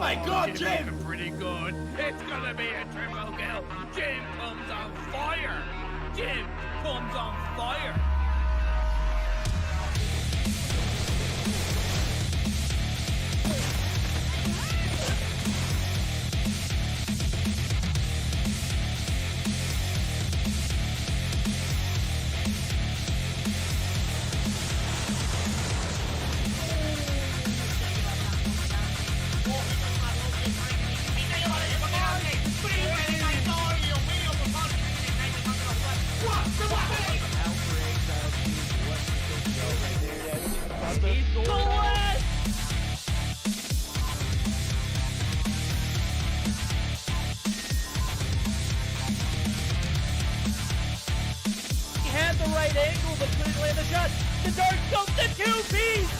my god, Jim! Pretty good. It's gonna be a triple kill. Jim comes on fire. Jim comes on fire. Right angle, but couldn't land the shot. The dark scope, the 2-piece!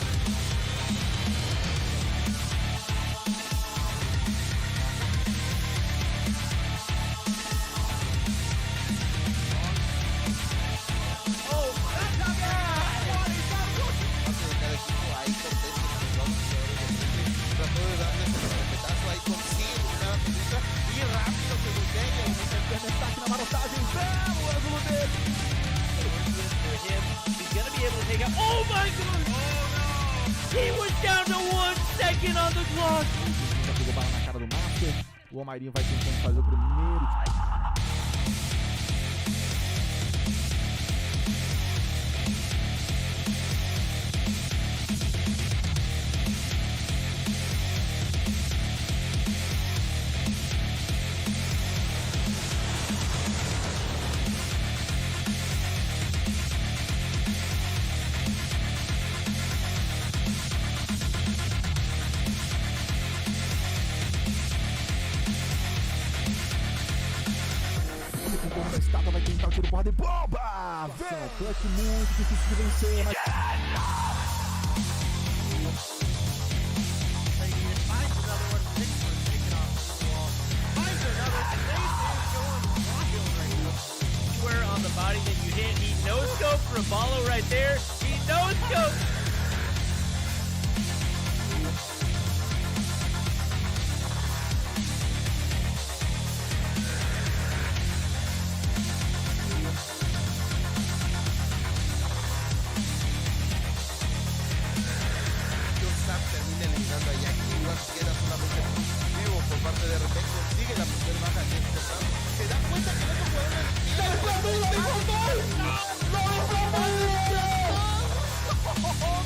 Oh, that's a bad! Cada equipo ahí contento trató de darle ese respetazo ahí, consigue una pelota y rápido se voltea y se destaque na marotagem, belo ângulo dele! For him, he's gonna be able to take out. Oh my god! Oh no! He was down to 1 second on the clock. Já pegou bala na cara do Master. O Almairinho vai tentando fazer o primeiro. Da estátua vai tentar o tiro porrada e bomba! Vem! Clutch muito difícil de vencer, mas... Square on the body that you hit. He no-scoped Raballo right there. He no-scoped. termina eliminando a Jackie, igual queda solamente vivo por parte de repente, consigue la primera baja de este round, se da cuenta que no puede. ¡No!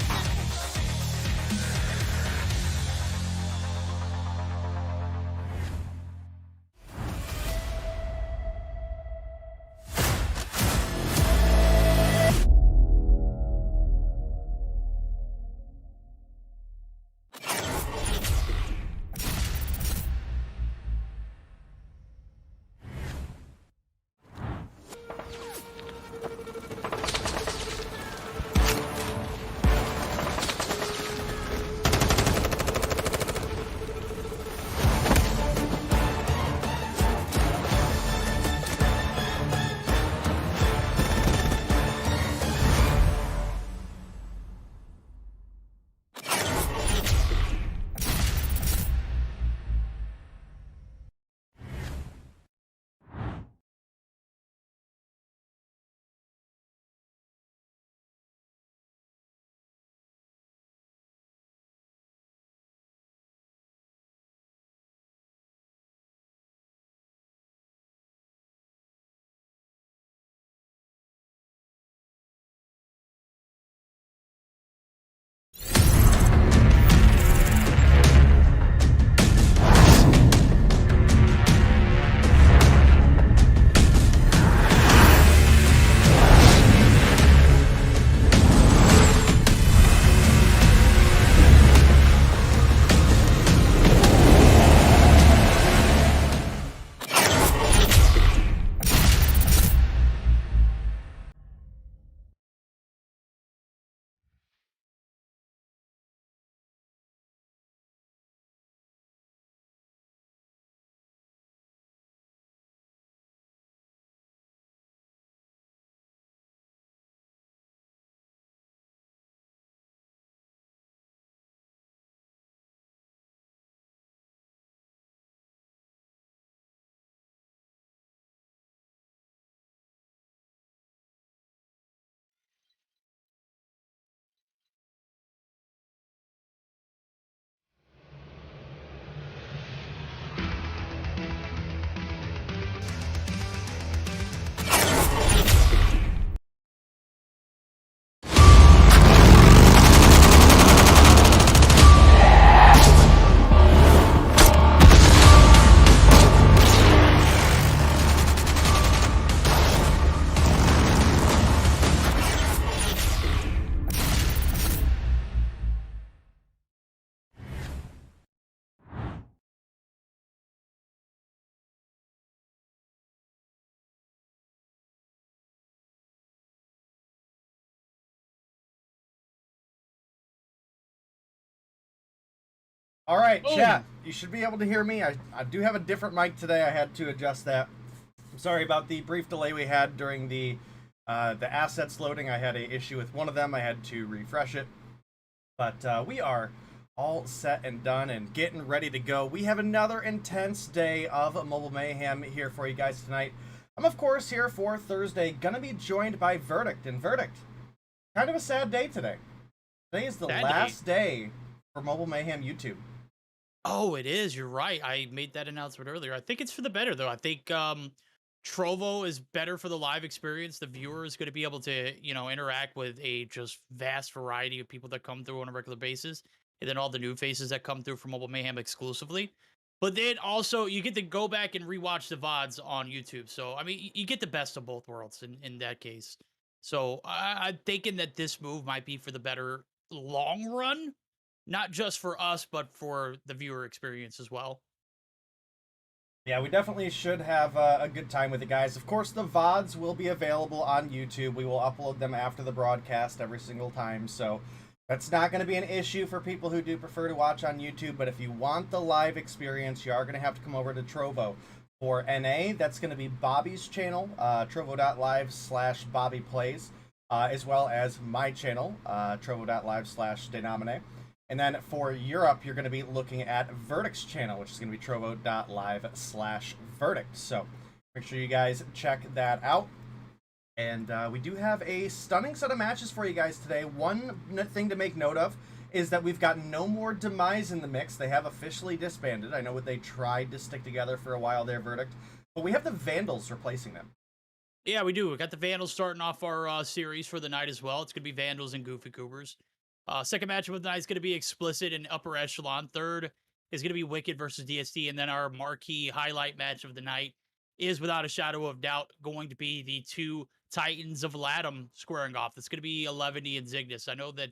All right, Boom. chat. You should be able to hear me. I do have a different mic today. I had to adjust that. I'm sorry about the brief delay we had during the assets loading. I had an issue with one of them. I had to refresh it. But we are all set and done and getting ready to go. We have another intense day of Mobile Mayhem here for you guys tonight. I'm, of course, here for Thursday. Gonna be joined by Verdict. And Verdict, kind of a sad day today. Today is the last day for Mobile Mayhem YouTube. Oh, it is. You're right. I made that announcement earlier. I think it's for the better, though. I think Trovo is better for the live experience. The viewer is going to be able to, interact with a just vast variety of people that come through on a regular basis. And then all the new faces that come through from Mobile Mayhem exclusively. But then also, you get to go back and rewatch the VODs on YouTube. So, I mean, you get the best of both worlds in that case. So, I'm thinking that this move might be for the better long run. Not just for us, but for the viewer experience as well. Yeah, we definitely should have a good time with it, guys. Of course, the VODs will be available on YouTube. We will upload them after the broadcast every single time, so that's not going to be an issue for people who do prefer to watch on YouTube. But if you want the live experience, you are going to have to come over to Trovo. For NA, that's going to be Bobby's channel, trovo.live/BobbyPlays, as well as my channel, trovo.live/Denomine. And then for Europe, you're going to be looking at Verdict's channel, which is going to be trovo.live/Verdict. So make sure you guys check that out. And we do have a stunning set of matches for you guys today. One thing to make note of is that we've got no more Demise in the mix. They have officially disbanded. I know they tried to stick together for a while there, Verdict. But we have the Vandals replacing them. Yeah, we do. We got the Vandals starting off our series for the night as well. It's going to be Vandals and Goofy Goobers. Second matchup of the night is going to be Explicit and Upper Echelon. Third is going to be Wicked versus DSD. And then our marquee highlight match of the night is, without a shadow of doubt, going to be the two Titans of Latam squaring off. It's going to be 11E and Zygnus. I know that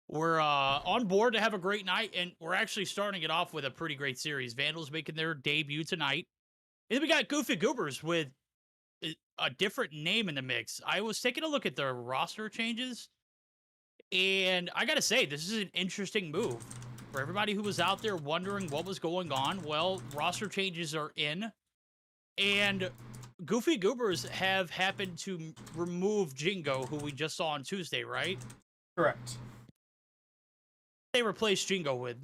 we're on board to have a great night, and we're actually starting it off with a pretty great series. Vandals making their debut tonight. And then we got Goofy Goobers with a different name in the mix. I was taking a look at their roster changes, and I gotta say, this is an interesting move. For everybody who was out there wondering what was going on, well, roster changes are in. And Goofy Goobers have happened to remove Jingo, who we just saw on Tuesday, right? Correct. They replaced Jingo with?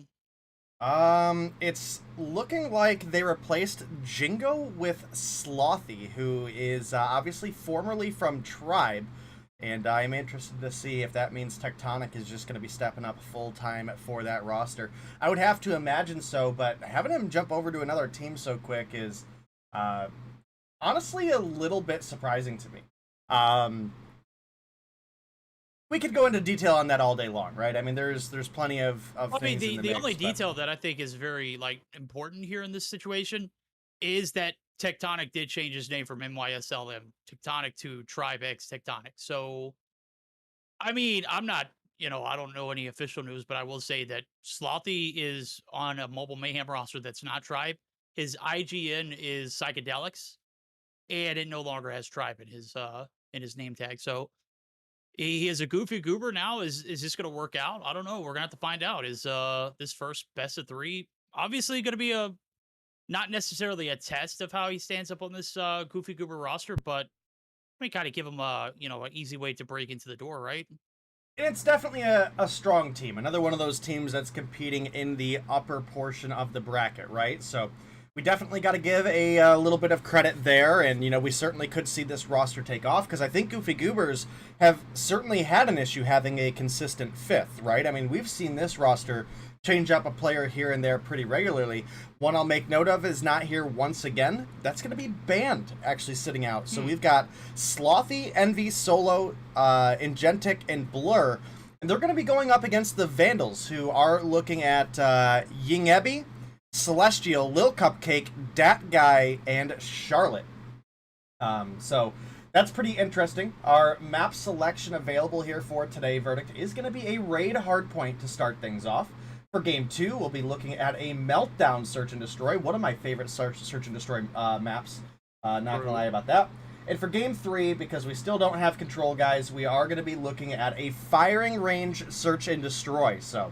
It's looking like they replaced Jingo with Slothy, who is obviously formerly from Tribe. And I'm interested to see if that means Tectonic is just going to be stepping up full-time for that roster. I would have to imagine so, but having him jump over to another team so quick is honestly a little bit surprising to me. We could go into detail on that all day long, right? I mean, there's plenty of things in the the mix, only detail that I think is very important here in this situation is that Tectonic did change his name from NYSLM Tectonic to Tribe X Tectonic. So, I mean, I'm not, I don't know any official news, but I will say that Slothy is on a Mobile Mayhem roster that's not Tribe. His IGN is Psychedelics, and it no longer has Tribe in his name tag. So he is a Goofy Goober now. Is this going to work out? I don't know. We're gonna have to find out. Is this first best of three obviously going to be not necessarily a test of how he stands up on this Goofy Goober roster, but we kind of give him an easy way to break into the door, right? It's definitely a strong team. Another one of those teams that's competing in the upper portion of the bracket, right? So we definitely got to give a little bit of credit there, and we certainly could see this roster take off, because I think Goofy Goobers have certainly had an issue having a consistent fifth, right? I mean, we've seen this roster change up a player here and there pretty regularly. One I'll make note of is not here once again. That's going to be Banned, actually sitting out. So we've got Slothy, Envy, Solo, Ingentic, and Blur, and they're going to be going up against the Vandals, who are looking at Yingebi, Celestial, Lil Cupcake, Dat Guy, and Charlotte. So that's pretty interesting. Our map selection available here for today, Verdict, is going to be a Raid Hardpoint to start things off. For Game 2, we'll be looking at a Meltdown Search and Destroy, one of my favorite Search and Destroy maps. Not going to lie about that. And for Game 3, because we still don't have control, guys, we are going to be looking at a Firing Range Search and Destroy. So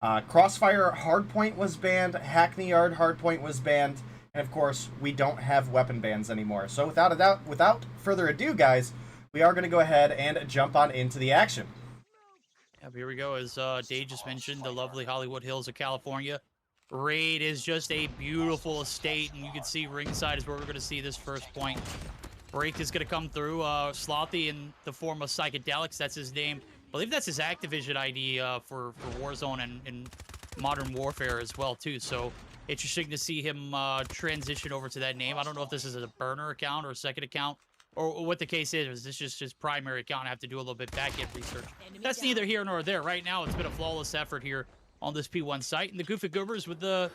Crossfire Hardpoint was banned, Hackney Yard Hardpoint was banned, and of course, we don't have weapon bans anymore. So without further ado, guys, we are going to go ahead and jump on into the action. Yep, here we go. As Dave just mentioned, the lovely Hollywood Hills of California. Raid is just a beautiful estate, and you can see ringside is where we're going to see this first point. Break is going to come through. Slothy in the form of Psychedelics, that's his name. I believe that's his Activision ID for Warzone and Modern Warfare as well, too. So interesting to see him transition over to that name. I don't know if this is a burner account or a second account, or what the case is. This just his primary account. I have to do a little bit back-end research. That's neither here nor there. Right now, it's been a flawless effort here on this P1 site. And the Goofy Goobers with the,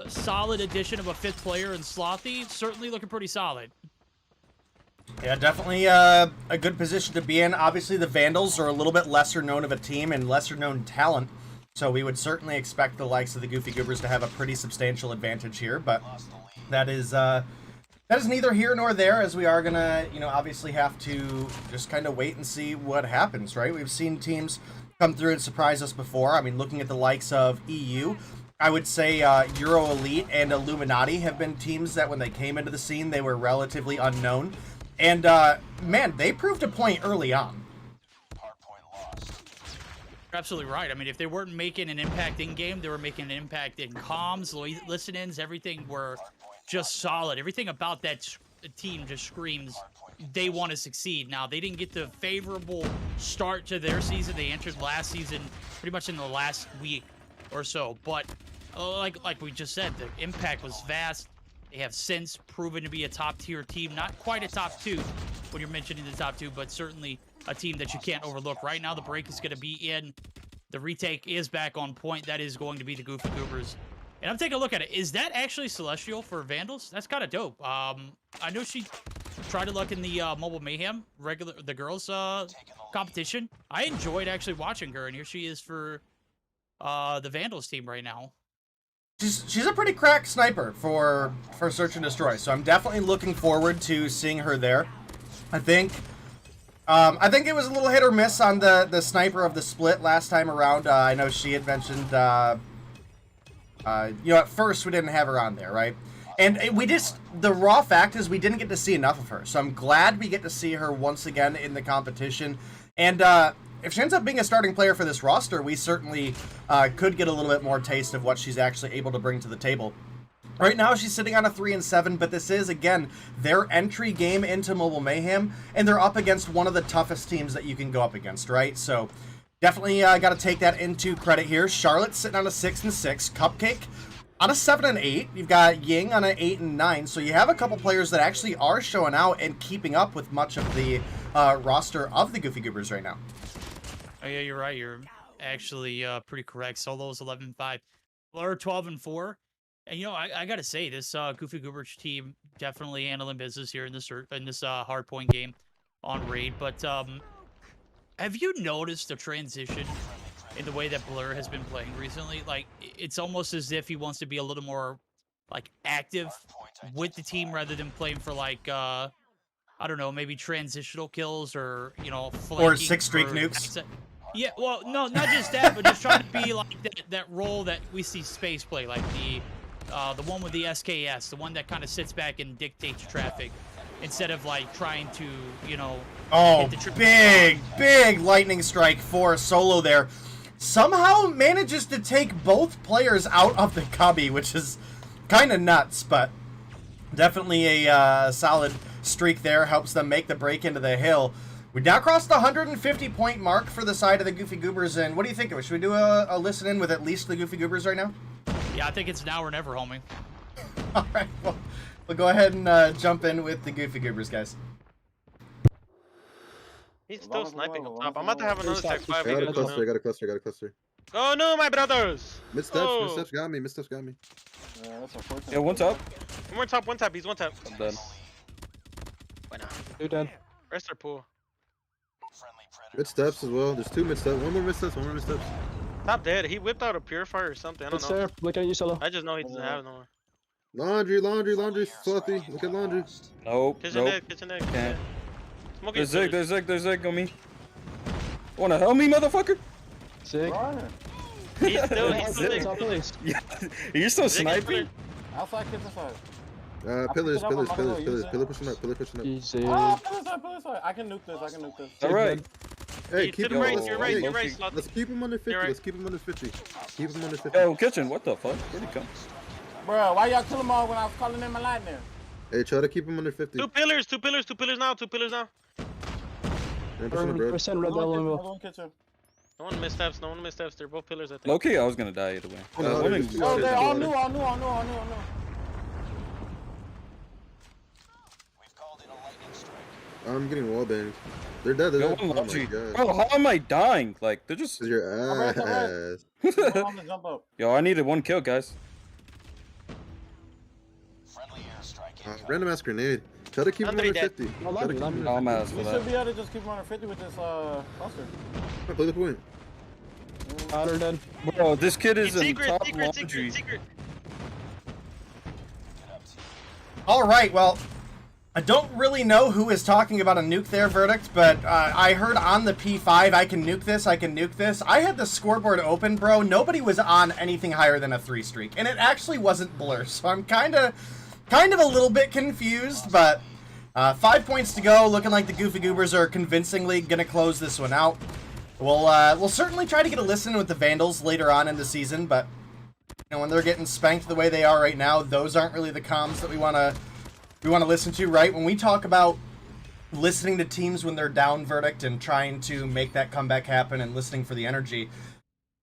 solid addition of a 5th player in Slothy, certainly looking pretty solid. Yeah, definitely a good position to be in. Obviously, the Vandals are a little bit lesser known of a team and lesser known talent. So we would certainly expect the likes of the Goofy Goobers to have a pretty substantial advantage here. But that is neither here nor there, as we are going to, obviously have to just kind of wait and see what happens, right? We've seen teams come through and surprise us before. I mean, looking at the likes of EU, I would say Euro Elite and Illuminati have been teams that when they came into the scene, they were relatively unknown. And, man, they proved a point early on. You're absolutely right. I mean, if they weren't making an impact in-game, they were making an impact in comms, listen-ins, everything were just solid. Everything about that team just screams they want to succeed. Now, they didn't get the favorable start to their season. They entered last season pretty much in the last week or so. But like we just said, the impact was vast. They have since proven to be a top-tier team. Not quite a top 2 when you're mentioning the top 2, but certainly a team that you can't overlook. Right now, the break is going to be in. The retake is back on point. That is going to be the Goofy Goobers. And I'm taking a look at it. Is that actually Celestial for Vandals? That's kind of dope. I know she tried to luck in the Mobile Mayhem, the girls competition. I enjoyed actually watching her, and here she is for the Vandals team right now. She's a pretty cracked sniper for Search and Destroy, so I'm definitely looking forward to seeing her there. I think it was a little hit or miss on the sniper of the split last time around. I know she had mentioned, at first we didn't have her on there, right? And the raw fact is we didn't get to see enough of her, so I'm glad we get to see her once again in the competition. And if she ends up being a starting player for this roster, we certainly could get a little bit more taste of what she's actually able to bring to the table. Right now, she's sitting on a 3-7, but this is, again, their entry game into Mobile Mayhem, and they're up against one of the toughest teams that you can go up against, right? So definitely got to take that into credit here. Charlotte's sitting on a 6-6, Cupcake on a 7-8. You've got Ying on an 8-9, so you have a couple players that actually are showing out and keeping up with much of the roster of the Goofy Goobers right now. Oh, yeah, you're right. You're actually pretty correct. Solo's 11-5. Blur 12-4. And, I got to say, this Goofy Goobers team definitely handling business here in this hardpoint game on Raid. But have you noticed the transition in the way that Blur has been playing recently? Like, it's almost as if he wants to be a little more, like, active with the team rather than playing for, like, I don't know, maybe transitional kills or, or 6-streak nukes. Yeah, well, no, not just that, but just trying to be like that role that we see Space play, like the one with the SKS, the one that kind of sits back and dictates traffic, instead of like trying to, Oh, big lightning strike for Solo there. Somehow manages to take both players out of the cubby, which is kind of nuts, but definitely a solid streak there. Helps them make the break into the hill. We now crossed the 150-point mark for the side of the Goofy Goobers, and what do you think of it? Should we do a listen-in with at least the Goofy Goobers right now? Yeah, I think it's now or never, homie. All right, well, we'll go ahead and jump in with the Goofy Goobers, guys. He's still sniping up top. I'm about to have another tech 5. I got a cluster. Oh no, my brothers! Missteps got me. That's unfortunate. Yeah, one's up. One tap. He's one tap. I'm done. Why not? Two done. Rest our pool. Mid steps as well. There's 2 mid steps. One more mid steps. Top dead. He whipped out a purifier or something. I don't know. There. Look at you, Solo. I just know he doesn't have no more. Laundry. Fluffy. Look at laundry. Nope. Kitchen neck. Can't. Smoking There's Zig on me. Wanna help me, motherfucker? Sick. He's still Top place. Yeah. Are you still Zygnus sniping? Outside, kitchen side. Pillars, I picked it up, I'm pillars, gonna pillars, use it. pillar pushing up, pillar pushing up. Easy. Pillar side. I can nuke this. All right. Hey, To keep the him right, on- you're right, hey, you're right, Slot. Let's keep him under 50. You're right. Let's keep him under 50. Keep him under 50. Yo, kitchen. What the fuck? Where'd he come? Bro, why y'all kill them all when I was calling them a line there? Hey, try to keep him under 50. Two pillars now. Man, pushing up, bro. 30% red Another kitchen. No one missteps. They're both pillars, I think. Low key, I was gonna die either way. Oh, One there's in- two Oh, shit they all together. new, all new. I'm getting wall banged. They're dead. They're Yo, dead. one Oh my low-key. god. Bro, how am I dying? Like, they're just. This is your Alright, ass. On the jump up. Yo, I needed one kill, guys. Random ass grenade. Try to keep him under 50. No, Try to keep him under I'm ass for We should that. be able to just keep him under 50 with this cluster. 50. Play the point. Outer dead. Bro, this kid is in Secret. top laundry. All right, well, I don't really know who is talking about a nuke there verdict, but I heard on the P5, I can nuke this. I had the scoreboard open, bro. Nobody was on anything higher than a 3 streak, and it actually wasn't Blur, so I'm kind of a little bit confused, but 5 points to go. Looking like the Goofy Goobers are convincingly going to close this one out. We'll certainly try to get a listen with the Vandals later on in the season, but you know, when they're getting spanked the way they are right now, those aren't really the comms that we want to listen to, right? When we talk about listening to teams when they're down verdict and trying to make that comeback happen and listening for the energy,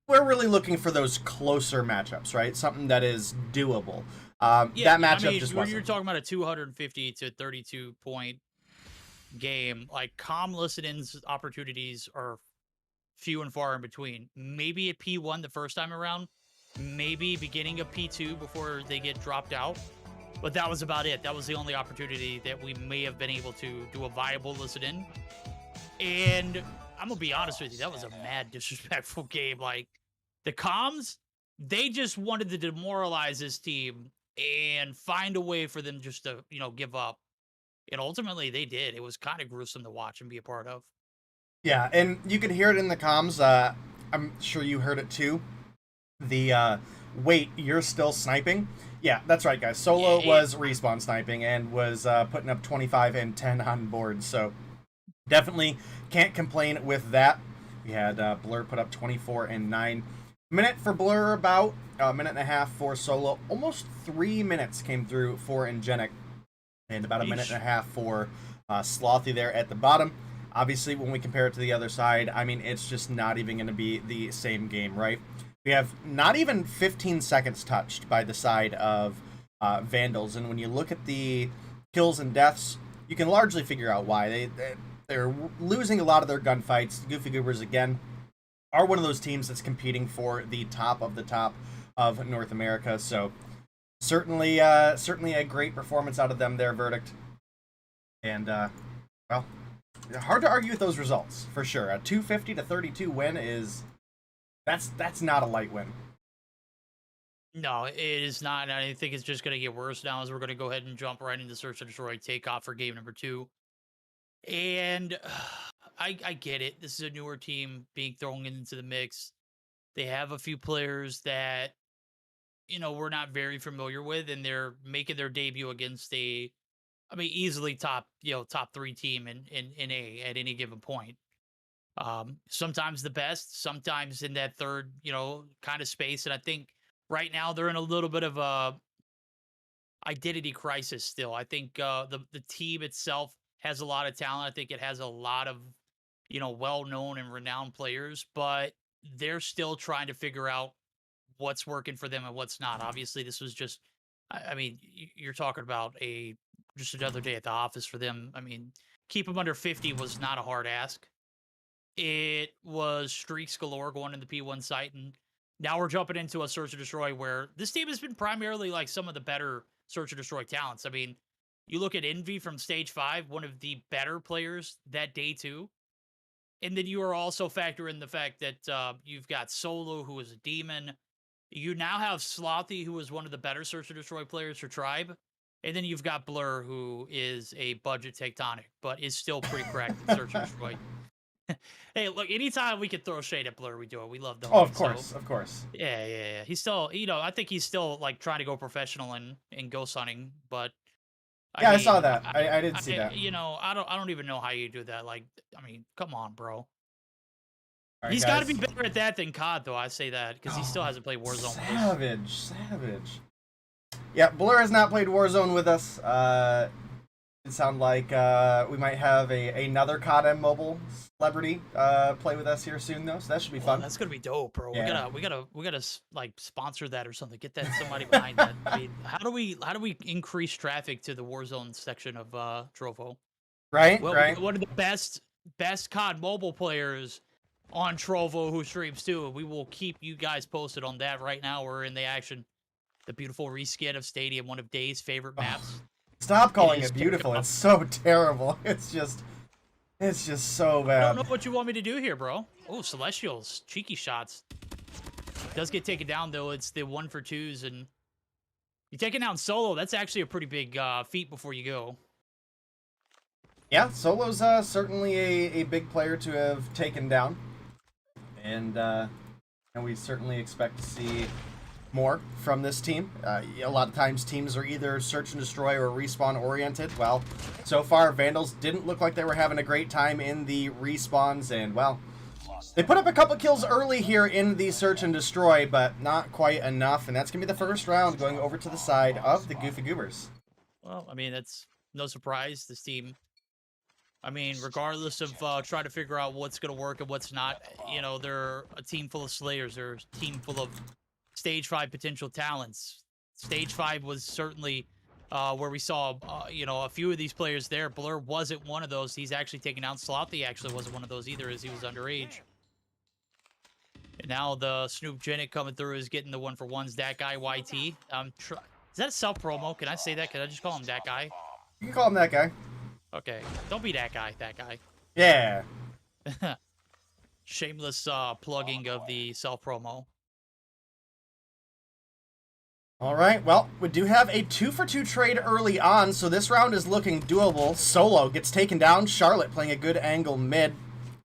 we're really looking for those closer matchups, right? Something that is doable. That matchup just when wasn't. you're talking about a 250 to 32 point game, like comm listen-ins opportunities are few and far in between. Maybe at P1 the first time around, maybe beginning of P2 before they get dropped out. But that was about it. That was the only opportunity that we may have been able to do a viable listen-in. And I'm going to be honest with you, that was a mad disrespectful game. Like, the comms, they just wanted to demoralize this team and find a way for them just to, give up. And ultimately, they did. It was kind of gruesome to watch and be a part of. Yeah, and you could hear it in the comms. I'm sure you heard it too. The, wait, you're still sniping? Yeah, that's right, guys. Solo was respawn sniping and was putting up 25 and 10 on board, so definitely can't complain with that. We had Blur put up 24 and 9. Minute for Blur, about a minute and a half for Solo. Almost 3 minutes came through for Ingenic, and about a minute and a half for Slothy there at the bottom. Obviously, when we compare it to the other side, I mean, it's just not even going to be the same game, right? We have not even 15 seconds touched by the side of Vandals, and when you look at the kills and deaths, you can largely figure out why. They're losing a lot of their gunfights. The Goofy Goobers, again, are one of those teams that's competing for the top of North America, so certainly a great performance out of them there, verdict. And, well, hard to argue with those results, for sure. A 250 to 32 win is... That's not a light win. No, it is not. And I think it's just going to get worse now as we're going to go ahead and jump right into Search and Destroy takeoff for game number 2. And I get it. This is a newer team being thrown into the mix. They have a few players that, we're not very familiar with, and they're making their debut against easily top 3 team in A at any given point. Sometimes the best, sometimes in that third, kind of space. And I think right now they're in a little bit of a identity crisis still. I think the team itself has a lot of talent. I think it has a lot of, well-known and renowned players, but they're still trying to figure out what's working for them and what's not. Obviously, this was just, you're talking about just another day at the office for them. I mean, keep them under 50 was not a hard ask. It was streaks galore going into the P1 site, and now we're jumping into a Search and Destroy where this team has been primarily like some of the better Search and Destroy talents. I mean, you look at Envy from Stage 5, one of the better players that day too. And then you are also factor in the fact that you've got Solo, who is a demon. You now have Slothy, who is one of the better Search and Destroy players for Tribe. And then you've got Blur, who is a budget tectonic, but is still pretty cracked in Search and Destroy. Hey, look, anytime we can throw shade at Blur, we do it. We love the Oh, of homie, course, so- of course. Yeah. He's still, I think he's still like trying to go professional in ghost hunting, but Yeah, I saw mean, that. I did see that. I don't even know how you do that. Like, I mean, come on, bro. All right, He's got to be guys. better at that than COD, though. I say that because he still hasn't played Warzone. with us. Savage. Yeah, Blur has not played Warzone with us. It sounds like we might have another COD mobile celebrity play with us here soon, though. So that should be fun. That's gonna be dope, bro. Yeah. We gotta like sponsor that or something. Get that somebody behind that. I mean, how do we increase traffic to the Warzone section of Trovo? Right, Well, right. one of the best COD mobile players on Trovo who streams too. We will keep you guys posted on that. Right now, we're in the action. The beautiful reskin of Stadium, one of Dave's favorite maps. Stop calling is it beautiful. It's so terrible. It's just so I bad. don't know what you want me to do here, bro. Oh, Celestials, cheeky shots. Does get taken down though. It's the 1 for 2s, and you taking down Solo. That's actually a pretty big feat before you go. Yeah, Solo's certainly a big player to have taken down, and we certainly expect to see more from this team. A lot of times teams are either search and destroy or respawn oriented. Well, so far Vandals didn't look like they were having a great time in the respawns, and well, they put up a couple kills early here in the search and destroy, but not quite enough, and that's gonna be the first round going over to the side of the Goofy Goobers. Well, I mean, that's no surprise. This team, I mean, regardless of trying to figure out what's going to work and what's not, they're a team full of slayers. They're a team full of Stage 5 potential talents. Stage 5 was certainly where we saw, a few of these players there. Blur wasn't one of those. He's actually taken down Slothy. Actually wasn't one of those either, as he was underage. And now the Snoop Genic coming through is getting the 1 for 1s. That guy, YT. Is that a self-promo? Can I say that? Can I just call him that guy? You can call him that guy. Okay. Don't be that guy. That guy. Yeah. Shameless plugging of the self-promo. All right, well, we do have a 2 for 2 trade early on, so this round is looking doable. Solo gets taken down. Charlotte playing a good angle mid.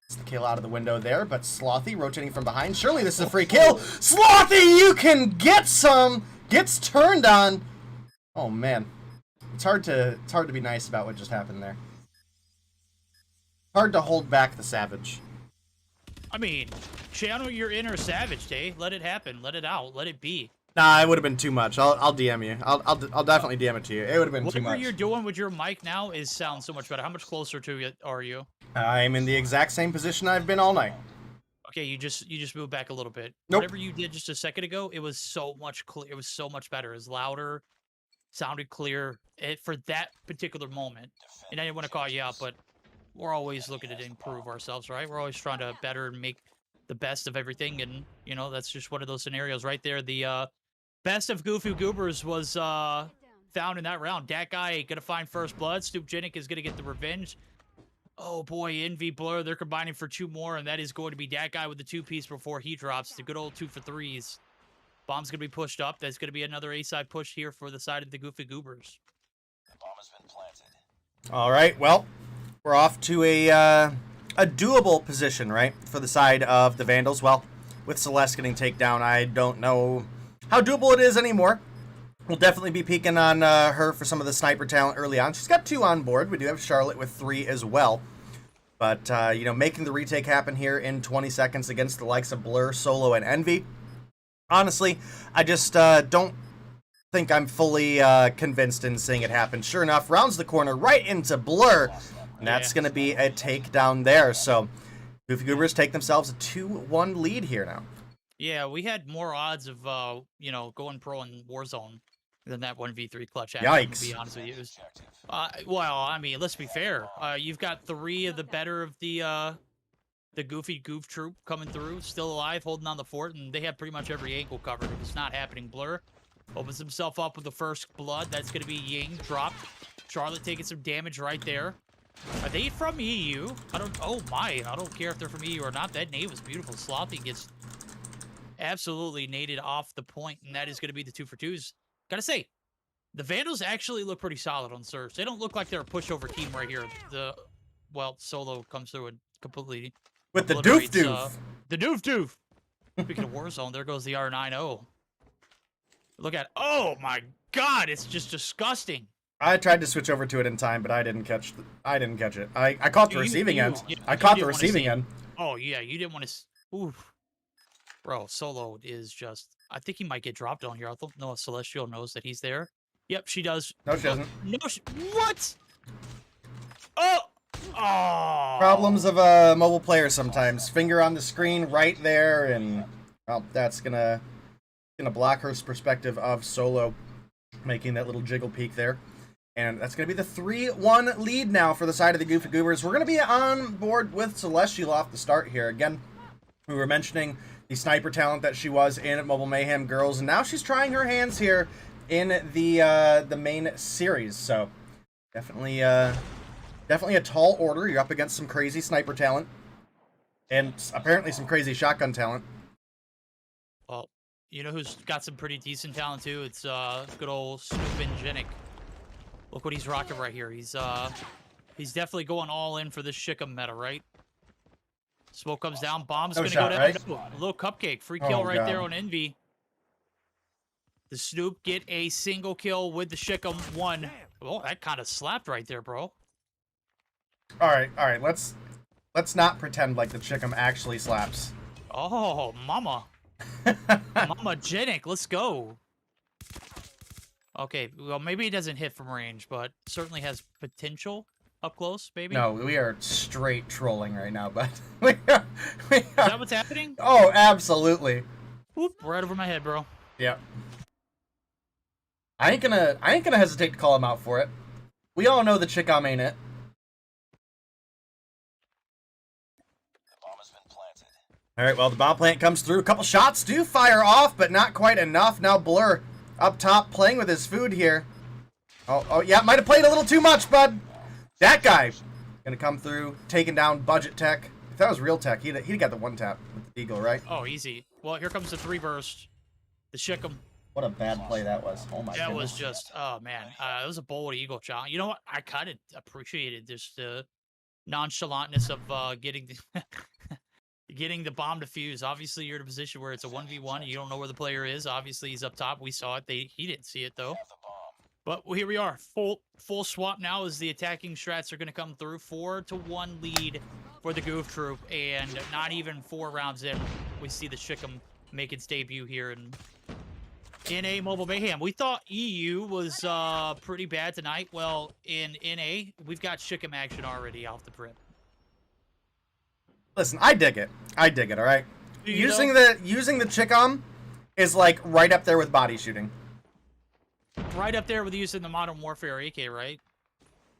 Gets the kill out of the window there, but Slothy rotating from behind. Surely this is a free kill. Slothy, you can get some. Gets turned on. Oh man, it's hard to be nice about what just happened there. Hard to hold back the savage. I mean, channel your inner savage, Day. Let it happen. Let it out. Let it be. Nah, it would have been too much. I'll DM you. I'll definitely DM it to you. It would have been too Whatever much. you're doing with your mic now sounds so much better. How much closer to it are you? I'm in the exact same position I've been all night. Okay, you just moved back a little bit. Nope. Whatever you did just a second ago, it was so much clear. It was so much better. It was louder, sounded clear for that particular moment. And I didn't want to call you out, but we're always looking to improve ourselves, right? We're always trying to better and make the best of everything, and that's just one of those scenarios right there. The best of Goofy Goobers was found in that round. Dat guy gonna find first blood. Snoop Genic is gonna get the revenge. Oh boy, Envy Blur, they're combining for 2 more, and that is going to be Dat guy with the 2-piece before he drops. The good old 2 for 3s. Bomb's gonna be pushed up. That's gonna be another A-side push here for the side of the Goofy Goobers. All right, well, we're off to a doable position, right, for the side of the Vandals. Well, with Celeste getting takedown, I don't know how doable it is anymore. We'll definitely be peeking on her for some of the sniper talent early on. She's got 2 on board. We do have Charlotte with 3 as well. But, making the retake happen here in 20 seconds against the likes of Blur, Solo, and Envy. Honestly, I just don't think I'm fully convinced in seeing it happen. Sure enough, rounds the corner right into Blur. And that's going to be a takedown there. So, Goofy Goobers take themselves a 2-1 lead here now. Yeah, we had more odds of, going pro in Warzone than that 1v3 clutch. Yikes. To be honest with you. It was, well, I mean, let's be fair. You've got 3 of the better of the Goofy Goof troop coming through, still alive, holding on the fort, and they have pretty much every angle covered. It's not happening. Blur opens himself up with the first blood. That's going to be Ying dropped. Charlotte taking some damage right there. Are they from EU? Oh my, I don't care if they're from EU or not. That nade was beautiful. Slothy gets absolutely naded off the point, and that is going to be the 2 for 2s. Gotta say, the Vandals actually look pretty solid on Surge. They don't look like they're a pushover team right here. Solo comes through and completely With the doof obliterates, doof. the doof doof. Speaking of Warzone, there goes the R90. Look at, oh my god, it's just disgusting. I tried to switch over to it in time, but I didn't catch it. I caught the receiving end. Yeah, I you caught didn't the wanna receiving see- end. Oh yeah, you didn't want to. Oof, bro, Solo is just. I think he might get dropped on here. I don't know if Celestial knows that he's there. Yep, she does. No, she doesn't. No, what? Oh, oh. Problems of mobile players sometimes. Finger on the screen right there, and well, that's gonna block her perspective of Solo, making that little jiggle peek there. And that's going to be the 3-1 lead now for the side of the Goofy Goobers. We're going to be on board with Celestial off the start here. Again, we were mentioning the sniper talent that she was in Mobile Mayhem Girls, and now she's trying her hands here in the main series. So definitely a tall order. You're up against some crazy sniper talent, and apparently some crazy shotgun talent. Well, you know who's got some pretty decent talent too? It's good old Snoop and Genic. Look what he's rocking right here. He's definitely going all in for this Shickum meta, right? Smoke comes down, bomb's No gonna shot, go down. right? No, a little cupcake, free kill Oh, right there God. on Envy. The Snoop get a single kill with the Shickum 1. Oh, that kind of slapped right there, bro. All right. Let's not pretend like the Chickum actually slaps. Oh, mama. Mama Genic, let's go. Okay, well, maybe it doesn't hit from range, but certainly has potential up close, maybe. No, we are straight trolling right now, but Is that what's happening? Oh, absolutely. Whoop, right over my head, bro. Yep. I ain't gonna hesitate to call him out for it. We all know the Chickum ain't it. All right, well, the bomb plant comes through. A couple shots do fire off, but not quite enough. Now Blur up top playing with his food here. Oh, yeah, might have played a little too much, bud. That guy gonna come through, taking down Budget Tech. If that was real Tech, he'd got the one tap with the Eagle, right? Oh, easy. Well, here comes the 3 burst. The Shickum. What a bad play that was. Oh my That goodness. was just, oh man, it was a bold Eagle shot. You know what? I kind of appreciated just the nonchalantness of getting the getting the bomb defused. Obviously, you're in a position where it's a 1v1. You don't know where the player is. Obviously, he's up top. We saw it. He didn't see it though. But here we are. Full swap now as the attacking strats are going to come through. 4-1 lead for the Goof Troop, and not even 4 rounds in, we see the Shickum make its debut here in a Mobile Mayhem. We thought EU was pretty bad tonight. Well, in NA, we've got Shickum action already off the prip. Listen, I dig it, all right? You Using know? the Chickum is like right up there with body shooting. Right up there with using the Modern Warfare AK, right?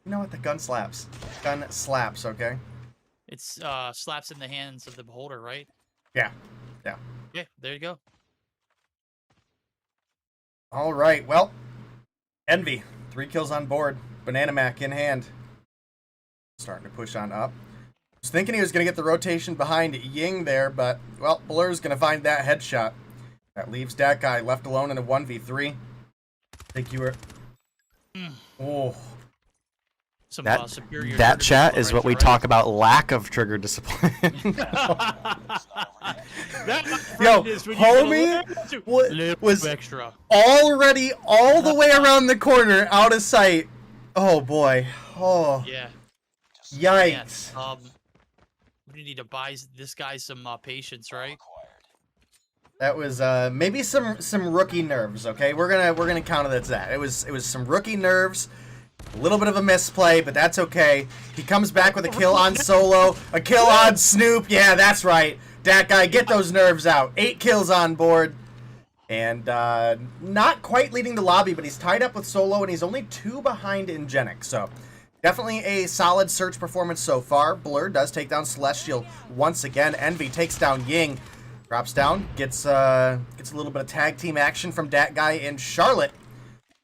You know what? The gun slaps. Gun slaps, okay? It's slaps in the hands of the beholder, right? Yeah. Yeah, there you go. All right, well, Envy, 3 kills on board. Banana Mac in hand. Starting to push on up. Was thinking he was going to get the rotation behind Ying there, but, well, Blur's going to find that headshot. That leaves that guy left alone in a 1v3. Think you were... Oh. Some That superior that trigger chat discipline is right what we there, talk about lack of trigger discipline. That, my Yo, friend, is when you get a homie little was extra. already all the way around the corner, out of sight. Oh, boy. Oh, Yeah. yikes. Yeah, we need to buy this guy some patience, right? That was maybe some rookie nerves. Okay, we're gonna count it as that. It was some rookie nerves, a little bit of a misplay, but that's okay. He comes back with a kill on Solo, a kill on Snoop. Yeah, that's right. That guy, get those nerves out. 8 kills on board, and not quite leading the lobby, but he's tied up with Solo, and he's only 2 behind Ingenic. So definitely a solid search performance so far. Blur does take down Celestial once again. Envy takes down Ying. Drops down, gets a little bit of tag team action from that guy in Charlotte.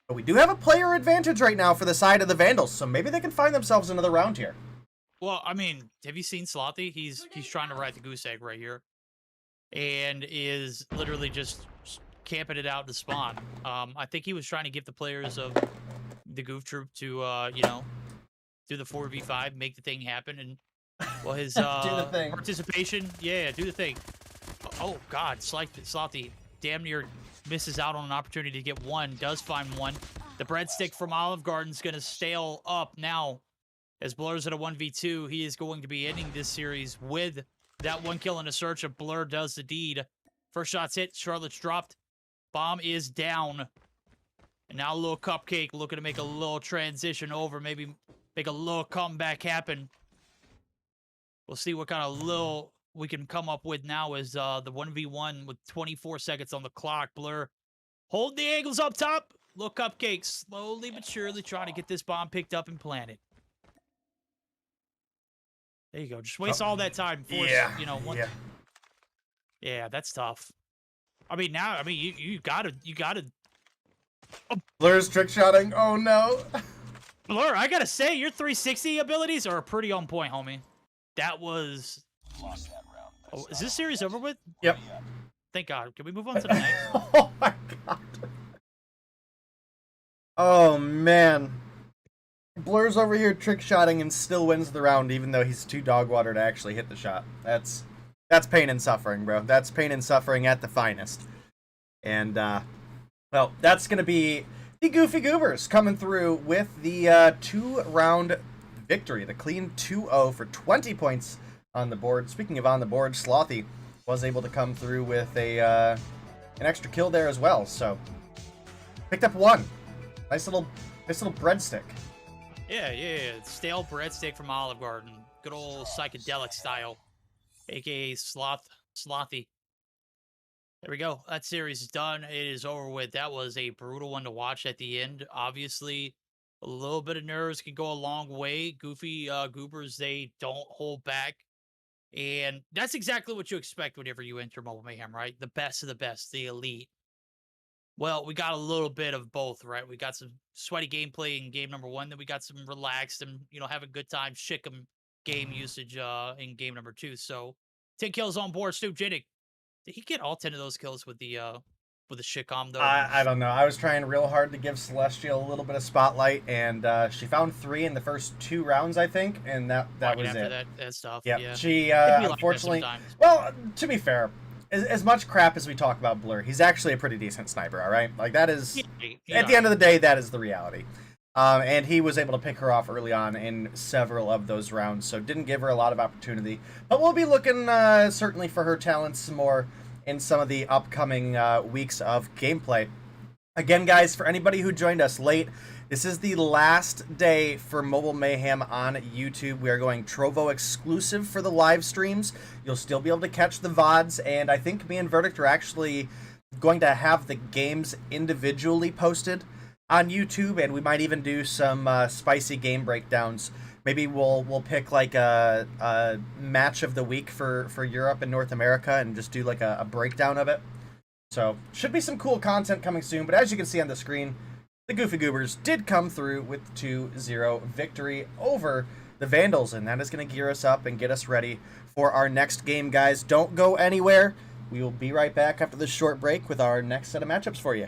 But we do have a player advantage right now for the side of the Vandals, so maybe they can find themselves another round here. Well, I mean, have you seen Slothy? He's trying to ride the goose egg right here, and is literally just camping it out to spawn. I think he was trying to give the players of the Goof Troop to you know, do the 4v5, make the thing happen, and Well, his Do the thing. participation, yeah, do the thing. Oh God, Slothy damn near misses out on an opportunity to get one. Does find one. The breadstick from Olive Garden's gonna stale up now. As Blur's at a 1v2, he is going to be ending this series with that one kill in a search of Blur does the deed. First shot's hit, Charlotte's dropped. Bomb is down. And now a little Cupcake looking to make a little transition over, maybe make a little comeback happen. We'll see what kind of little we can come up with now as the 1v1 with 24 seconds on the clock. Blur hold the angles up top. Little Cupcake slowly but surely trying to get this bomb picked up and planted. There you go. Just waste all that time. Force, you know, one. Yeah, that's tough. I mean, now, I mean, you gotta. Oh. Blur's trick shotting. Oh no. Blur, I gotta say, your 360 abilities are pretty on point, homie. That was. Oh, is this series over with? Yep. Thank God. Can we move on to the next? Oh my God. Oh man. Blur's over here trick shotting and still wins the round, even though he's too dog water to actually hit the shot. That's pain and suffering, bro. That's pain and suffering at the finest. And well, that's gonna be the Goofy Goobers coming through with the 2-round victory, the clean 2-0 for 20 points on the board. Speaking of on the board, Slothy was able to come through with a an extra kill there as well. So picked up one. Nice little breadstick. Yeah. Stale breadstick from Olive Garden. Good old psychedelic style. AKA Slothy. There we go. That series is done. It is over with. That was a brutal one to watch at the end. Obviously, a little bit of nerves can go a long way. Goofy Goobers, they don't hold back. And that's exactly what you expect whenever you enter Mobile Mayhem, right? The best of the best, the elite. Well, we got a little bit of both, right? We got some sweaty gameplay in game number 1, then we got some relaxed and, you know, have a good time, shickum game usage in game number 2. So 10 kills on board. Stu Jiddick, did he get all 10 of those kills with the shickom though? I don't know. I was trying real hard to give Celestial a little bit of spotlight, and she found 3 in the first 2 rounds, I think, and that was it. That stuff. Yep. Yeah. She unfortunately. Well, to be fair, as much crap as we talk about Blur, he's actually a pretty decent sniper. All right, like that is at the end of the day, that is the reality. And he was able to pick her off early on in several of those rounds, so didn't give her a lot of opportunity. But we'll be looking certainly for her talents some more in some of the upcoming weeks of gameplay. Again, guys, for anybody who joined us late, this is the last day for Mobile Mayhem on YouTube. We are going Trovo exclusive for the live streams. You'll still be able to catch the VODs, and I think me and Verdict are actually going to have the games individually posted on YouTube, and we might even do some spicy game breakdowns. Maybe we'll pick like a match of the week for Europe and North America and just do like a breakdown of it. So should be some cool content coming soon, but as you can see on the screen, the Goofy Goobers did come through with 2-0 victory over the Vandals, and that is going to gear us up and get us ready for our next game, guys. Don't go anywhere. We will be right back after this short break with our next set of matchups for you.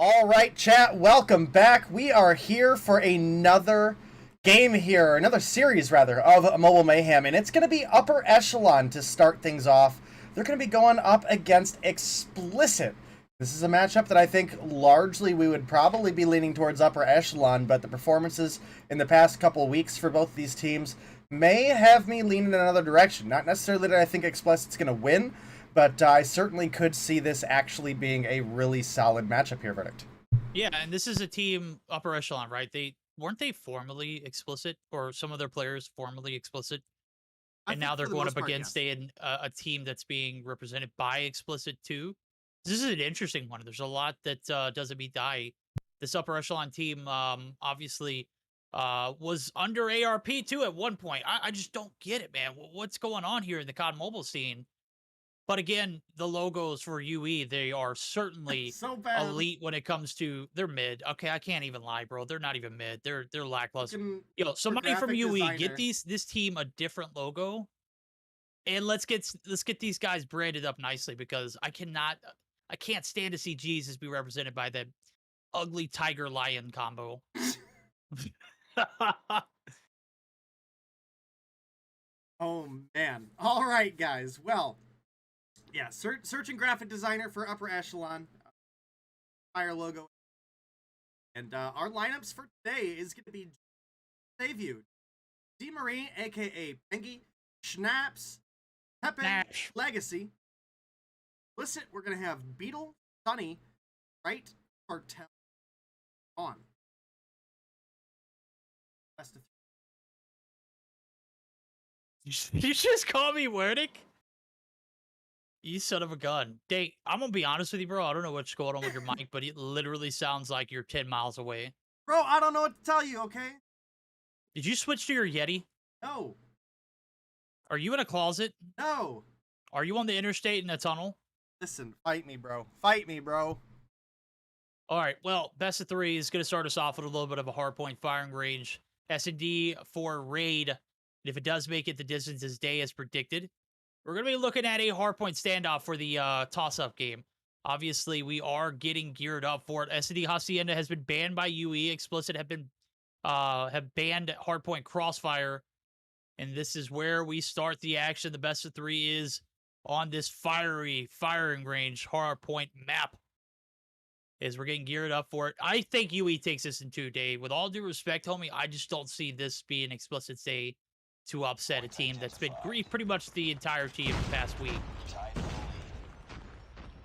All right, chat, welcome back. We are here for another game here, another series rather, of Mobile Mayhem, and it's going to be Upper Echelon to start things off. They're going to be going up against Explicit. This is a matchup that I think largely we would probably be leaning towards Upper Echelon, but the performances in the past couple weeks for both these teams may have me leaning in another direction. Not necessarily that I think Explicit's going to win, but I certainly could see this actually being a really solid matchup here, Verdict. Yeah, and this is a team Upper Echelon, right? Weren't they formerly Explicit, or some of their players formerly Explicit? And now they're going up against a team that's being represented by Explicit too. This is an interesting one. There's a lot that doesn't meet the eye. This Upper Echelon team obviously was under ARP too at one point. I just don't get it, man. What's going on here in the COD Mobile scene? But again, the logos for UE, they are certainly so bad. Elite when it comes to they're mid. Okay, I can't even lie, bro. They're not even mid. They're lackluster. Yo, somebody from UE, designer. get this team a different logo, and let's get these guys branded up nicely, because I can't stand to see Jesus be represented by that ugly tiger lion combo. Oh man. All right, guys. Well, yeah, search and graphic designer for Upper Echelon. Fire logo. And our lineups for today is going to be Save You, D. Marie, aka Pengy, Schnaps, Pepe, Nash. Legacy. Explicit, we're going to have Beetle, Sunny, Right, Cartel, on. best of You just call me Wernick? You son of a gun. Dang, I'm gonna be honest with you, bro. I don't know what's going on with your mic, but it literally sounds like you're 10 miles away. Bro, I don't know what to tell you, okay? Did you switch to your Yeti? No. Are you in a closet? No. Are you on the interstate in a tunnel? Listen, fight me, bro. Fight me, bro. All right, well, best of 3 is going to start us off with a little bit of a hardpoint firing range. S&D for raid. And if it does make it the distance as day as predicted, we're going to be looking at a hardpoint standoff for the toss-up game. Obviously, we are getting geared up for it. S&D Hacienda has been banned by UE. Explicit have banned hardpoint crossfire. And this is where we start the action. The best of 3 is on this firing range hardpoint map. As we're getting geared up for it. I think UE takes this in 2 day. With all due respect, homie, I just don't see this being Explicit's day to upset a team that's been griefed pretty much the entirety of the past week.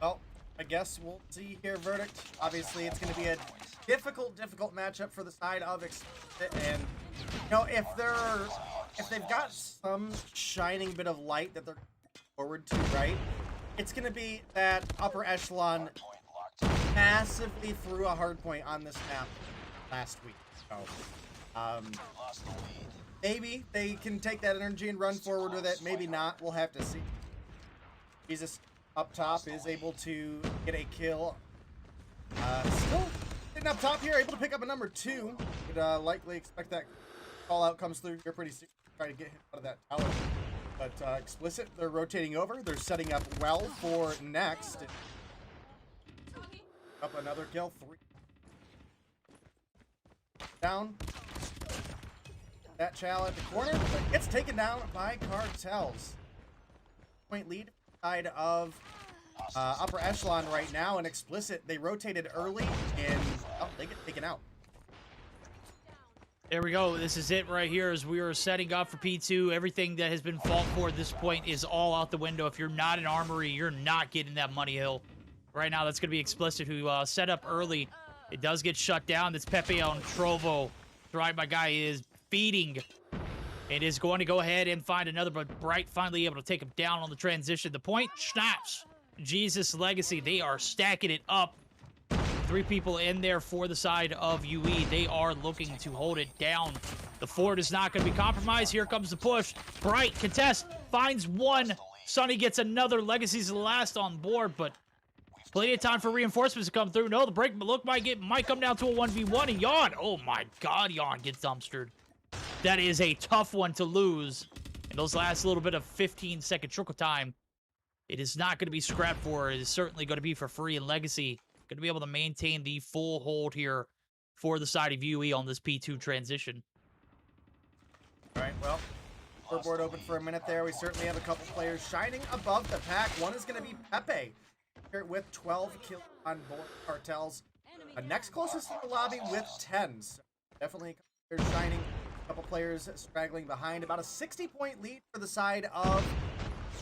Well, I guess we'll see here verdict. Obviously, it's going to be a difficult matchup for the side of Explicit. And, you know, if they've got some shining bit of light that they're forward to, right? It's going to be that upper echelon massively threw a hard point on this map last week. So, maybe they can take that energy and run forward with it. Maybe not. We'll have to see. Jesus up top is able to get a kill. Still sitting up top here, able to pick up a number 2. Would likely expect that call out comes through here pretty soon. Try to get him out of that tower. But Explicit, they're rotating over. They're setting up well for next. Up another kill, 3. Down. That Chow at the corner, but gets taken down by Cartels. Point lead side of upper echelon right now, and Explicit, they rotated early, and they get taken out. There we go. This is it right here as we are setting up for P2. Everything that has been fought for at this point is all out the window. If you're not an armory, you're not getting that money hill. Right now, that's going to be Explicit, who set up early. It does get shut down. That's Pepe on Trovo. Right, my guy is feeding. It is going to go ahead and find another, but Bright finally able to take him down on the transition. The point, snaps. Jesus Legacy, they are stacking it up. 3 people in there for the side of UE. They are looking to hold it down. The fort is not going to be compromised. Here comes the push. Bright, contest, finds 1. Sonny gets another. Legacy's the last on board, but plenty of time for reinforcements to come through. No, the break might come down to a 1v1, and Yawn. Oh my god, Yawn gets dumpstered. That is a tough one to lose. And those last little bit of 15-second trickle time, it is not going to be scrapped for. It is certainly going to be for free, and Legacy going to be able to maintain the full hold here for the side of UE on this P2 transition. All right, well, scoreboard open for a minute there. We certainly have a couple players shining above the pack. One is going to be Pepe with 12 kills on board Cartels. Next closest to the lobby with 10. So definitely a couple players shining, a couple players straggling behind. About a 60-point lead for the side of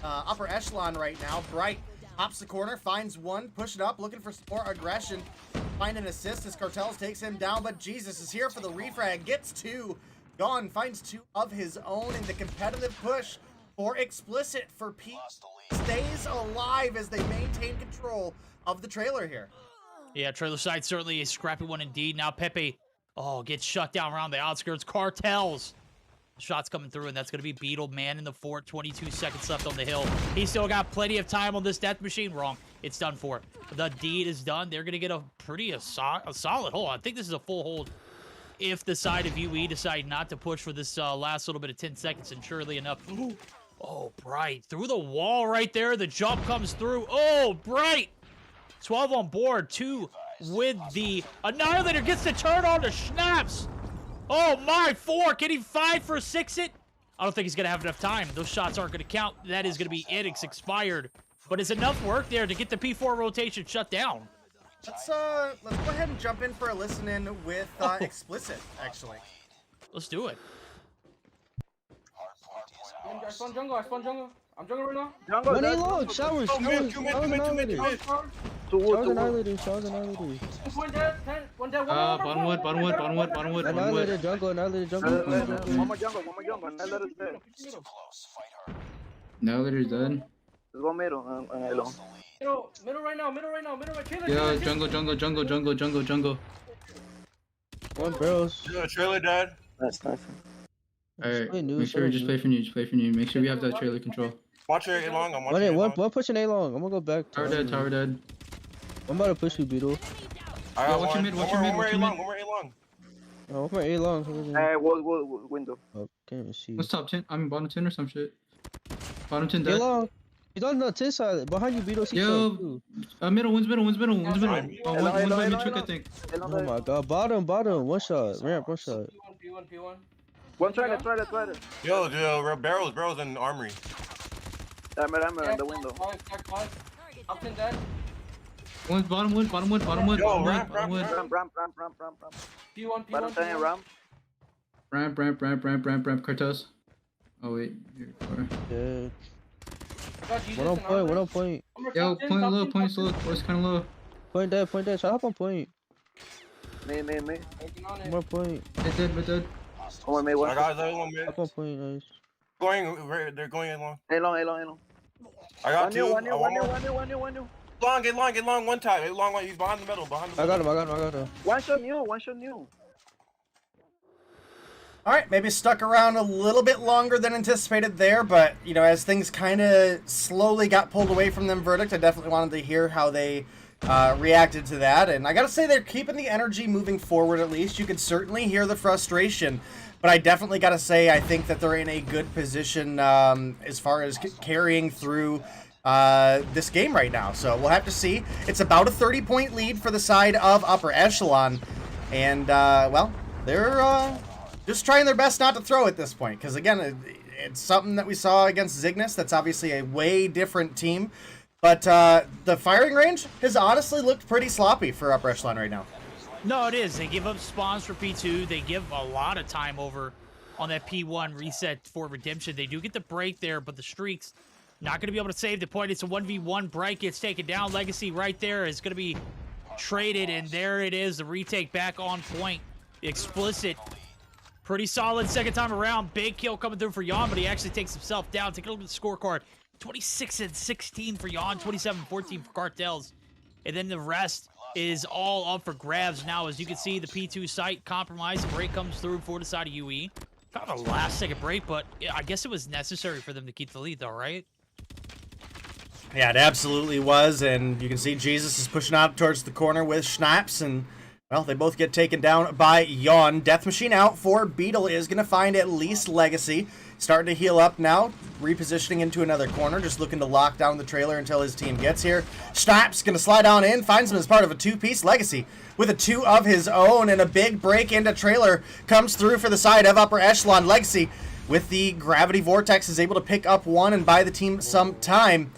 upper echelon right now. Bright hops the corner, finds 1, push it up, looking for some more aggression. Find an assist as Cartels takes him down, but Jesus is here for the refrag. Gets 2. Gone, finds 2 of his own in the competitive push for Explicit for P. Stays alive as they maintain control of the trailer here. Yeah, trailer side certainly a scrappy one indeed. Now Pepe, gets shut down around the outskirts. Cartels. Shots coming through, and that's going to be Beetle, man in the fort. 22 seconds left on the hill. He's still got plenty of time on this death machine. Wrong. It's done for. The deed is done. They're going to get a solid hold. I think this is a full hold if the side of UE decide not to push for this last little bit of 10 seconds, and surely enough. Oh, Bright. Through the wall right there. The jump comes through. Oh, Bright. 12 on board. 2 with the Annihilator. Gets the turn on the snaps. Oh, my. 4. Can he 5 for 6 it? I don't think he's going to have enough time. Those shots aren't going to count. That is going to be it. It's expired. But it's enough work there to get the P4 rotation shut down. Let's go ahead and jump in for a listen in with Explicit, actually. Let's do it. I spawn jungle. I'm jungle right now. Jungle, One load, showers. Come in. Two wood, two wood. Annihilator, Shaw's Annihilator. One dead, 10, one dead, Bottom wood, bottom wood, bottom wood, bottom wood, bottom wood. Annihilator jungle, Annihilator jungle. One more jungle, Annihilator's dead. Annihilator's dead. Let's go middle, Echelon. middle right now, middle right. Trailer, Yo, jungle. One barrels. Trailer dead. Nice. Alright, Wait, make sure we just play for new, Make sure we have that trailer control. Watch it long. I'm watching One pushing A long. I'm gonna go back. Tower dead. I'm about to push you, Beetle. I Yo, got watch your mid, watch your mid, watch your mid. One more A long. Oh, I'm A long. Hey, wood, window. Oh, can't even see. What's top 10? I'm bottom 10 or some shit. Bottom 10 A dead. long. He's on the 10 side. Behind you, Beetle. Yo, middle, one's middle. One's mid trick, I think. Oh my god. Bottom. One shot. Ramp, one shot. P1. One trailer. Yo, barrels in armory. I'm in the window. Up and dead. One's bottom wood. Yo, ramp. Ramp. P1. Bottom 10 ramp. Ramp, cartels. Oh wait, here. Yeah. I got Jesus One on point. Yo, point low, point slow, voice kinda low. Point dead. Shot up on point. Me. Working on it. One more point. Mid dead. One more, I got that one mid. Up on point, nice. They're going in long. Echelon. I got two. One new. Long, get long, one time. Long, he's behind the middle. I got him. One shot new. All right, maybe stuck around a little bit longer than anticipated there, but, you know, as things kind of slowly got pulled away from them verdict, I definitely wanted to hear how they reacted to that. And I got to say, they're keeping the energy moving forward at least. You could certainly hear the frustration, but I definitely got to say, I think that they're in a good position as far as carrying through this game right now. So we'll have to see. It's about a 30-point lead for the side of Upper Echelon. And, well, they're just trying their best not to throw at this point. Because, again, it's something that we saw against Zygnus. That's obviously a way different team. But the firing range has honestly looked pretty sloppy for Upper Echelon right now. No, it is. They give up spawns for P2. They give a lot of time over on that P1 reset for redemption. They do get the break there, but the streaks not going to be able to save the point. It's a 1v1. Bright gets taken down. Legacy right there is going to be traded, and there it is. The retake back on point. Explicit. Pretty solid second time around. Big kill coming through for Yon, but he actually takes himself down. Take a look at the scorecard. 26-16 for Yon, 27-14 for Cartels. And then the rest is all up for grabs now. As you can see, the P2 site compromised. Break comes through for the side of UE. Kind of a last-second break, but I guess it was necessary for them to keep the lead, though, right? Yeah, it absolutely was, and you can see Jesus is pushing out towards the corner with Schnapps, and, well, they both get taken down by Yon. Death Machine out for Beetle is going to find at least Legacy. Starting to heal up now, repositioning into another corner, just looking to lock down the trailer until his team gets here. Schnapps going to slide on in, finds him as part of a two-piece. Legacy with a two of his own, and a big break into trailer comes through for the side of Upper Echelon. Legacy with the Gravity Vortex is able to pick up one and buy the team some time.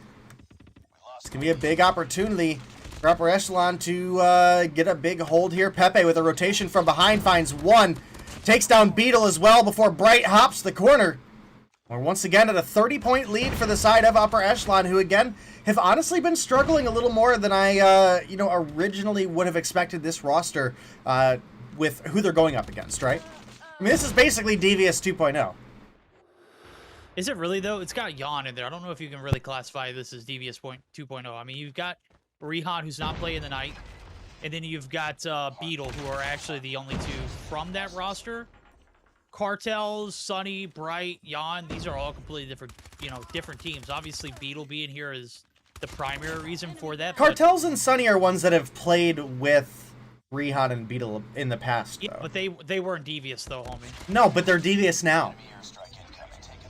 It's going to be a big opportunity for Upper Echelon to get a big hold here. Pepe with a rotation from behind finds one. Takes down Beetle as well before Bright hops the corner. We're once again at a 30-point lead for the side of Upper Echelon, who again have honestly been struggling a little more than I, originally would have expected this roster with who they're going up against, right? I mean, this is basically Devious 2.0. Is it really, though? It's got Yon in there. I don't know if you can really classify this as Devious 2.0. I mean, you've got Rehan, who's not playing the night, and then you've got Beetle, who are actually the only two from that roster. Cartels, Sunny, Bright, Yon, these are all completely different teams. Obviously, Beetle being here is the primary reason for that. Cartels and Sunny are ones that have played with Rehan and Beetle in the past, though. Yeah, but they weren't Devious, though, homie. No, but they're Devious now.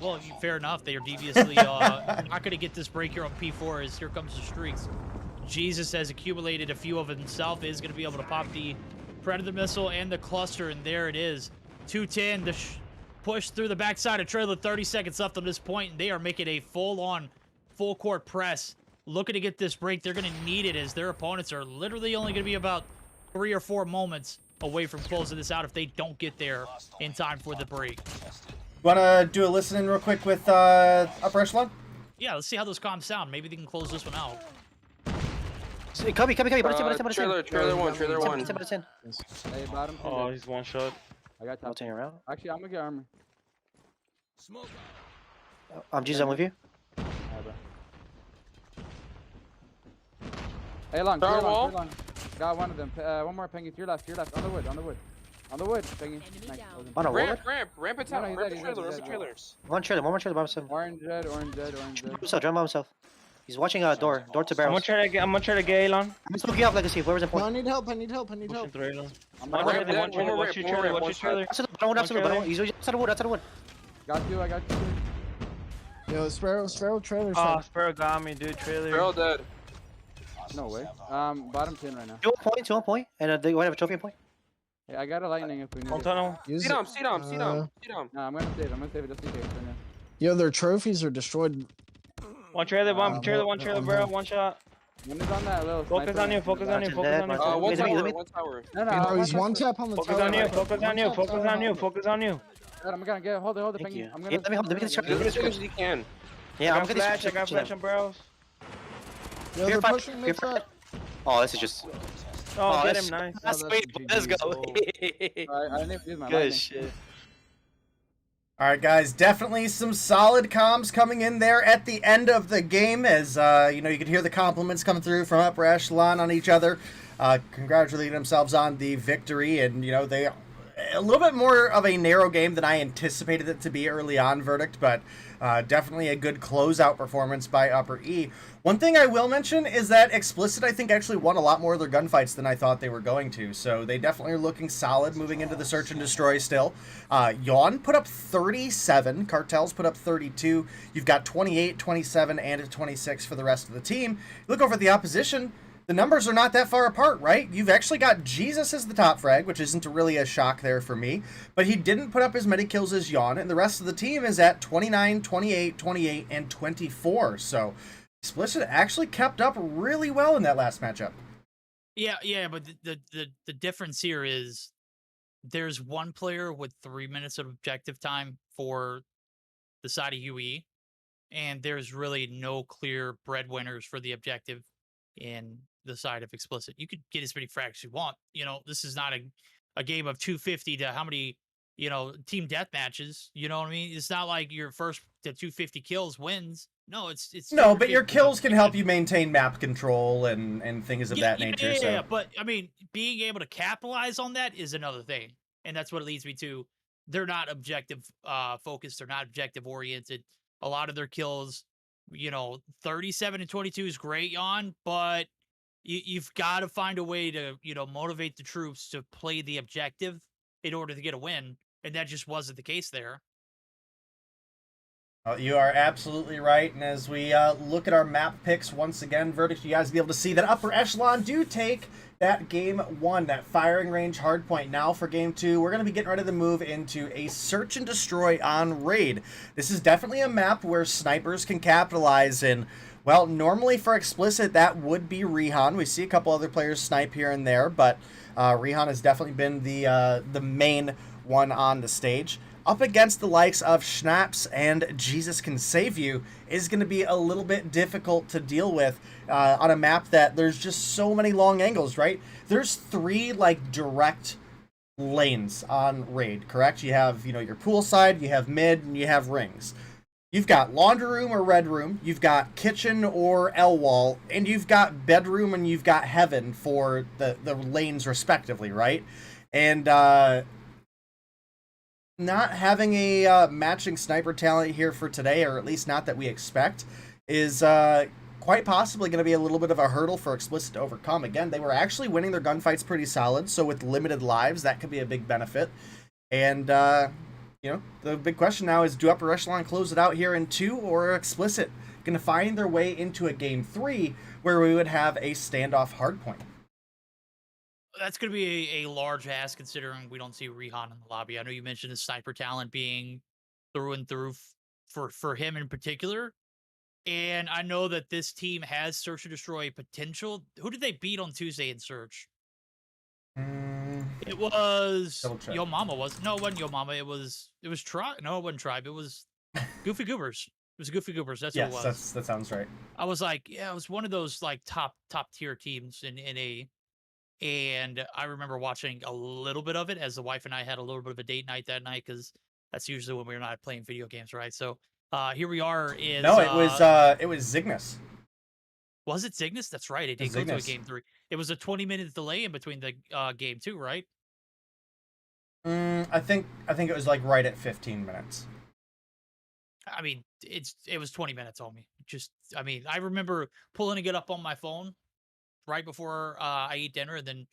Well, fair enough. They are deviously not going to get this break here on P4 as here comes the streaks. Jesus has accumulated a few of himself, is going to be able to pop the Predator missile and the cluster, and there it is. 210, the push through the backside of trailer, 30 seconds left on this point, and they are making a full-on, full-court press. Looking to get this break. They're going to need it as their opponents are literally only going to be about 3 or 4 moments away from closing this out if they don't get there in time for the break. Want to do a listen-in real quick with Upper Echelon? Yeah, let's see how those comms sound. Maybe they can close this one out. Cubby. Trailer one. Hey, bottom. Oh, he's one shot. I got top. Rotating around. Actually, I'm gonna get armor. Jesus, I'm with you. Hey, long. Throw wall. Got one of them. One more pengy. To your left. On the wood. Pengy. Nice. On a wall. Ramp it No, out. he's Ramp dead, the trailer. he's dead. Trailers. One more trailer by himself. Orange red. Drown by himself. He's watching door to barrels. I'm gonna try to get Elon. I'm smoking you off legacy. Whoever's in point. I need help. Pushing through Elon. I'm One gonna trailer, watch your trailer. He's outside the wood. Got you. Yo, Sparrow trailer. Oh, Sparrow got me, dude. Trailer. They're all dead. No way. Bottom 10 right now. 2 on point. And they have a trophy in point. Hey, I got a lightning if we need One it. tunnel. Use See it. them. Nah, I'm gonna save it just in case. Right now. Yo, their trophies are destroyed. One trailer, one trailer, bro. One shot. When it's on that little Focus sniper on you, range, focus on you, Martin focus dead, on you. Martin. One Let me- tower. No, Oh, he's one tap on the Focus tower. on you, focus on you, focus on you, focus on you. I'm gonna get hold the Thank pengy. you. I'm Yeah, gonna let me get this Do it as soon as you can. Yeah, I I'm got gonna flash, I got flash on barrels. Yo, they're pushing Pure mid fire. side. Oh, this is just. Oh, get that's- him, nice. That's sweet. Let's go. I didn't use my Good lightning. shit. All right, guys, definitely some solid comms coming in there at the end of the game as, you know, you could hear the compliments coming through from upper echelon on each other, congratulating themselves on the victory. And, you know, they a little bit more of a narrow game than I anticipated it to be early on, Verdict, but definitely a good closeout performance by Upper E. One thing I will mention is that Explicit, I think, actually won a lot more of their gunfights than I thought they were going to, so they definitely are looking solid moving into the Search and Destroy still. Yawn put up 37, Cartels put up 32, you've got 28, 27, and 26 for the rest of the team. Look over at the opposition, the numbers are not that far apart, right? You've actually got Jesus as the top frag, which isn't really a shock there for me, but he didn't put up as many kills as Yawn, and the rest of the team is at 29, 28, 28, and 24, so Explicit actually kept up really well in that last matchup. Yeah, but the difference here is there's one player with 3 minutes of objective time for the side of UE, and there's really no clear breadwinners for the objective in the side of Explicit. You could get as many frags as you want. You know, this is not a game of 250 to how many, you know, team death matches. You know what I mean? It's not like your first to 250 kills wins. No, it's no, but your kills can help you maintain map control and things of that nature. Yeah, but I mean, being able to capitalize on that is another thing, and that's what it leads me to. They're not objective focused. They're not objective oriented. A lot of their kills, you know, 37 and 22 is great, Yawn, but you've got to find a way to, you know, motivate the troops to play the objective in order to get a win, and that just wasn't the case there. You are absolutely right, and as we look at our map picks once again, Verdict, you guys will be able to see that Upper Echelon do take that game 1, that firing range hardpoint. Now for game 2, we're going to be getting ready to move into a Search and Destroy on Raid. This is definitely a map where snipers can capitalize in. Well, normally for Explicit, that would be Rehan. We see a couple other players snipe here and there, but Rehan has definitely been the main one on the stage. Up against the likes of Schnapps and Jesus Can Save You is going to be a little bit difficult to deal with on a map that there's just so many long angles, right? There's 3 like direct lanes on Raid, correct? You have, you know, your pool side, you have mid, and you have rings. You've got laundry room or red room, you've got kitchen or L wall, and you've got bedroom and you've got heaven for the lanes respectively, right? And not having a matching sniper talent here for today, or at least not that we expect, is quite possibly going to be a little bit of a hurdle for Explicit to overcome. Again, they were actually winning their gunfights pretty solid, so with limited lives, that could be a big benefit. And, you know, the big question now is, do Upper Echelon close it out here in 2, or are Explicit going to find their way into a game 3 where we would have a standoff hardpoint? That's going to be a large ask considering we don't see Rehan in the lobby. I know you mentioned the sniper talent being through and through for him in particular. And I know that this team has Search and Destroy potential. Who did they beat on Tuesday in Search? It was Yo Mama, no, it wasn't Yo Mama. It was Tribe. No, it wasn't Tribe. It was Goofy Goobers. was Goofy Goobers. That's Yes, what it was. that sounds right. I was like, yeah, it was one of those like top tier teams in NA. And I remember watching a little bit of it as the wife and I had a little bit of a date night that night because that's usually when we're not playing video games, right? So here we are. No, it was Zygnus. Was it Zygnus? That's right. It did go to a game 3. It was a 20-minute delay in between the game 2, right? I think it was like right at 15 minutes. I mean, it was 20 minutes on me. I remember pulling it up on my phone right before I ate dinner, and then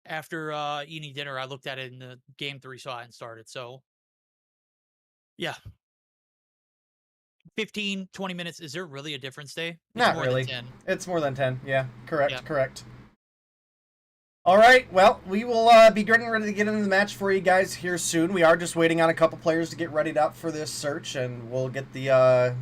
after eating dinner, I looked at it in the game 3 saw it and started. So, yeah. 15, 20 minutes. Is there really a difference, Day? Not really. It's more than 10. Yeah, correct. All right, well, we will be getting ready to get into the match for you guys here soon. We are just waiting on a couple players to get readied up for this search, and we'll get the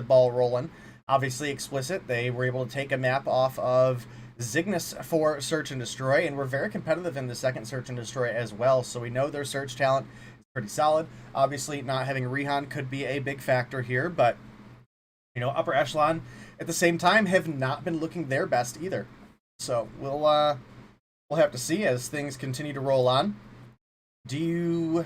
ball rolling. Obviously, Explicit, they were able to take a map off of Zygnus for Search and Destroy, and we're very competitive in the second Search and Destroy as well, so we know their search talent is pretty solid. Obviously, not having Rehan could be a big factor here, but, you know, Upper Echelon, at the same time, have not been looking their best either. So, we'll have to see as things continue to roll on. Do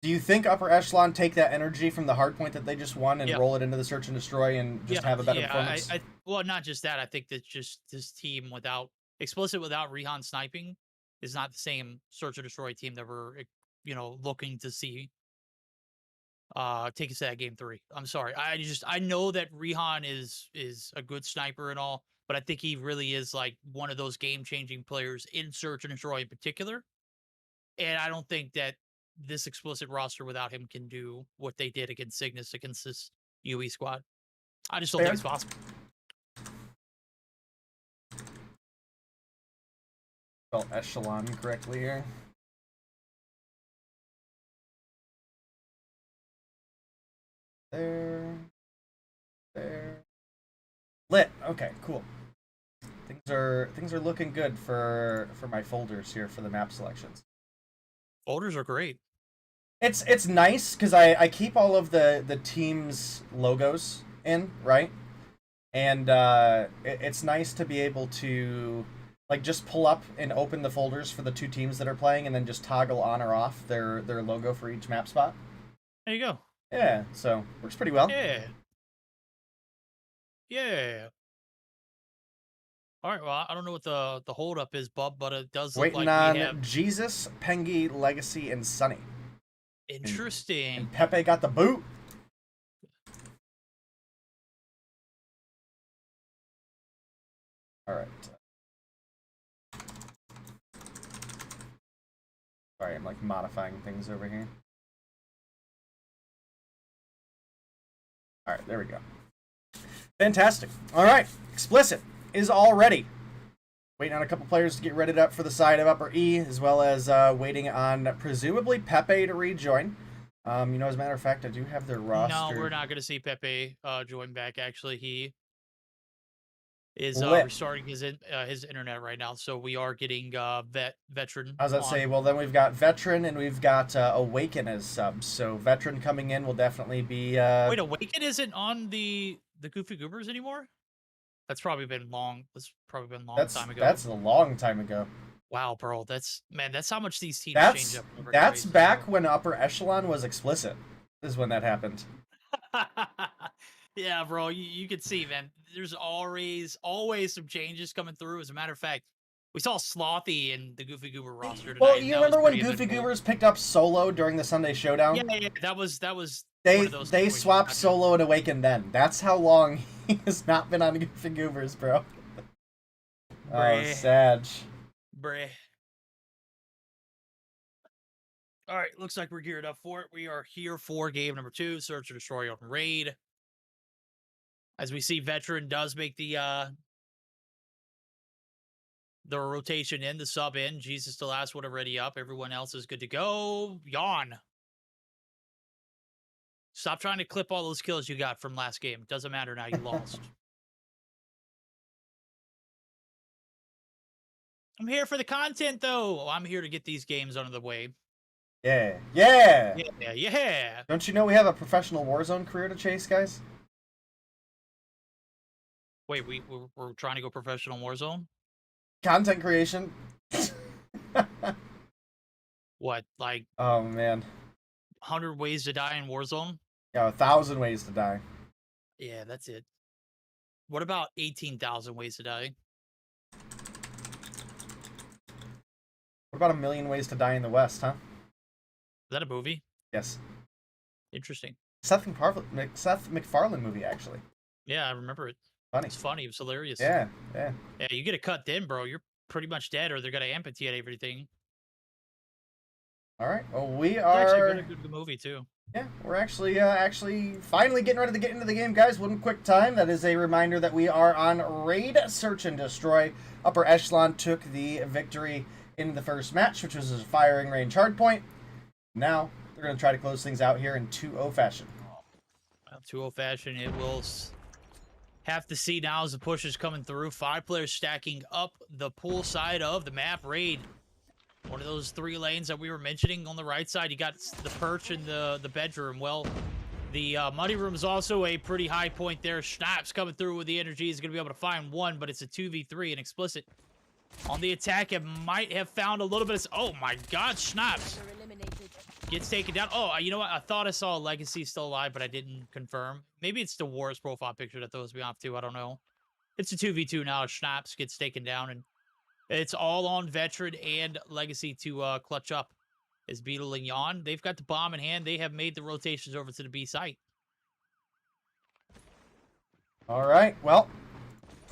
you think Upper Echelon take that energy from the hard point that they just won and roll it into the Search and Destroy and just have a better performance? Well, not just that. I think that just this team without Explicit, without Rehan sniping, is not the same Search and Destroy team that we're, you know, looking to see take us to that game 3. I'm sorry. I know that Rehan is a good sniper and all, but I think he really is like one of those game-changing players in Search and Destroy in particular. And I don't think that this Explicit roster without him can do what they did against Zygnus, against this UE squad. I just don't think it's possible. Spelled Echelon correctly here. There. Lit. Okay, cool. Things are looking good for my folders here for the map selections. Folders are great. It's nice because I keep all of the team's logos in, right? And it's nice to be able to like just pull up and open the folders for the two teams that are playing and then just toggle on or off their logo for each map spot. There you go. Yeah, so works pretty well. Yeah. All right, well, I don't know what the holdup is, Bub, but it does look Waiting like on we have... Jesus, Pengi, Legacy, and Sunny. Interesting. And Pepe got the boot. All right. Sorry, I'm like modifying things over here. All right, there we go. Fantastic. All right, Explicit is all ready. Waiting on a couple players to get readied up for the side of Upper E, as well as waiting on presumably Pepe to rejoin. You know, as a matter of fact, I do have their roster. No, we're not going to see Pepe join back. Actually, he is restarting his internet right now, so we are getting Veteran. I was about to say, well, then we've got Veteran and we've got Awaken as subs. So Veteran coming in will definitely be. Wait, Awaken isn't on the Goofy Goobers anymore? That's probably been long. That's probably been a long time ago. That's a long time ago. Wow, bro, that's how much these teams change up. That's back when Upper Echelon was Explicit. Is when that happened. Yeah, bro, you can see, man. There's always some changes coming through. As a matter of fact, we saw Slothy in the Goofy Goober roster tonight. Well, you remember when Goofy Goobers picked up Solo during the Sunday Showdown? Yeah, that was. They swapped Solo and Awaken then. That's how long he has not been on Goofy Goobers, bro. Oh, Sag. Bruh. All right, looks like we're geared up for it. We are here for game number 2, Search or Destroy on Raid. As we see, Veteran does make the rotation in, the sub in. Jesus the last one already up. Everyone else is good to go. Yawn. Stop trying to clip all those kills you got from last game. Doesn't matter now, you lost. I'm here for the content, though. I'm here to get these games out of the way. Yeah. Yeah. Yeah, yeah. Don't you know we have a professional Warzone career to chase, guys? Wait, we're trying to go professional Warzone? Content creation. What, like Oh, man. 100 ways to die in Warzone? Yeah, 1,000 ways to die. Yeah, that's it. What about 18,000 ways to die? What about 1,000,000 ways to die in the West, huh? Is that a movie? Yes. Interesting. Seth MacFarlane movie, actually. Yeah, I remember it. Funny. It's funny. It was hilarious. Yeah, yeah. Yeah, you get a cut then, bro. You're pretty much dead, or they're gonna amputate everything. All right. Well, we It's actually are. a good movie too. Yeah, we're actually finally getting ready to get into the game, guys. One quick time. That is a reminder that we are on Raid Search and Destroy. Upper Echelon took the victory in the first match, which was a firing range hardpoint. Now they're going to try to close things out here in 2-0 fashion. Well, 2-0 fashion. It will have to see now as the push is coming through. 5 players stacking up the pool side of the map. Raid. One of those 3 lanes that we were mentioning on the right side. You got the perch and the bedroom. Well, the muddy room is also a pretty high point there. Schnapps coming through with the energy. He's going to be able to find one, but it's a 2v3 and Explicit. On the attack, it might have found a little bit of... Oh my god, Schnapps gets taken down. Oh, you know what? I thought I saw Legacy still alive, but I didn't confirm. Maybe it's the Wars profile picture that throws me off too. I don't know. It's a 2v2 now. Schnapps gets taken down, and it's all on Veteran and Legacy to clutch up. As Beetle and Yawn, they've got the bomb in hand. They have made the rotations over to the B site. All right, well,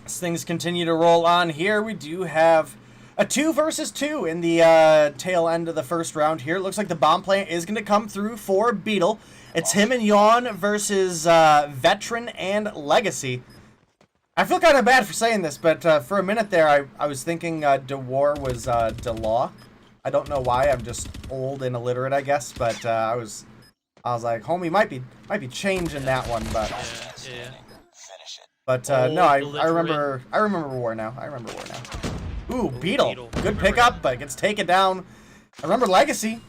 as things continue to roll on here, we do have a 2 versus 2 in the tail end of the first round here. It looks like the bomb plant is going to come through for Beetle. It's him and Yawn versus Veteran and Legacy. I feel kind of bad for saying this, but for a minute there, I was thinking DeWar was DeLaw. I don't know why. I'm just old and illiterate, I guess. But I was like, homie might be changing that one, but Yeah. but no, I remember War now. I remember War now. Ooh, Beetle. Good pickup, but gets taken down. I remember Legacy.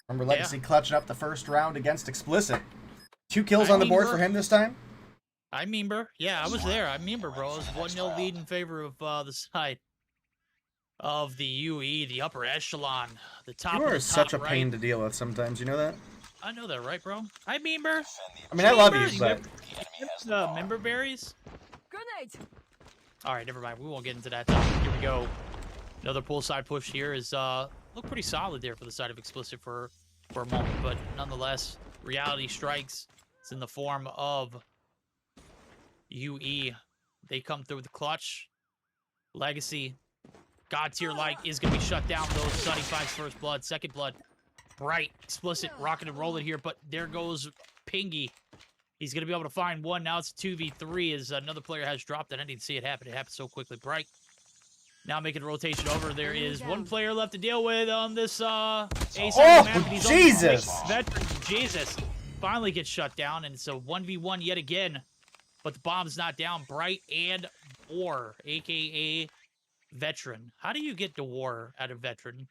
Legacy clutching up the first round against Explicit. 2 kills on the board for him this time. I remember. Yeah, I was there. I remember, bro. It was 1-0 lead in favor of the side of the UE, the upper echelon, the top. You are such a right. pain to deal with sometimes. You know that? I know that, right, bro? I remember. I mean, I love you, but member berries. Grenade. All right, never mind. We won't get into that topic. Here we go. Another poolside push here is look pretty solid there for the side of Explicit for a moment, but nonetheless, reality strikes. It's in the form of UE. They come through with the clutch. Legacy. God tier like is going to be shut down, though. Sunny finds first blood, second blood. Bright, Explicit, rocking and rolling here, but there goes Pingy. He's going to be able to find one. Now it's 2v3 as another player has dropped. I didn't even see it happen. It happened so quickly. Bright. Now making a rotation over. There is one player left to deal with on this A side of the map. And he's Jesus! Veteran, Jesus. Finally gets shut down, and it's a 1v1 yet again. But the bomb's not down. Bright and War, a.k.a. Veteran. How do you get to War out of Veteran?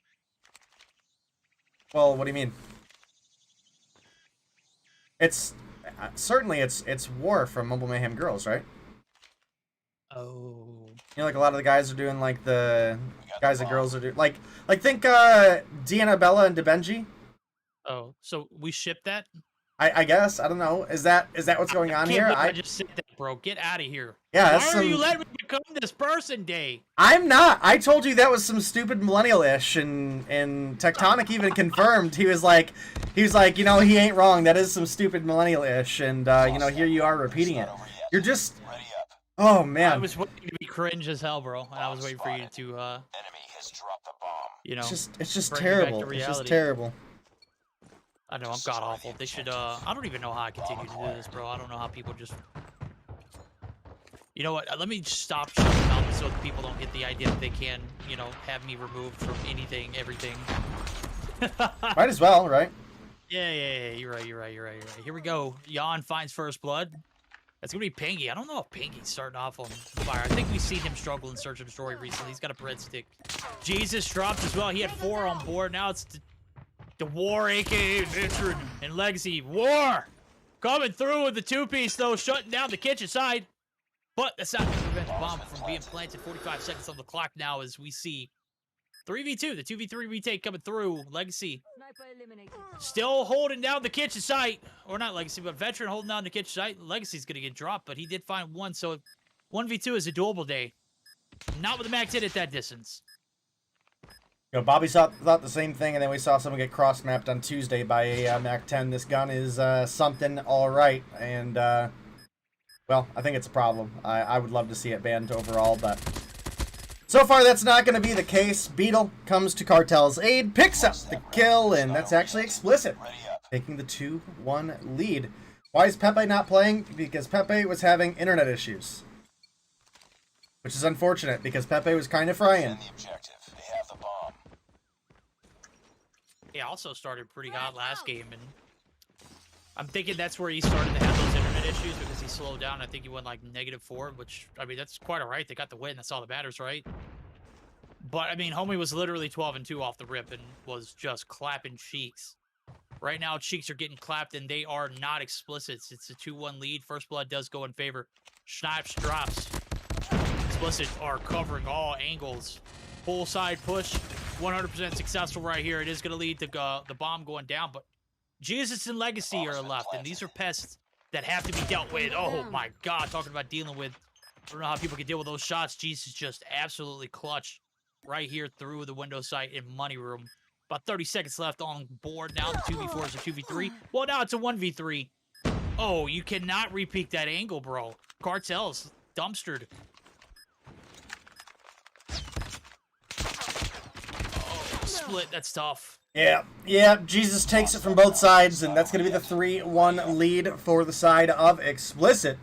Well, what do you mean? It's certainly it's War from Mobile Mayhem Girls, right? Oh. You know, like a lot of the guys are doing like the guys and girls are doing like think Deanna Bella and DeBenji. Oh, so we ship that? I guess. I don't know. Is that what's going on here? I just said that, bro. Get out of here. Yeah. Why are you letting me become this person, Day? I'm not. I told you that was some stupid millennial-ish, and Tectonic even confirmed. He was like, you know, he ain't wrong. That is some stupid millennial-ish, and you know, here you are repeating it. You're just. Oh man. I was waiting to be cringe as hell, bro, and I was waiting for you to. You know. It's just terrible. It's just terrible. I know, I'm god awful. They should, I don't even know how I continue to do this, bro. I don't know how people just... You know what? Let me just stop shutting up so that people don't get the idea that they can, you know, have me removed from anything, everything. Might as well, right? Yeah. You're right. Here we go. Yawn finds first blood. That's going to be Pingy. I don't know if Pingy's starting off on fire. I think we've seen him struggle in Search and Destroy recently. He's got a breadstick. Jesus dropped as well. He had 4 on board. Now it's... The War, aka Veteran, and Legacy. War! Coming through with the two-piece, though, shutting down the kitchen side. But that's not going to prevent the bomb from being planted. 45 seconds on the clock now as we see 3v2, the 2v3 retake coming through. Legacy still holding down the kitchen site. Or not Legacy, but Veteran holding down the kitchen site. Legacy's going to get dropped, but he did find one. So 1v2 is a doable day. Not with the max hit at that distance. You know, Bobby thought the same thing, and then we saw someone get cross-mapped on Tuesday by a MAC-10. This gun is something all right, and, well, I think it's a problem. I would love to see it banned overall, but so far that's not going to be the case. Beetle comes to Cartel's aid, picks up the kill, and that's actually Explicit, taking the 2-1 lead. Why is Pepe not playing? Because Pepe was having internet issues, which is unfortunate, because Pepe was kind of frying. He also started pretty hot last game, and I'm thinking that's where he started to have those internet issues because he slowed down. I think he went like -4, which, I mean, that's quite all right. They got the win. That's all that matters, right? But, I mean, homie was literally 12-2 off the rip and was just clapping cheeks. Right now, cheeks are getting clapped, and they are not Explicit. It's a 2-1 lead. First blood does go in favor. Snipes drops. Explicit are covering all angles. Full side push. 100% successful right here. It is going to lead to the bomb going down, but Jesus and Legacy are left, and these are pests that have to be dealt with. Oh my God, talking about dealing with, I don't know how people can deal with those shots. Jesus just absolutely clutch right here through the window sight in money room. About 30 seconds left on board now. The 2v4 is a 2v3. Well, now it's a 1v3. Oh, you cannot repeat that angle, bro. Cartel's dumpstered. Split, that's tough. Yeah, Jesus takes it from both sides, and that's going to be the 3-1 lead for the side of Explicit,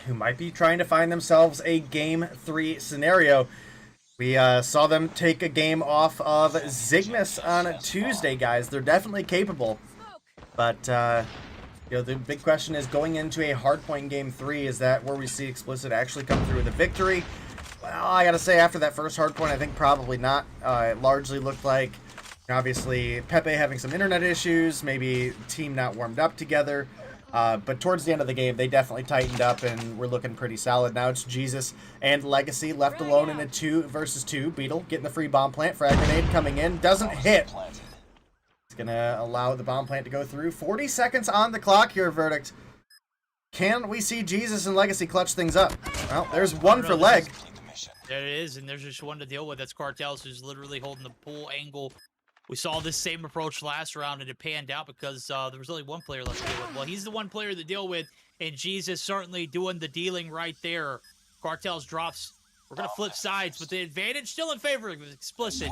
who might be trying to find themselves a Game 3 scenario. We saw them take a game off of Zygnus on Tuesday, guys. They're definitely capable, but you know, the big question is going into a hardpoint Game 3, is that where we see Explicit actually come through with a victory? Well, I gotta say, after that first hardpoint, I think probably not. It largely looked like, obviously, Pepe having some internet issues, maybe team not warmed up together. But towards the end of the game, they definitely tightened up, and we're looking pretty solid. Now it's Jesus and Legacy left alone in a 2 versus 2. Beetle getting the free bomb plant. Frag grenade coming in. Doesn't hit. It's going to allow the bomb plant to go through. 40 seconds on the clock here, Verdict. Can we see Jesus and Legacy clutch things up? Well, there's one for Leg. There it is, and there's just one to deal with. That's Cartels, who's literally holding the pull angle. We saw this same approach last round, and it panned out because there was only one player left to deal with. Well, he's the one player to deal with, and Jesus certainly doing the dealing right there. Cartels drops. We're going to flip sides, but the advantage still in favor of Explicit.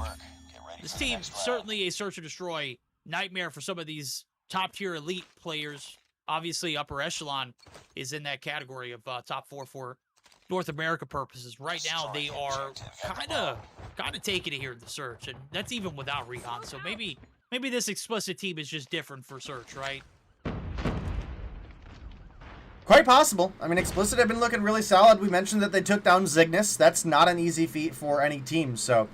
This team, certainly a search and destroy nightmare for some of these top-tier elite players. Obviously, Upper Echelon is in that category of top 4 for North America purposes. Right now, they are kind of taking it here in the search, and that's even without Rehan. So maybe this Explicit team is just different for search, right? Quite possible. I mean, Explicit have been looking really solid. We mentioned that they took down Zygnus. That's not an easy feat for any team. So,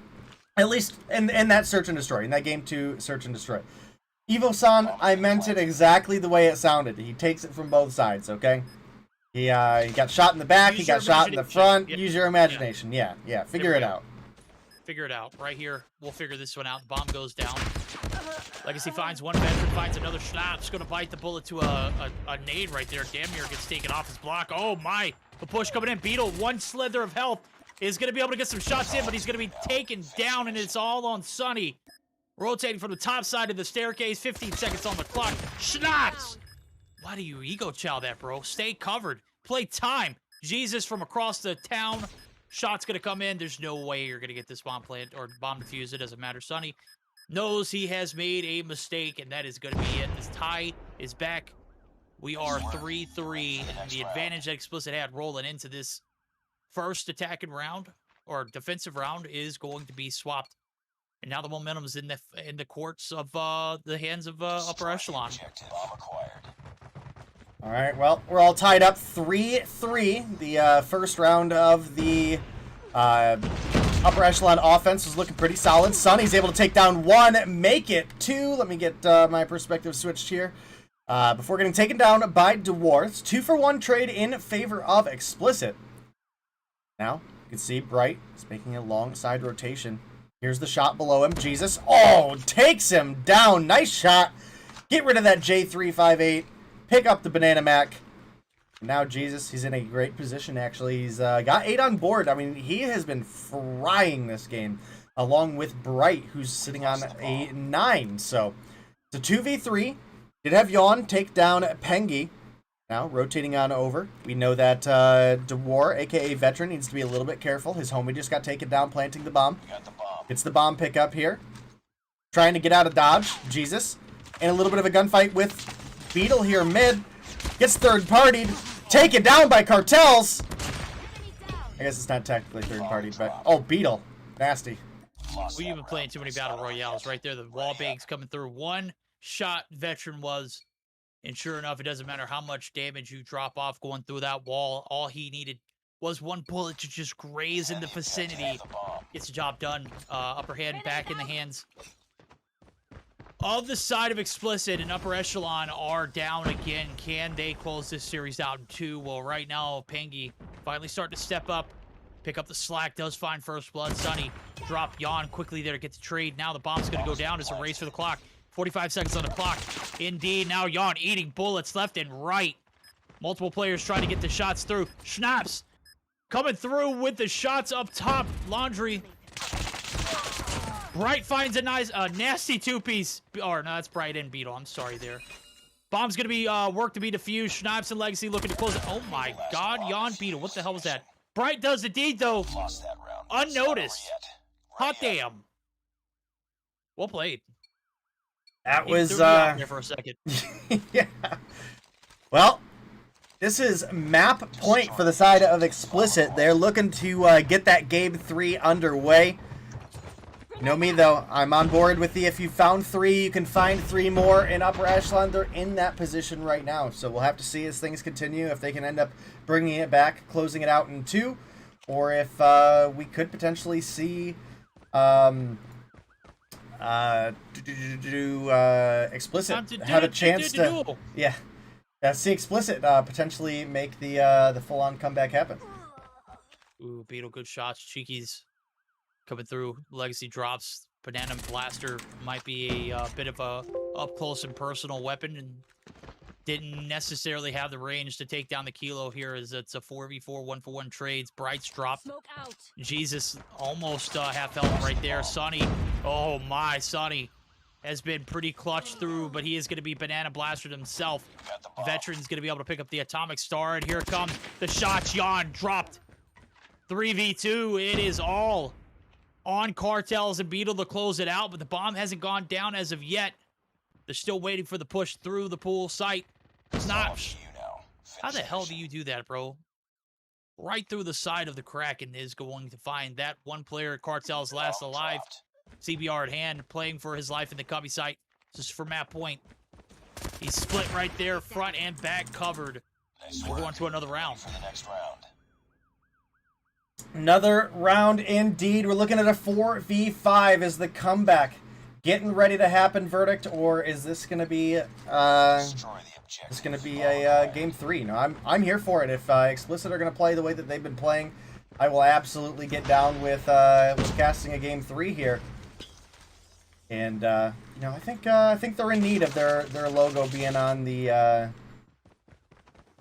at least in that search and destroy, in that game 2 search and destroy. Evo-san, I meant it exactly the way it sounded. He takes it from both sides, okay? He got shot in the back, he got shot in the front. Yeah. Use your imagination. Yeah. Figure it out. Figure it out. Right here, we'll figure this one out. The bomb goes down. Legacy finds one veteran, finds another Schnapps. Going to bite the bullet to a nade right there. Damn near gets taken off his block. Oh my, the push coming in. Beetle, one slither of health, is going to be able to get some shots in, but he's going to be taken down, and it's all on Sunny. Rotating from the top side of the staircase. 15 seconds on the clock. Schnapps! Why do you ego chow that, bro? Stay covered. Play time. Jesus from across the town. Shot's going to come in. There's no way you're going to get this bomb plant or bomb defuse. It doesn't matter. Sunny knows he has made a mistake, and that is going to be it. This tie is back. We are 3-3. The advantage that Explicit had rolling into this first attacking round or defensive round is going to be swapped. And now the momentum is in the courts of the hands of Upper Echelon. All right, well, we're all tied up 3-3. The first round of the upper echelon offense was looking pretty solid. Sunny's able to take down 1, make it 2. Let me get my perspective switched here. Before getting taken down by Dwarfs. 2-for-1 trade in favor of Explicit. Now, you can see Bright is making a long side rotation. Here's the shot below him. Jesus. Oh, takes him down. Nice shot. Get rid of that J358. Pick up the Banana Mac. Now Jesus, he's in a great position, actually. He's got 8 on board. I mean, he has been frying this game, along with Bright, who's sitting on a 9. So, it's a 2v3. Did have Yawn take down Pengi. Now, rotating on over. We know that DeWar, a.k.a. Veteran, needs to be a little bit careful. His homie just got taken down planting the bomb. Gets the bomb pickup here. Trying to get out of dodge. Jesus. And a little bit of a gunfight with Beetle here mid. Gets third-partied. Taken down by Cartels. I guess it's not technically third-partied, but... Oh, Beetle. Nasty. We've been playing too many battle royales right there. The wall bangs coming through. One shot Veteran was, and sure enough, it doesn't matter how much damage you drop off going through that wall. All he needed was one bullet to just graze in the vicinity. Gets the job done. Upper hand back in the hands of the side of Explicit, and upper echelon are down again. Can they close this series out in 2? Well, right now, Pengi finally starting to step up, pick up the slack, does find first blood. Sunny drop Yawn quickly there to get the trade. Now the bomb's going to go down. It's a race for the clock. 45 seconds on the clock. Indeed, now Yawn eating bullets left and right. Multiple players trying to get the shots through. Schnapps coming through with the shots up top. Laundry. Bright finds a nice, nasty 2-piece. Or, no, that's Bright and Beetle. I'm sorry there. Bomb's going to be work to be defused. Schnapps and Legacy looking to close it. Oh, my God. Yawn Beetle. What the hell was that? Bright does the deed, though. Unnoticed. Hot damn. Well played. That He was, threw me out there for a second. yeah. Well, this is map point for the side of Explicit. They're looking to get that game 3 underway. You know me, though. I'm on board with the if you found 3, you can find 3 more in upper echelon. They're in that position right now. So we'll have to see as things continue if they can end up bringing it back, closing it out in 2, or if we could potentially see Explicit have a chance to, see Explicit potentially make the full-on comeback happen. Ooh, Beetle, good shots. Cheekies coming through. Legacy drops. Banana Blaster might be a bit of a up-close and personal weapon, and didn't necessarily have the range to take down the kilo here, as it's a 4v4 1-for-1 trades. Bright's drop. Jesus almost half health right there. Sunny, oh my, Sunny has been pretty clutch through, but he is going to be Banana Blaster himself. Veteran's going to be able to pick up the Atomic Star, and here comes the shots. Yawn dropped. 3v2, it is all on Cartels and Beetle to close it out, but the bomb hasn't gone down as of yet. They're still waiting for the push through the pool site. It's not. How the hell do you do that, bro? Right through the side of the Kraken is going to find that one player. Cartel's last alive. CBR at hand, playing for his life in the cubby site. This is for map point. He's split right there, front and back covered. We're going to another round. Another round indeed. We're looking at a 4v5 as the comeback getting ready to happen. Verdict, or is this going to be a game 3? No, I'm here for it. If Explicit are going to play the way that they've been playing, I will absolutely get down with casting a game 3 here. And you know, I think they're in need of their logo being on the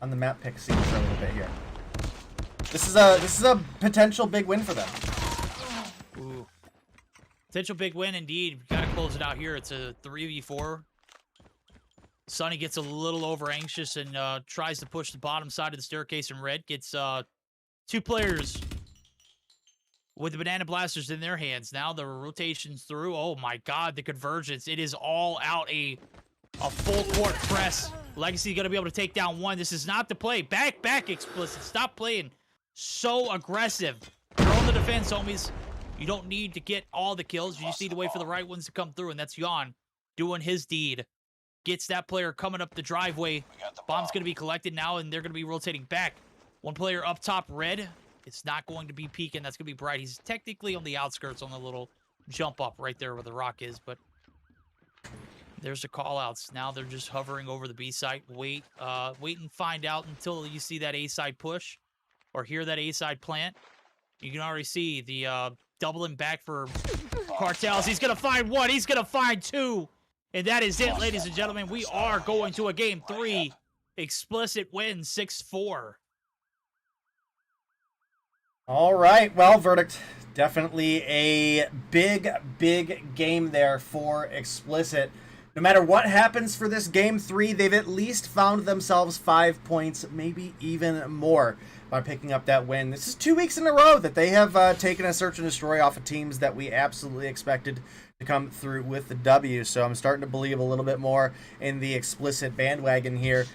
map pick scene for a little bit here. This is a potential big win for them. Ooh. Potential big win indeed. We gotta close it out here. It's a 3v4. Sunny gets a little over anxious and tries to push the bottom side of the staircase in red. Gets 2 players with the Banana Blasters in their hands. Now the rotation's through. Oh my God, the convergence. It is all out. A full court press. Legacy gonna be able to take down 1. This is not the play. Back, Explicit. Stop playing so aggressive. You're on the defense, homies. You don't need to get all the kills. You just need to wait for the right ones to come through, and that's Yawn doing his deed. Gets that player coming up the driveway. Bomb's going to be collected now, and they're going to be rotating back. One player up top, red. It's not going to be peeking. That's going to be Bright. He's technically on the outskirts on the little jump up right there where the rock is, but there's the call-outs. Now they're just hovering over the B site. Wait and find out until you see that A side push or hear that A side plant. You can already see the doubling back for Cartels. He's going to find one. He's going to find two. And that is it, ladies and gentlemen. We are going to a game 3. Explicit wins 6-4. All right, well, Verdict, definitely a big game there for Explicit. No matter what happens for this game 3, they've at least found themselves 5 points, maybe even more, by picking up that win. This is 2 weeks in a row that they have taken a search and destroy off of teams that we absolutely expected to come through with the W. So I'm starting to believe a little bit more in the Explicit bandwagon here.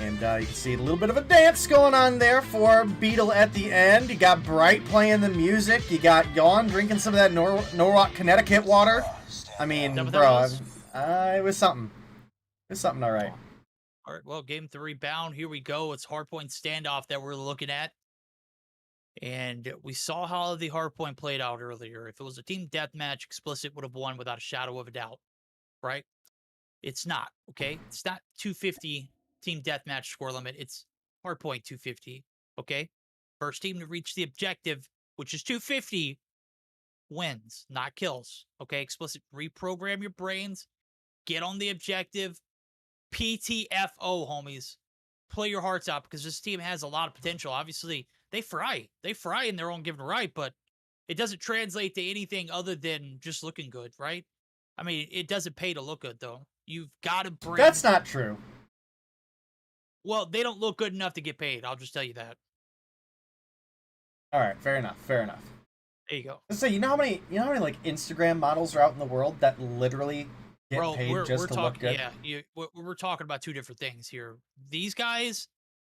And you can see a little bit of a dance going on there for Beetle at the end. You got Bright playing the music. You got Yawn drinking some of that Norwalk, Connecticut water. I mean, bro, it was something. It was something all right. All right, well, game 3 bound. Here we go. It's hardpoint standoff that we're looking at. And we saw how the hardpoint played out earlier. If it was a team deathmatch, Explicit would have won without a shadow of a doubt, right? It's not, okay? It's not 250 team deathmatch score limit. It's hardpoint 250, okay? First team to reach the objective, which is 250, wins, not kills, okay? Explicit, reprogram your brains, get on the objective, PTFO, homies. Play your hearts out because this team has a lot of potential. Obviously, they fry in their own given right, but it doesn't translate to anything other than just looking good, right? I mean, it doesn't pay to look good, though. You've got to bring... That's not true. Well, they don't look good enough to get paid. I'll just tell you that. All right, fair enough. Fair enough. There you go. So you know how many like Instagram models are out in the world that literally get paid just to look good? Yeah, we're talking about two different things here. These guys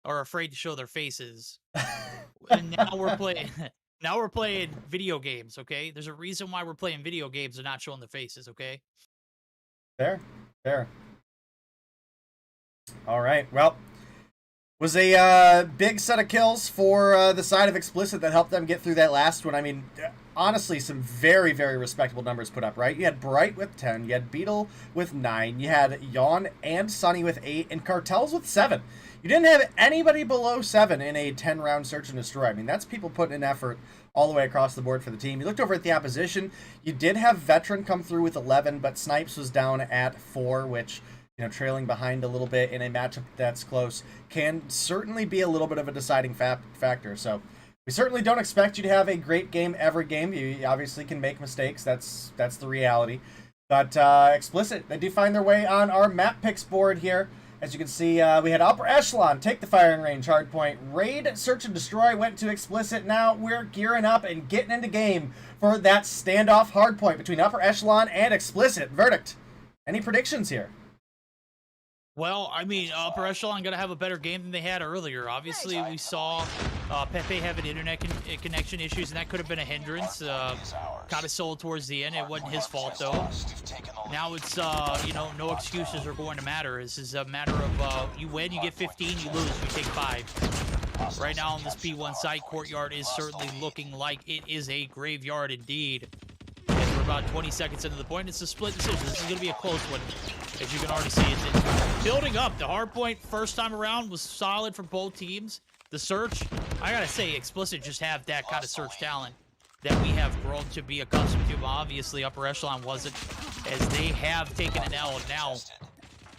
are afraid to show their faces, and now we're playing. Now we're playing video games. Okay, there's a reason why we're playing video games and not showing their faces. Okay. Fair. All right. Well, was a big set of kills for the side of Explicit that helped them get through that last one. I mean, honestly, some very, very respectable numbers put up, right? You had Bright with 10, you had Beetle with 9, you had Yawn and Sunny with 8, and Cartels with 7. You didn't have anybody below 7 in a 10-round search and destroy. I mean, that's people putting in effort all the way across the board for the team. You looked over at the opposition. You did have Veteran come through with 11, but Snipes was down at 4, which, you know, trailing behind a little bit in a matchup that's close can certainly be a little bit of a deciding factor. So we certainly don't expect you to have a great game every game. You obviously can make mistakes. That's the reality. But Explicit, they do find their way on our map picks board here. As you can see, we had Upper Echelon take the firing range hardpoint. Raid, Search and Destroy went to Explicit. Now we're gearing up and getting into game for that standoff hardpoint between Upper Echelon and Explicit. Verdict, any predictions here? Well, I mean, Upper Echelon going to have a better game than they had earlier. Obviously, we saw Pepe having internet connection issues, and that could have been a hindrance. Kind of sold towards the end. It wasn't his fault, though. Now it's, you know, no excuses are going to matter. This is a matter of you win, you get 15, you lose, you take 5. Right now on this P1 site, Courtyard is certainly looking like it is a graveyard indeed. As we're about 20 seconds into the point, it's a split decision. This is going to be a close one. As you can already see, it's building up. The hardpoint first time around was solid for both teams. The search, I gotta say, Explicit just have that kind of search talent that we have grown to be accustomed to. But obviously, Upper Echelon wasn't, as they have taken an L. Now,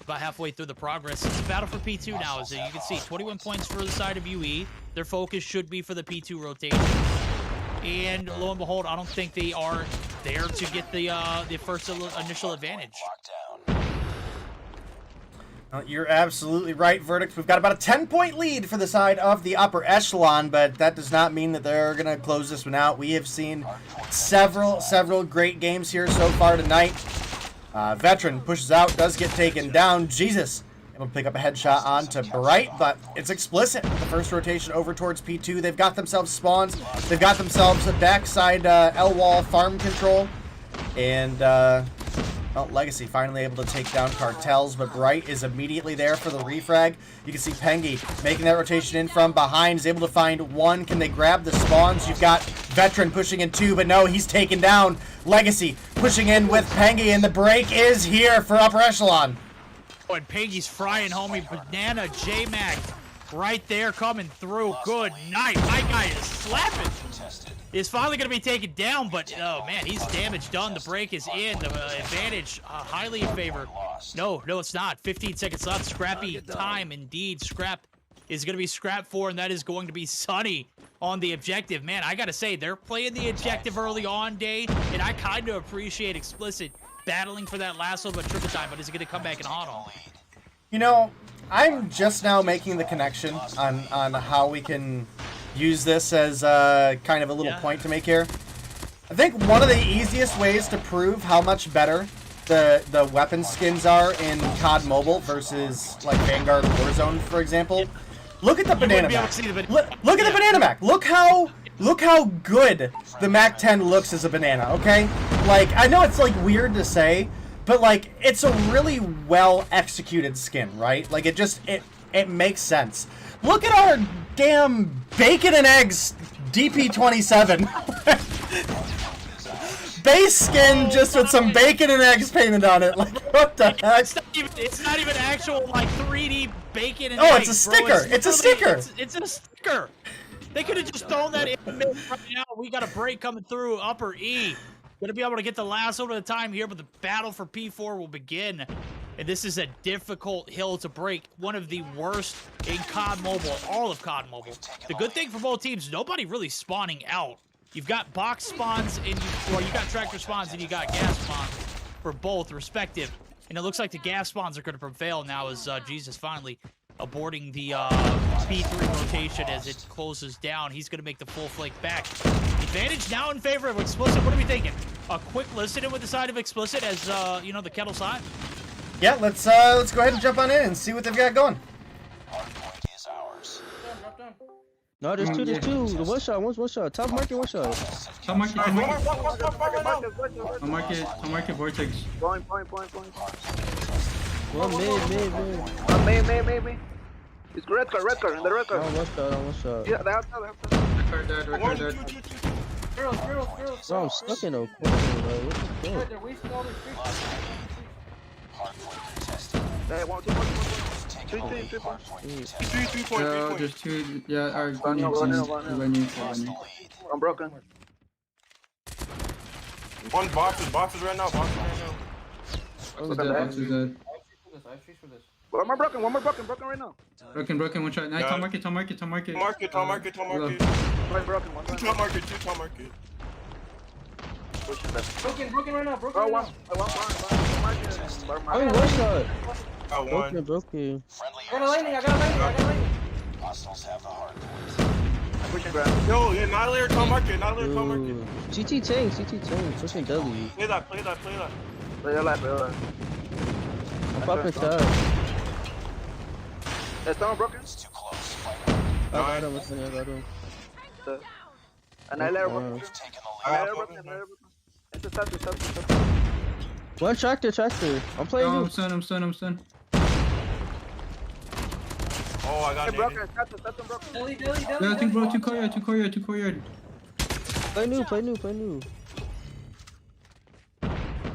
about halfway through the progress, it's a battle for P2 now. As you can see, 21 points for the side of UE. Their focus should be for the P2 rotation. And lo and behold, I don't think they are there to get the first initial advantage. You're absolutely right, Verdict. We've got about a 10-point lead for the side of the Upper Echelon, but that does not mean that they're going to close this one out. We have seen several great games here so far tonight. Veteran pushes out, does get taken down. Jesus, able to pick up a headshot onto Bright, but it's Explicit. The first rotation over towards P2. They've got themselves spawns. They've got themselves a backside L-wall farm control. And Well, Legacy finally able to take down Cartels, but Bright is immediately there for the refrag. You can see Pengy making that rotation in from behind, is able to find one. Can they grab the spawns? You've got Veteran pushing in two, but no, he's taken down. Legacy pushing in with Pengy, and the break is here for Upper Echelon. Oh, and Pengy's frying, homie. Banana J-Mac right there coming through. Good night. My guy is slapping. Is finally going to be taken down, but oh man, he's damage done. The break is in. The advantage highly in favor. No, it's not. 15 seconds left. Scrappy time indeed. Scrap is going to be scrap 4, and that is going to be Sunny on the objective. Man, I got to say, they're playing the objective early on, Dade, and I kind of appreciate Explicit battling for that last little bit of triple time, but is it going to come back and haunt on? You know, I'm just now making the connection on how we can use this as kind of a little point to make here. I think one of the easiest ways to prove how much better the weapon skins are in COD Mobile versus like Vanguard Warzone, for example. Look at the banana Mac. Look at the banana Mac. Look how good the Mac 10 looks as a banana. Okay, like I know it's like weird to say, but like it's a really well executed skin, right? Like it makes sense. Look at our damn bacon and eggs DP27. Base skin just with some bacon and eggs painted on it. Like, what the heck? It's not even actual like 3D bacon and eggs. Oh, it's a sticker. It's a sticker. It's a sticker. They could have just thrown that in mid right now. We got a break coming through Upper E. Gonna be able to get the last over the time here, but the battle for P4 will begin. And this is a difficult hill to break. One of the worst in COD Mobile, all of COD Mobile. The good thing for both teams, nobody really spawning out. You've got box spawns, and you got tractor spawns, and you got gas spawns for both respective. And it looks like the gas spawns are going to prevail now as Jesus finally aborting the P3 rotation as it closes down. He's going to make the full flake back. Advantage now in favor of Explicit. What are we thinking? A quick listen in with the side of Explicit as, you know, the kettle side? Yeah, let's go ahead and jump on in and see what they've got going. No, there's two. The one shot. Top market, one shot. Top market. Vortex. Point. One mid. It's red car, in the red car. One shot. Yeah, that's Record dead. Bro, I'm stuck in a corner, bro. What the fuck? Hey, 1, 2, 3 point. Yeah, there's two. Yeah, our bunny. I'm broken. One box is right now. Box is dead. One more broken right now. Broken, one shot. Nice, top market. Top market. One broken, Two top market. Broken right now. One One shot. one. Broken. I got a landing. Yo, annihilator top market. CT tank. Pushing W. Play that. I'm popping top. Is someone broken? I got him. Annihilator broken. It's a stop. One tractor. I'm playing Oh, you. I'm stunned. Oh, I got it. Broken. Yeah, I think bro, two courtyard. Play new.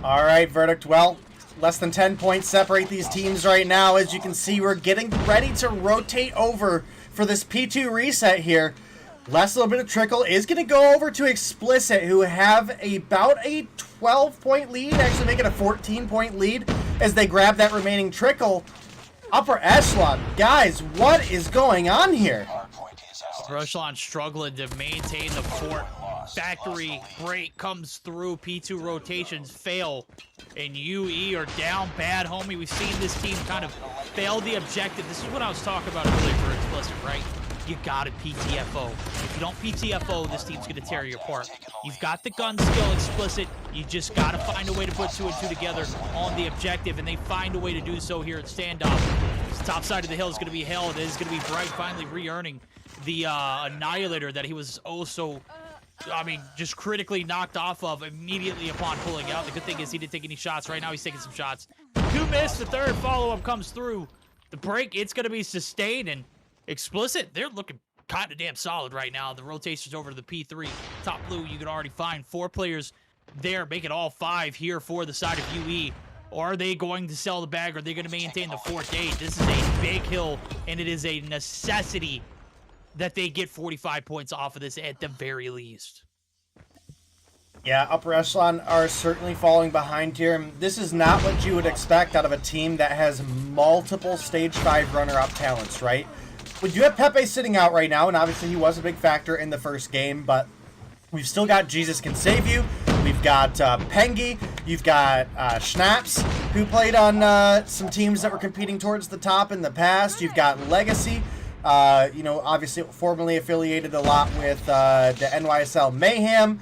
All right, Verdict. Well, less than 10 points separate these teams right now. As you can see, we're getting ready to rotate over for this P2 reset here. Last little bit of trickle is going to go over to Explicit, who have about a 12-point lead, actually make it a 14-point lead as they grab that remaining trickle. Upper Echelon, guys, what is going on here? Upper Echelon struggling to maintain the fort. Factory break comes through. P2 rotations fail, and UE are down bad, homie. We've seen this team kind of fail the objective. This is what I was talking about earlier for Explicit, right? You gotta PTFO. If you don't PTFO, this team's gonna tear you apart. You've got the gun skill, Explicit. You just gotta find a way to put 2 and 2 together on the objective, and they find a way to do so here at standoff. This top side of the hill is gonna be held. It is gonna be Bright finally re-earning the Annihilator that he was oh so I mean, just critically knocked off of immediately upon pulling out. The good thing is he didn't take any shots. Right now, he's taking some shots. 2 missed. The third follow-up comes through. The break, it's going to be sustained. And Explicit, they're looking kind of damn solid right now. The rotation's over to the P3. Top blue, you can already find 4 players there. Make it all 5 here for the side of UE. Or are they going to sell the bag? Or are they going to maintain the 4th gate? This is a big hill, and it is a necessity that they get 45 points off of this at the very least. Yeah, Upper Echelon are certainly falling behind here. This is not what you would expect out of a team that has multiple Stage 5 runner-up talents, right? We do have Pepe sitting out right now, and obviously he was a big factor in the first game, but we've still got Jesus Can Save You. We've got Pengi. You've got Schnapps, who played on some teams that were competing towards the top in the past. You've got Legacy, you know, obviously formerly affiliated a lot with the NYSL Mayhem,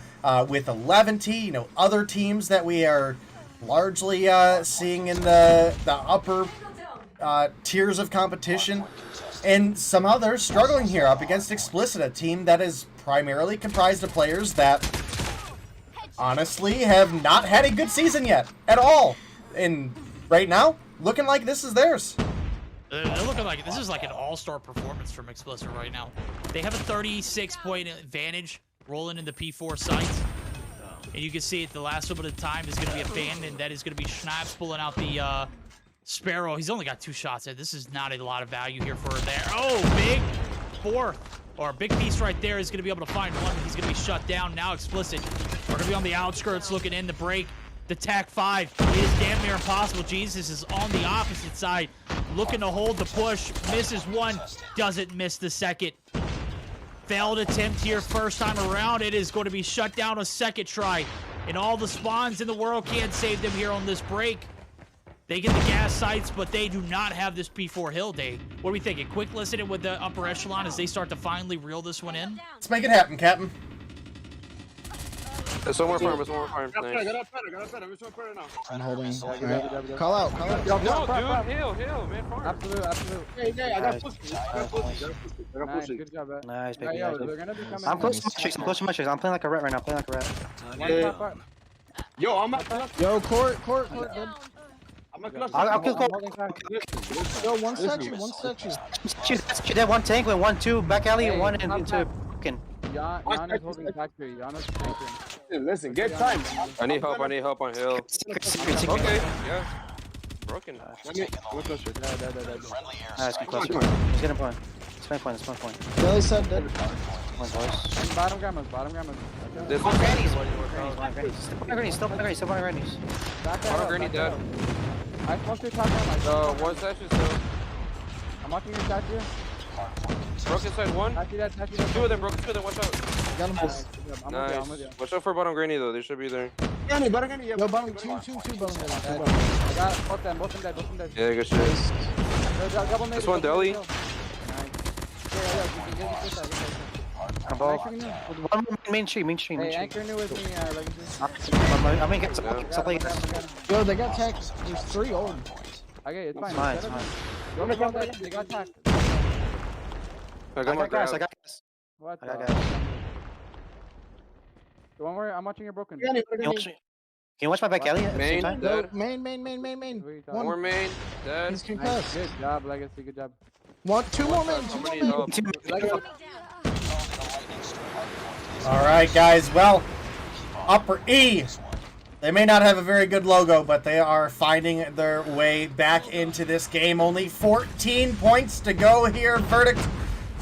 with 11T, you know, other teams that we are largely seeing in the upper tiers of competition. And somehow they're struggling here up against Explicit, a team that is primarily comprised of players that honestly have not had a good season yet at all. And right now, looking like this is theirs. They're looking like this is like an all-star performance from Explicit right now. They have a 36-point advantage rolling in the P4 sites. And you can see it, the last little bit of time is going to be abandoned. That is going to be Schnapps pulling out the Sparrow. He's only got 2 shots. This is not a lot of value here for there. Oh, big 4th. Or a big piece right there is going to be able to find one, but he's going to be shut down. Now Explicit are going to be on the outskirts looking in the break. The TAC 5 is damn near impossible. Jesus is on the opposite side, looking to hold the push. Misses one, doesn't miss the second. Failed attempt here first time around. It is going to be shut down a second try. And all the spawns in the world can't save them here on this break. They get the gas sites, but they do not have this P4 hill day. What are we thinking? Quick listen with the Upper Echelon as they start to finally reel this one in? Let's make it happen, Captain. There's one more farm, there's one more farm. I'm holding. Right. Call out. No, dude, heal, man, farm. Absolute. Hey, I got push. Nice, good job, man. Nice, baby. Yo, they're gonna be coming. I'm close to my chicks. I'm playing like a rat right now. Yo, I'm at Yo, court, good. I'll kill Cole. Yo, one section. She did 1 tank with 1, 2 back alley, 1 into broken. Jan is holding factory. Jan is factory. Listen, get time. I need help on hill. Okay, yeah. Broken. Nice, get closer. He's getting point. Spend point. Billy said dead. One voice. Bottom gammas. This One grannies. Still on grannies. Bottom granny dead. I supposed to talk on my One section still. I'm watching your statue. Broken side 1. Statue. 2 of them, watch out. Got him both. Nice. Watch out for bottom granny though, they should be there. Yo, bottom, two bottom I got both them dead. Yeah, good shit. This one deli. One main street. Hey, anchor new with me, I'm gonna get something. Yo, they got tagged. There's 3 old. Okay, it's fine. It's fine. They got tagged. I got gas. What? I got gas. Don't worry, I'm watching your broken. Can you watch my back alley? Main, dead. Main. One more main, dead. He's concussed. Good job, Legacy. Good job. 2 more main. All right, guys. Well, Upper E. They may not have a very good logo, but they are finding their way back into this game. Only 14 points to go here. Verdict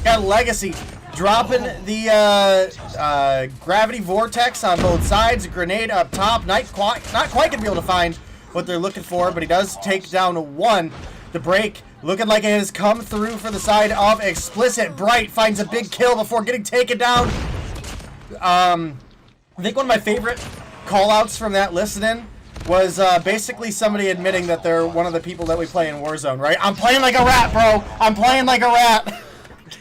got Legacy dropping the gravity vortex on both sides. A grenade up top. Not quite gonna be able to find what they're looking for, but he does take down 1. The break looking like it has come through for the side of Explicit. Bright finds a big kill before getting taken down. I think one of my favorite call-outs from that listen-in was basically somebody admitting that they're one of the people that we play in Warzone, right? I'm playing like a rat, bro. I'm playing like a rat.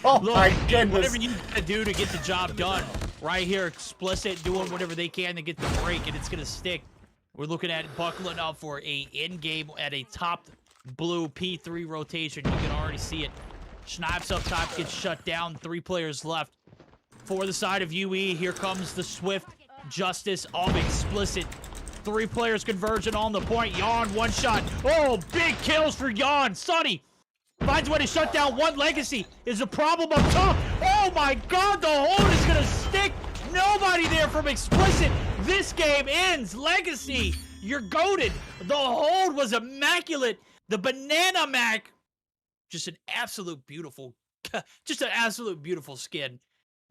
Oh, look, my goodness. Whatever you gotta do to get the job done. Right here, Explicit doing whatever they can to get the break, and it's gonna stick. We're looking at buckling up for a in-game at a top blue P3 rotation. You can already see it. Schnapps up top gets shut down. 3 players left. for the side of UE. Here comes the swift justice of Explicit. 3 players converging on the point. Yawn, 1 shot. Oh, big kills for Yawn. Sonny finds a way to shut down 1. Legacy is a problem up top. Oh my god, the hold is gonna stick. Nobody there from Explicit. This game ends. Legacy, you're goated. The hold was immaculate. The banana mac, just an absolute beautiful, just an absolute beautiful skin.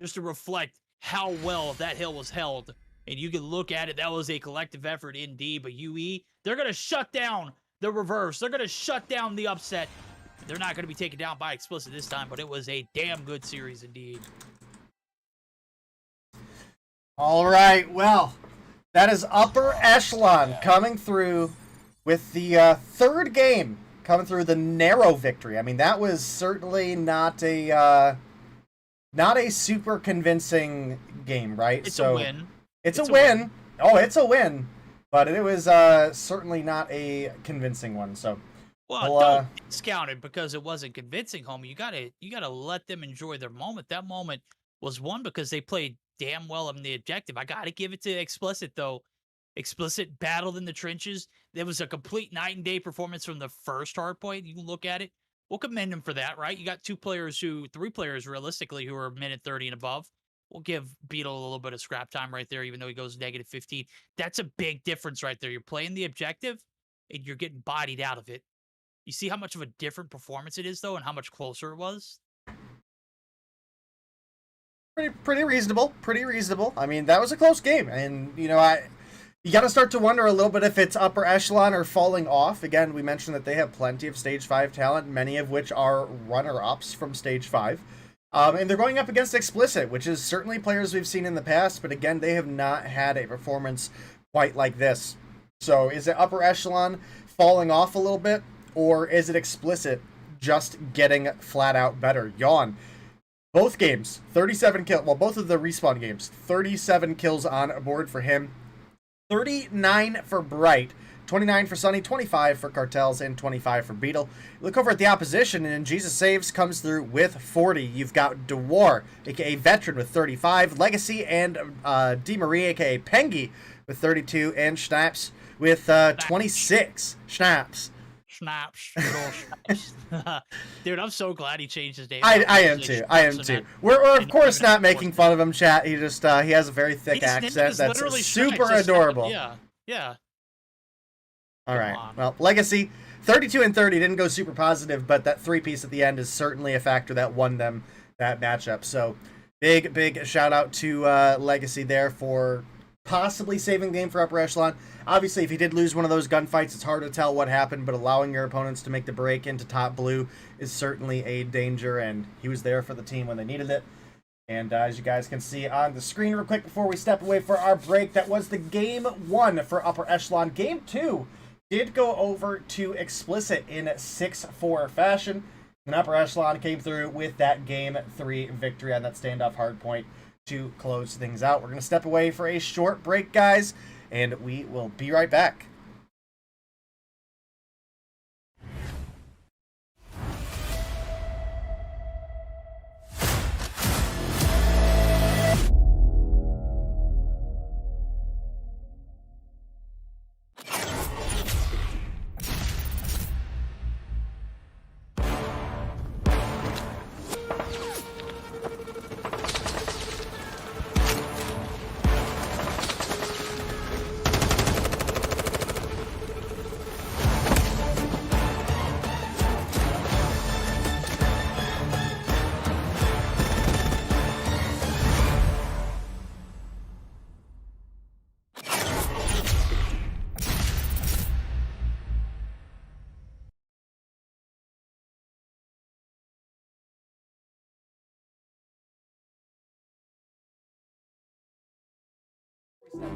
Just to reflect how well that hill was held. And you can look at it, that was a collective effort indeed. But UE, they're going to shut down the reverse. They're going to shut down the upset. They're not going to be taken down by Explicit this time, but it was a damn good series indeed. All right, well, that is Upper Echelon coming through with the 3rd game, coming through the narrow victory. I mean, that was certainly not a super convincing game, right? It's a win. It's a win. Oh, it's a win. But it was certainly not a convincing one. So, well, don't discount it because it wasn't convincing, homie. You gotta let them enjoy their moment. That moment was won because they played damn well on the objective. I gotta give it to Explicit though. Explicit battled in the trenches. There was a complete night and day performance from the first hardpoint. You can look at it. We'll commend them for that, right? You got 3 players realistically who are minute 30 and above. We'll give Beetle a little bit of scrap time right there, even though he goes negative 15. That's a big difference right there. You're playing the objective, and you're getting bodied out of it. You see how much of a different performance it is, though, and how much closer it was? Pretty reasonable. Pretty reasonable. I mean, that was a close game. And, you know, you got to start to wonder a little bit if it's Upper Echelon or falling off. Again, we mentioned that they have plenty of Stage 5 talent, many of which are runner-ups from Stage 5. And they're going up against Explicit, which is certainly players we've seen in the past, but again, they have not had a performance quite like this. So is it Upper Echelon falling off a little bit, or is it Explicit just getting flat out better? Yawn. Both games, 37 kills. Well, both of the respawn games, 37 kills on board for him. 39 for Bright, 29 for Sunny, 25 for Cartels, and 25 for Beetle. Look over at the opposition, and Jesus Saves comes through with 40. You've got DeWar, a.k.a. Veteran, with 35. Legacy and DeMarie, a.k.a. Pengy, with 32. And Schnaps with 26. Schnaps. Dude, I'm so glad he changed his name. I am too. We're of course not making fun of him, chat. He just he has a very thick accent that's super adorable. Yeah. All right. Well, Legacy, 32 and 30 didn't go super positive, but that 3-piece at the end is certainly a factor that won them that matchup. So big shout out to Legacy there for possibly saving the game for Upper Echelon. Obviously, if he did lose one of those gunfights, it's hard to tell what happened, but allowing your opponents to make the break into top blue is certainly a danger, and he was there for the team when they needed it. And as you guys can see on the screen real quick before we step away for our break, that was the Game 1 for Upper Echelon. Game 2 did go over to Explicit in 6-4 fashion. And Upper Echelon came through with that Game 3 victory on that standoff hardpoint to close things out. We're going to step away for a short break, guys, and we will be right back.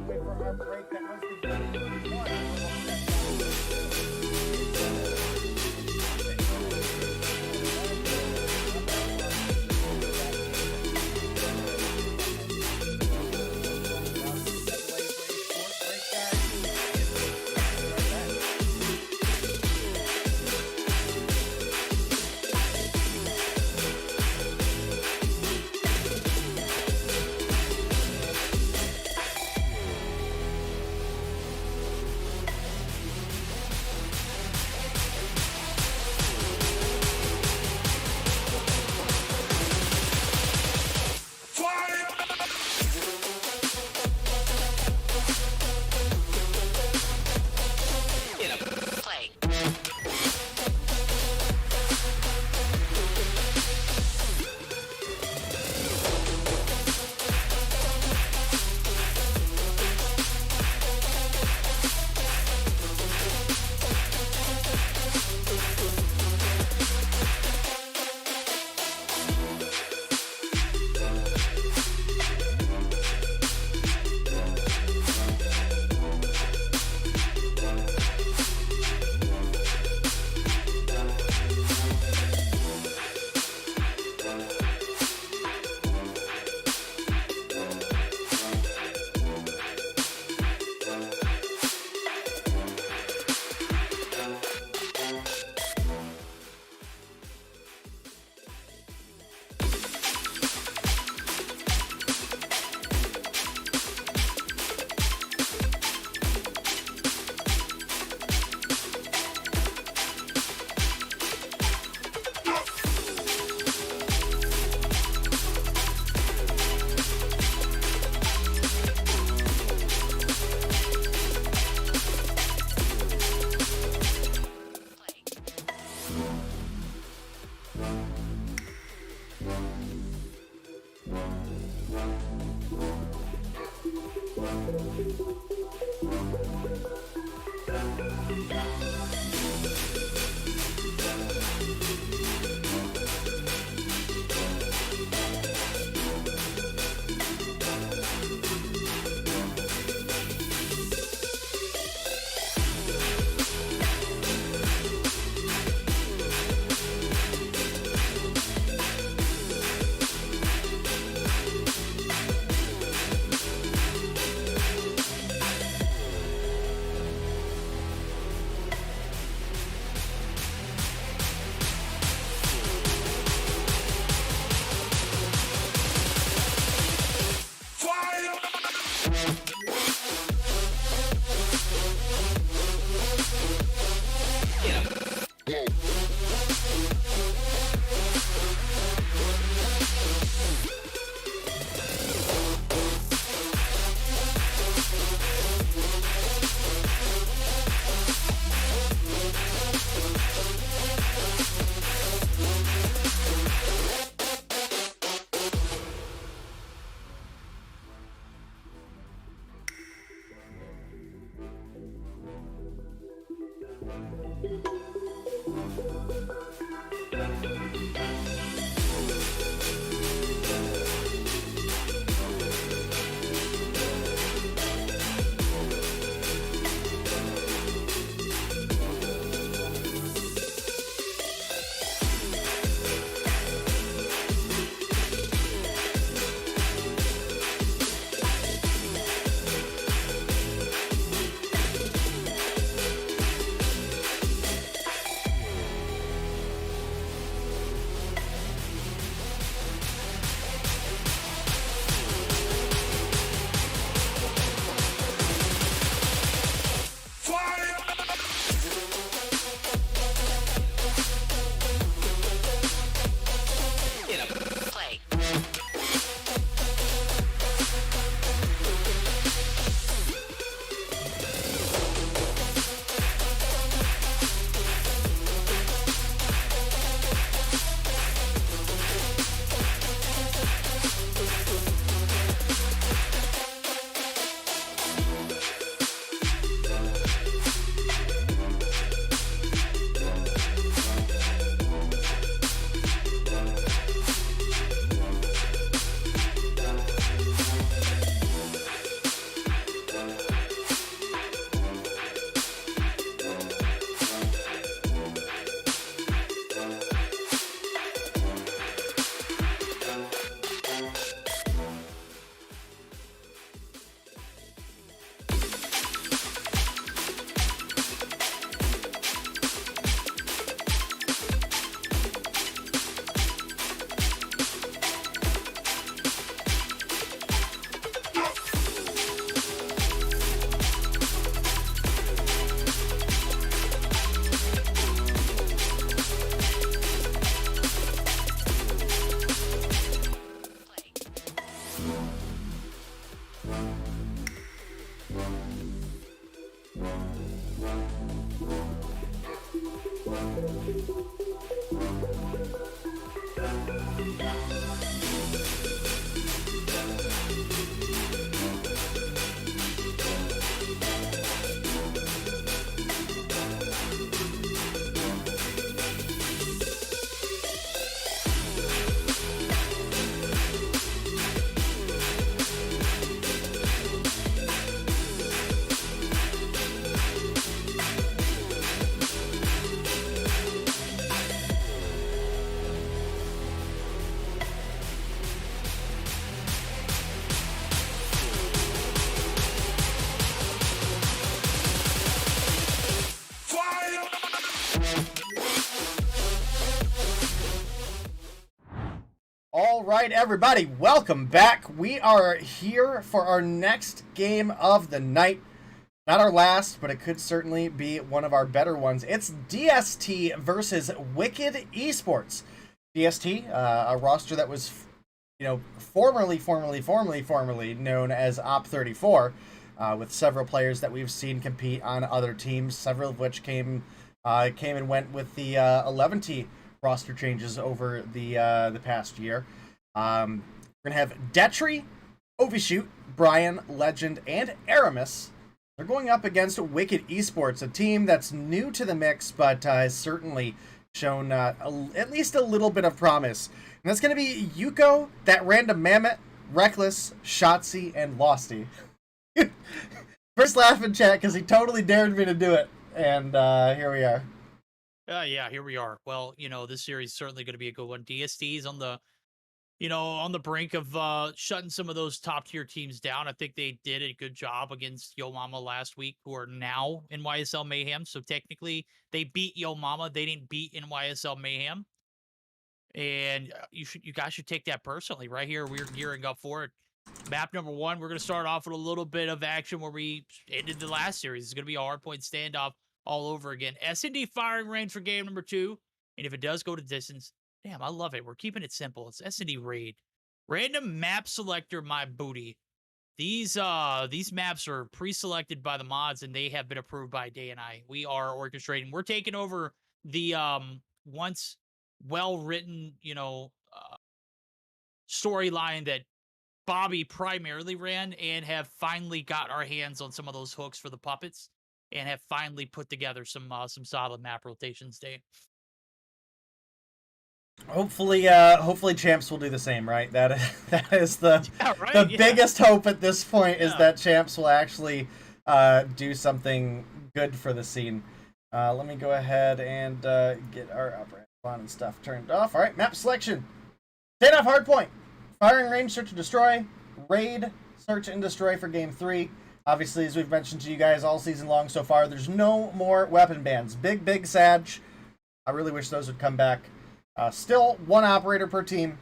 Wait for our break. That was the Game 1. All right, everybody, welcome back. We are here for our next game of the night. Not our last, but it could certainly be one of our better ones. It's DST versus Wicked Esports. DST, a roster that was, formerly known as Op34, with several players that we've seen compete on other teams, several of which came and went with the 11T roster changes over the past year. We're gonna have Detri, Overshoot, Brian, Legend, and Aramis. They're going up against Wicked Esports, a team that's new to the mix, but has certainly shown at least a little bit of promise. And that's going to be Yuko, that random Mammoth, Reckless, Shotzi, and Losty. First laugh in chat because he totally dared me to do it. And here we are. Yeah, here we are. Well, this series is certainly going to be a good one. DST's on the on the brink of shutting some of those top-tier teams down. I think they did a good job against Yo Mama last week, who are now in YSL Mayhem. So technically, they beat Yo Mama. They didn't beat NYSL Mayhem. And you guys should take that personally. Right here, we're gearing up for it. Map number 1, we're going to start off with a little bit of action where we ended the last series. It's going to be a hardpoint standoff all over again. S&D firing range for game number 2. And if it does go to distance, damn, I love it. We're keeping it simple. It's S&D raid. Random map selector, my booty. These maps are pre-selected by the mods, and they have been approved by Day and I. We are orchestrating. We're taking over the once well-written, storyline that Bobby primarily ran, and have finally got our hands on some of those hooks for the puppets, and have finally put together some solid map rotations. Day. Hopefully Champs will do the same, right? That is the biggest hope at this point is that Champs will actually do something good for the scene. Let me go ahead and get our upper on and stuff turned off. All right, map selection. Standoff hardpoint. Firing range, search and destroy. Raid, search and destroy for game 3. Obviously, as we've mentioned to you guys all season long so far, there's no more weapon bans. Big Sag. I really wish those would come back. Still 1 operator per team.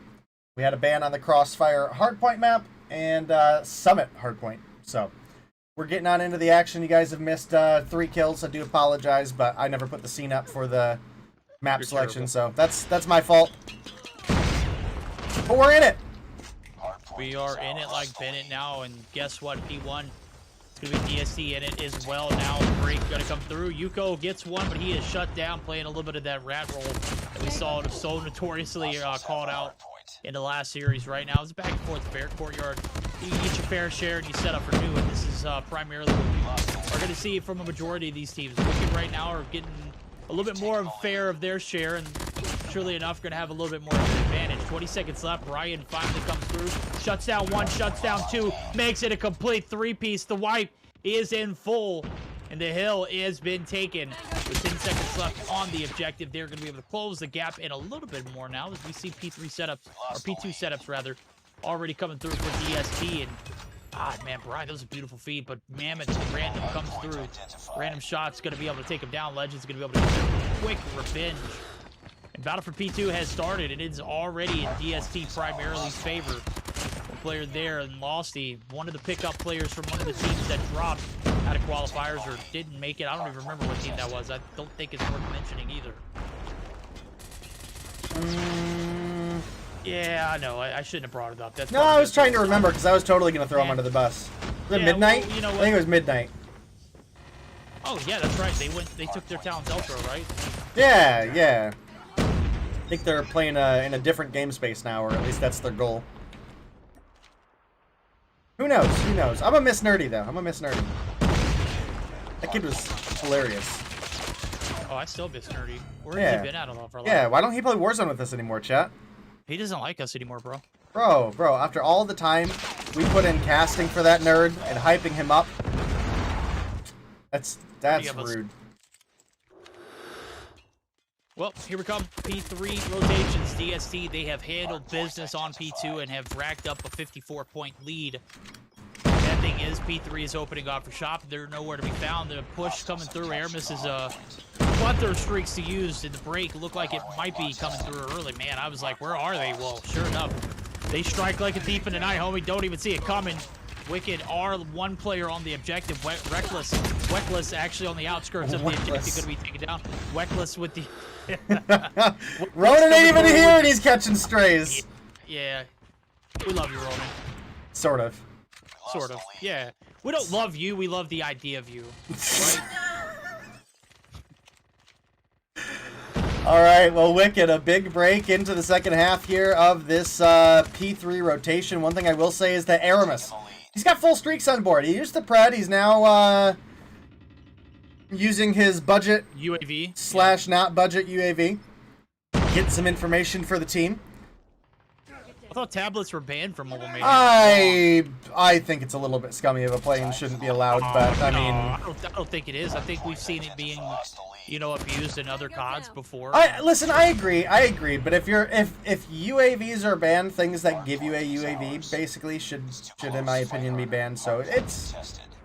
We had a ban on the Crossfire hardpoint map and Summit hardpoint. So we're getting on into the action. You guys have missed 3 kills. I do apologize, but I never put the scene up for the map selection, so that's my fault. But we're in it. We are in it like Bennett now, and guess what? P1. It's going to be DST in it as well. Now break going to come through. Yuko gets one, but he is shut down, playing a little bit of that rat roll that we saw so notoriously called out in the last series. Right now, it's back and forth fair courtyard. You get your fair share and you set up for new, and this is primarily what we are going to see from a majority of these teams. Wicked right now are getting a little bit more of fair of their share, and surely enough, going to have a little bit more of an advantage. 20 seconds left. Ryan finally comes through. Shuts down 1, shuts down 2. Makes it a complete 3-piece. The wipe is in full, and the hill has been taken. With 10 seconds left on the objective, they're going to be able to close the gap in a little bit more now, as we see P3 setups, or P2 setups rather, already coming through for DST. And man, Brian, that was a beautiful feed, but Mammoth random comes through. Random shot's going to be able to take him down. Legend's going to be able to get their quick revenge. And Battle for P2 has started. It is already in DST primary's favor. One player there, and Losty, one of the pickup players from one of the teams that dropped out of qualifiers or didn't make it. I don't even remember what team that was. I don't think it's worth mentioning either. Yeah, I know. I shouldn't have brought it up. That's no, I was trying to remember because I was totally going to throw him under the bus. Was it midnight? Well, you know what? I think it was midnight. Oh, yeah, that's right. They took their talents elsewhere, right? Yeah. I think they're playing in a different game space now, or at least that's their goal. Who knows? I'm a Miss Nerdy, though. That kid was hilarious. Oh, I still miss Nerdy. Where has he been at all for a while? Yeah, why don't he play Warzone with us anymore, chat? He doesn't like us anymore, bro. Bro, after all the time we put in casting for that nerd and hyping him up, that's rude. Well, here we come. P3 rotations. DST, they have handled business on P2 and have racked up a 54-point lead. That thing is, P3 is opening off for shop. They're nowhere to be found. The push coming through. Aramis is a plethora of streaks to use in the break. Looked like it might be coming through early. Man, I was like, where are they? Well, sure enough, they strike like a thief in the night, homie. Don't even see it coming. Wicked are 1 player on the objective. Reckless actually on the outskirts of the objective, going to be taken down. Reckless with the... Ronan ain't even here and he's catching strays. Yeah. We love you, Ronan. Sort of. Yeah. We don't love you, we love the idea of you. Right? All right, well, Wicked, a big break into the second half here of this P3 rotation. One thing I will say is that Aramis, he's got full streaks on board. He used the Pred. He's now using his budget UAV / not budget UAV. Get some information for the team. I thought tablets were banned from mobile Mayhem. I think it's a little bit scummy of a play and shouldn't be allowed, but I mean... I don't think it is. I think we've seen it being, you know, abused in other CODs before. Listen, I agree, but if UAVs are banned, things that give you a UAV basically should in my opinion be banned. So it's...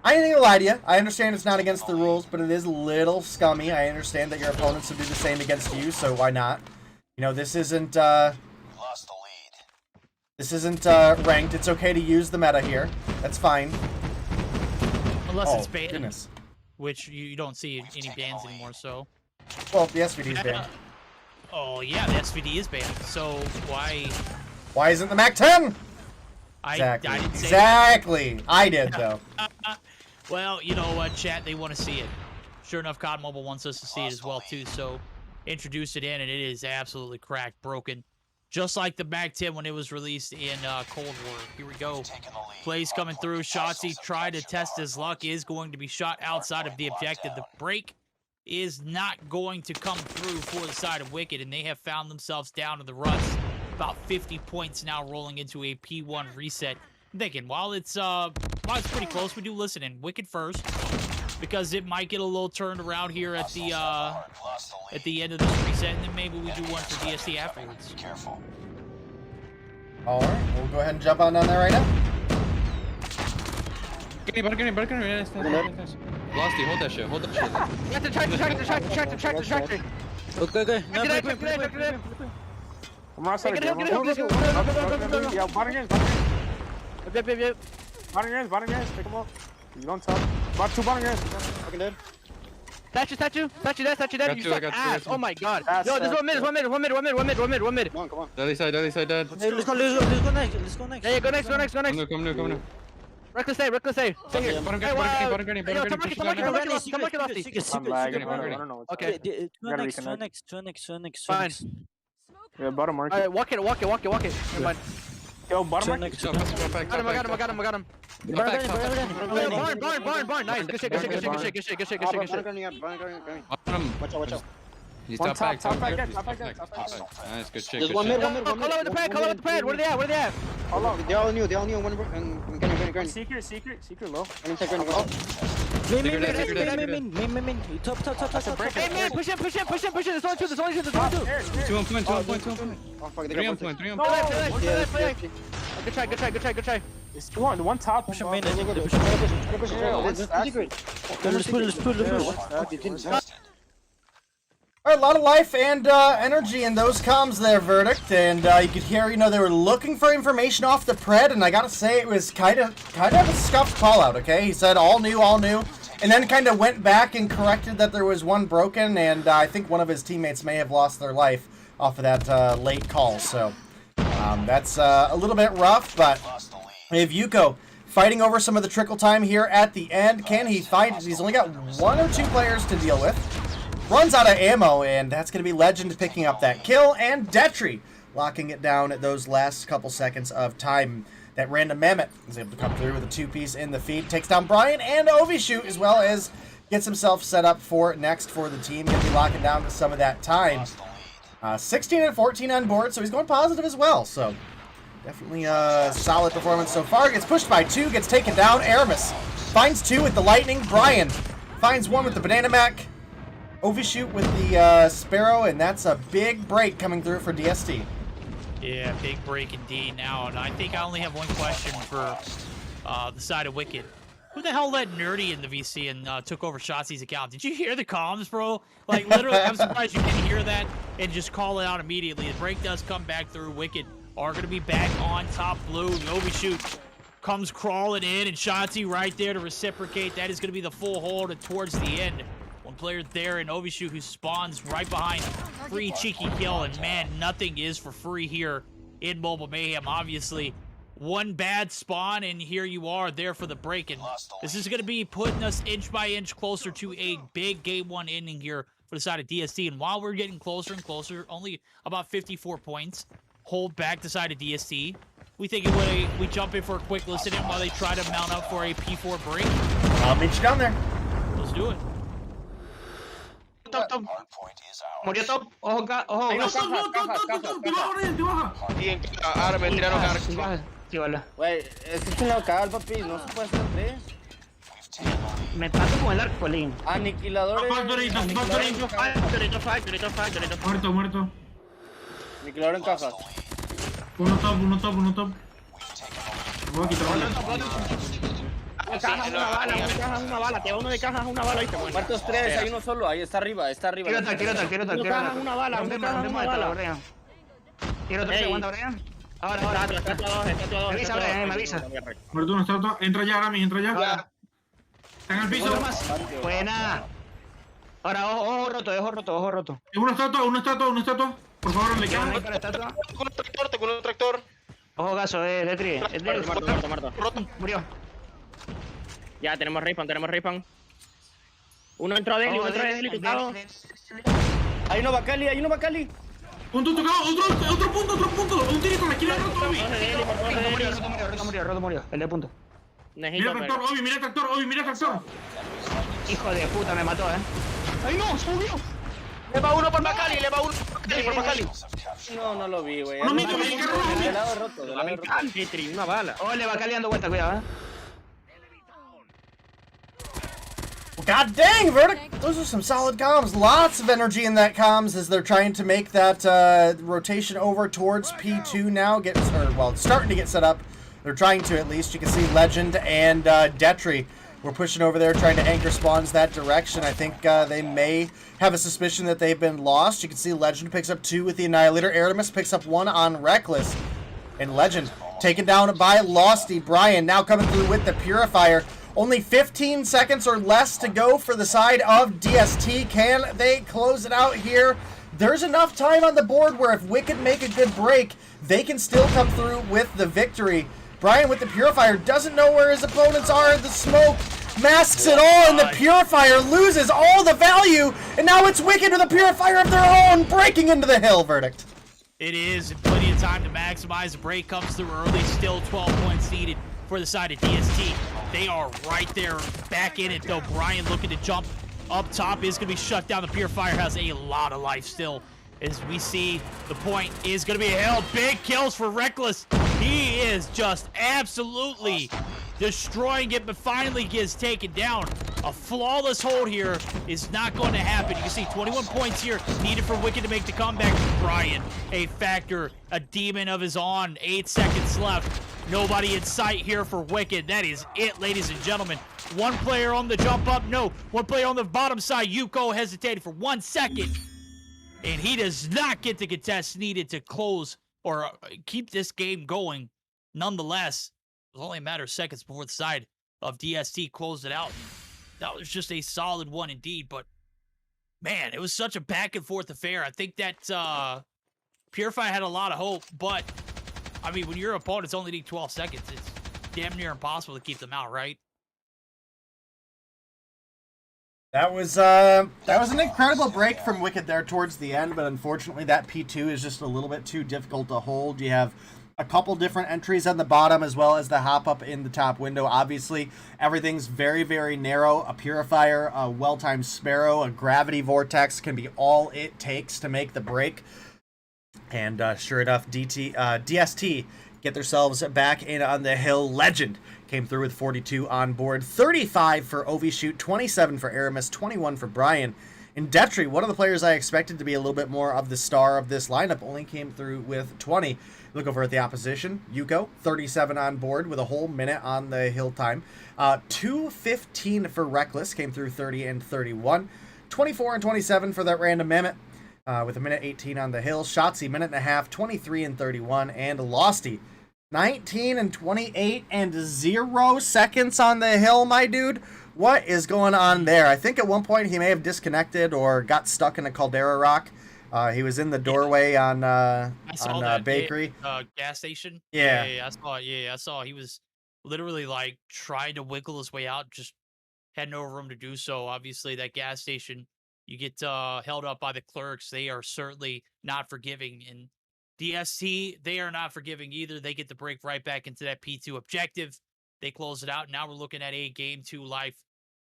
I ain't gonna lie to you. I understand it's not against the rules, but it is a little scummy. I understand that your opponents will do the same against you, so why not? You know, this isn't ranked. It's okay to use the meta here. That's fine. Unless it's banned, goodness. Which you don't see any bans anymore, so... Well, the SVD is banned. Oh, yeah, the SVD is banned, so why... Why isn't the MAC 10? Exactly. I didn't say exactly. That. I did, though. Well, you know what, chat, they want to see it. Sure enough, COD Mobile wants us to see it as well, too, so introduce it in, and it is absolutely cracked, broken. Just like the MAC 10 when it was released in Cold War. Here we go. Plays coming through. Shotzi tried to test his luck. Is going to be shot outside of the objective. The break is not going to come through for the side of Wicked, and they have found themselves down to the ruts. About 50 points now rolling into a P1 reset. I'm thinking, while it's pretty close, we do listen in. Wicked first, because it might get a little turned around here at the end of this reset, and then maybe we do one for DST afterwards. All right, we'll go ahead and jump on down there right now. Losty, hold that shit, hold that shit. Tractor. Okay. I'm outside again. Yeah, bottom guys. Bottom guys, pick him up. You don't tell. About 2 bottom guys. Fucking dead. Statue dead. You suck ass. Oh my god. Yo, there's one mid. Come on. Daddy side, dead. Hey, let's go next. Yeah, go next. Come new. Reckless save. Stay here. Bottom Hey, gurney. I'm lagging. I don't know. Okay. Two next. Fine. Yeah, bottom mark. Alright, walk it. Never mind. Yo, bottom mark. I got him. Barn. Nice. Good shit. Watch out. He's One top back. Nice, good shit. There's one mid. Call out with the pad. Where are they at? Hold on. They all knew. One gurney. Secret low. Let me take gurney. Main. Top. Hey man, push him. There's only two. 2 on point. Oh fuck, they 3 on got one. point. Play. Good try. It's the one top. Push him main. All right, a lot of life and energy in those comms there, Verdict, and you could hear, they were looking for information off the Pred, and I gotta say it was kind of a scuffed call out. Okay, he said all new, and then kind of went back and corrected that there was one broken, and I think one of his teammates may have lost their life off of that late call. So that's a little bit rough, but if Yuko fighting over some of the trickle time here at the end, can he fight? He's only got 1 or 2 players to deal with. Runs out of ammo, and that's going to be Legend picking up that kill, and Detri locking it down at those last couple seconds of time. That random Mammoth is able to come through with a 2-piece in the feed, takes down Brian and Ovishoot, as well as gets himself set up for next for the team. Going to be locking down to some of that time. 16 and 14 on board, so he's going positive as well. So definitely a solid performance so far. Gets pushed by 2, gets taken down. Aramis finds 2 with the Lightning. Brian finds 1 with the Banana Mac. Ovishoot with the Sparrow, and that's a big break coming through for DST. Yeah, big break indeed now, and I think I only have one question for the side of Wicked. Who the hell let Nerdy in the VC and took over Shotzi's account? Did you hear the comms, bro? Like, literally, I'm surprised you didn't hear that and just call it out immediately. The break does come back through. Wicked are going to be back on top blue. Ovishoot comes crawling in, and Shotzi right there to reciprocate. That is going to be the full hold towards the end. One player there in Ovishoot who spawns right behind. Free cheeky kill, and man, nothing is for free here in Mobile Mayhem. Obviously, one bad spawn, and here you are there for the break. And this is going to be putting us inch by inch closer to a big Game 1 ending here for the side of DST. And while we're getting closer and closer, only about 54 points, hold back the side of DST. We think we jump in for a quick listen in while they try to mount up for a P4 break. I'll meet you down there. Let's do it. Top. Murió top. Ojo, ojo. Ahora me tiraron carga. Sí, vale. Güey, es que es un local, papi. No se puede hacer 3. Me paso con el arco, Lin. Aniquiladores. Muerto. Aniquilador en cajas. Uno top. Voy a quitar una bala, te va uno de cajas, una bala y te muere. Muertos 3, hay uno solo, ahí está arriba. Quiero tal. Una bala. Quiero tal, aguanta, Brian. Ahora. Está todo dos. Me avisa. Muerto uno, está. Entra ya, Rami, entra ya. Está en el piso. Buena. Ahora, ojo roto. Uno estatua. Por favor, le queda. Con un tractor. Ojo, gaso, de tri. Es de Muerto. Murió. Ya, tenemos respawn. Uno entró de Heli, tocado. Hay uno Bacali. Punto tocado, otro punto. Un tirito, me quiere roto, Obi. Roto murió. El de punto. Mira tractor, Obi. Hijo de puta, me mató, ¡Ay, no! ¡Subió! Le va uno por Bacali. No lo vi, güey. No, Del lado roto. Una bala. Le va caliando vuelta, cuidado, God dang, Verdict! Those are some solid comms. Lots of energy in that comms as they're trying to make that rotation over towards P2 now. Starting to get set up. They're trying to, at least. You can see Legend and Detri. We're pushing over there, trying to anchor spawns that direction. I think they may have a suspicion that they've been lost. You can see Legend picks up 2 with the Annihilator. Artemis picks up 1 on Reckless. And Legend taken down by Losty. Brian now coming through with the Purifier. Only 15 seconds or less to go for the side of DST. Can they close it out here? There's enough time on the board where if Wicked make a good break, they can still come through with the victory. Brian with the Purifier doesn't know where his opponents are. The smoke masks it all, and the Purifier loses all the value. And now it's Wicked with a Purifier of their own, breaking into the hill. Verdict. It is plenty of time to maximize. The break comes through early. Still 12 points needed for the side of DST. They are right there, back in it though. Brian looking to jump up top is going to be shut down. The Purifier has a lot of life still. As we see, the point is going to be held. Big kills for Reckless. He is just absolutely destroying it, but finally gets taken down. A flawless hold here is not going to happen. You can see 21 points here needed for Wicked to make the comeback. Brian, a factor, a demon of his own. 8 seconds left. Nobody in sight here for Wicked. That is it, ladies and gentlemen. One player on the jump up. No, one player on the bottom side. Yuko hesitated for 1 second. And he does not get the contest needed to close or keep this game going. Nonetheless, it was only a matter of seconds before the side of DST closed it out. That was just a solid one indeed. But, man, it was such a back-and-forth affair. I think that Purifier had a lot of hope. But, I mean, when your opponents only need 12 seconds, it's damn near impossible to keep them out, right? That was an incredible break from Wicked there towards the end, but unfortunately that P2 is just a little bit too difficult to hold. You have a couple different entries on the bottom as well as the hop up in the top window. Obviously, everything's very, very narrow. A Purifier, a well-timed Sparrow, a Gravity Vortex can be all it takes to make the break. And sure enough, DST get themselves back in on the hill. Legend came through with 42 on board. 35 for Ovishoot, 27 for Aramis, 21 for Brian. And Detri, one of the players I expected to be a little bit more of the star of this lineup, only came through with 20. Look over at the opposition. Yuko, 37 on board with a whole minute on the hill time. 2:15 for Reckless, came through 30 and 31. 24 and 27 for that random Mammoth. With a minute 18 on the hill. Shotzi, minute and a half, 23 and 31. And Losty, 19 and 28 and 0 seconds on the hill, my dude. What is going on there? I think at one point he may have disconnected or got stuck in a caldera rock. He was in the doorway on Bakery. Gas station. Yeah. I saw. He was literally like trying to wiggle his way out, just had no room to do so. Obviously, that gas station, You get held up by the clerks. They are certainly not forgiving. And DST, they are not forgiving either. They get the break right back into that P2 objective. They close it out. Now we're looking at a game 2 life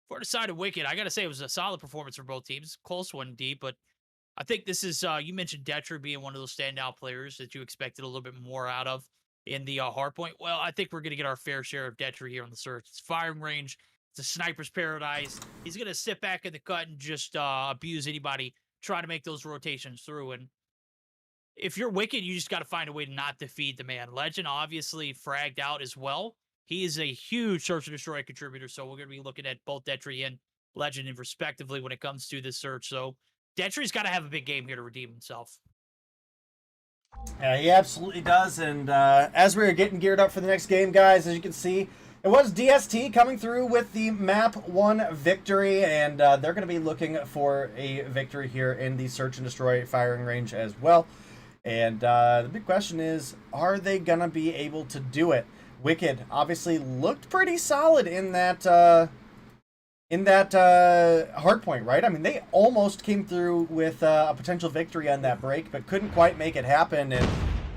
for the side of Wicked. I got to say, it was a solid performance for both teams. Close one, deep, but I think this is, you mentioned Detry being one of those standout players that you expected a little bit more out of in the hardpoint. Well, I think we're going to get our fair share of Detry here on the search. It's firing range. It's a sniper's paradise. He's going to sit back in the cut and just abuse anybody trying to make those rotations through. And if you're Wicked, you just got to find a way to not defeat the man. Legend obviously fragged out as well. He is a huge search and destroy contributor, so we're going to be looking at both Detry and Legend respectively when it comes to this search. So Detry's got to have a big game here to redeem himself. Yeah, he absolutely does. And as we are getting geared up for the next game, guys, as you can see, it was DST coming through with the map 1 victory, and they're going to be looking for a victory here in the search and destroy firing range as well. And the big question is, are they going to be able to do it? Wicked obviously looked pretty solid in that hardpoint, right? I mean, they almost came through with a potential victory on that break, but couldn't quite make it happen. And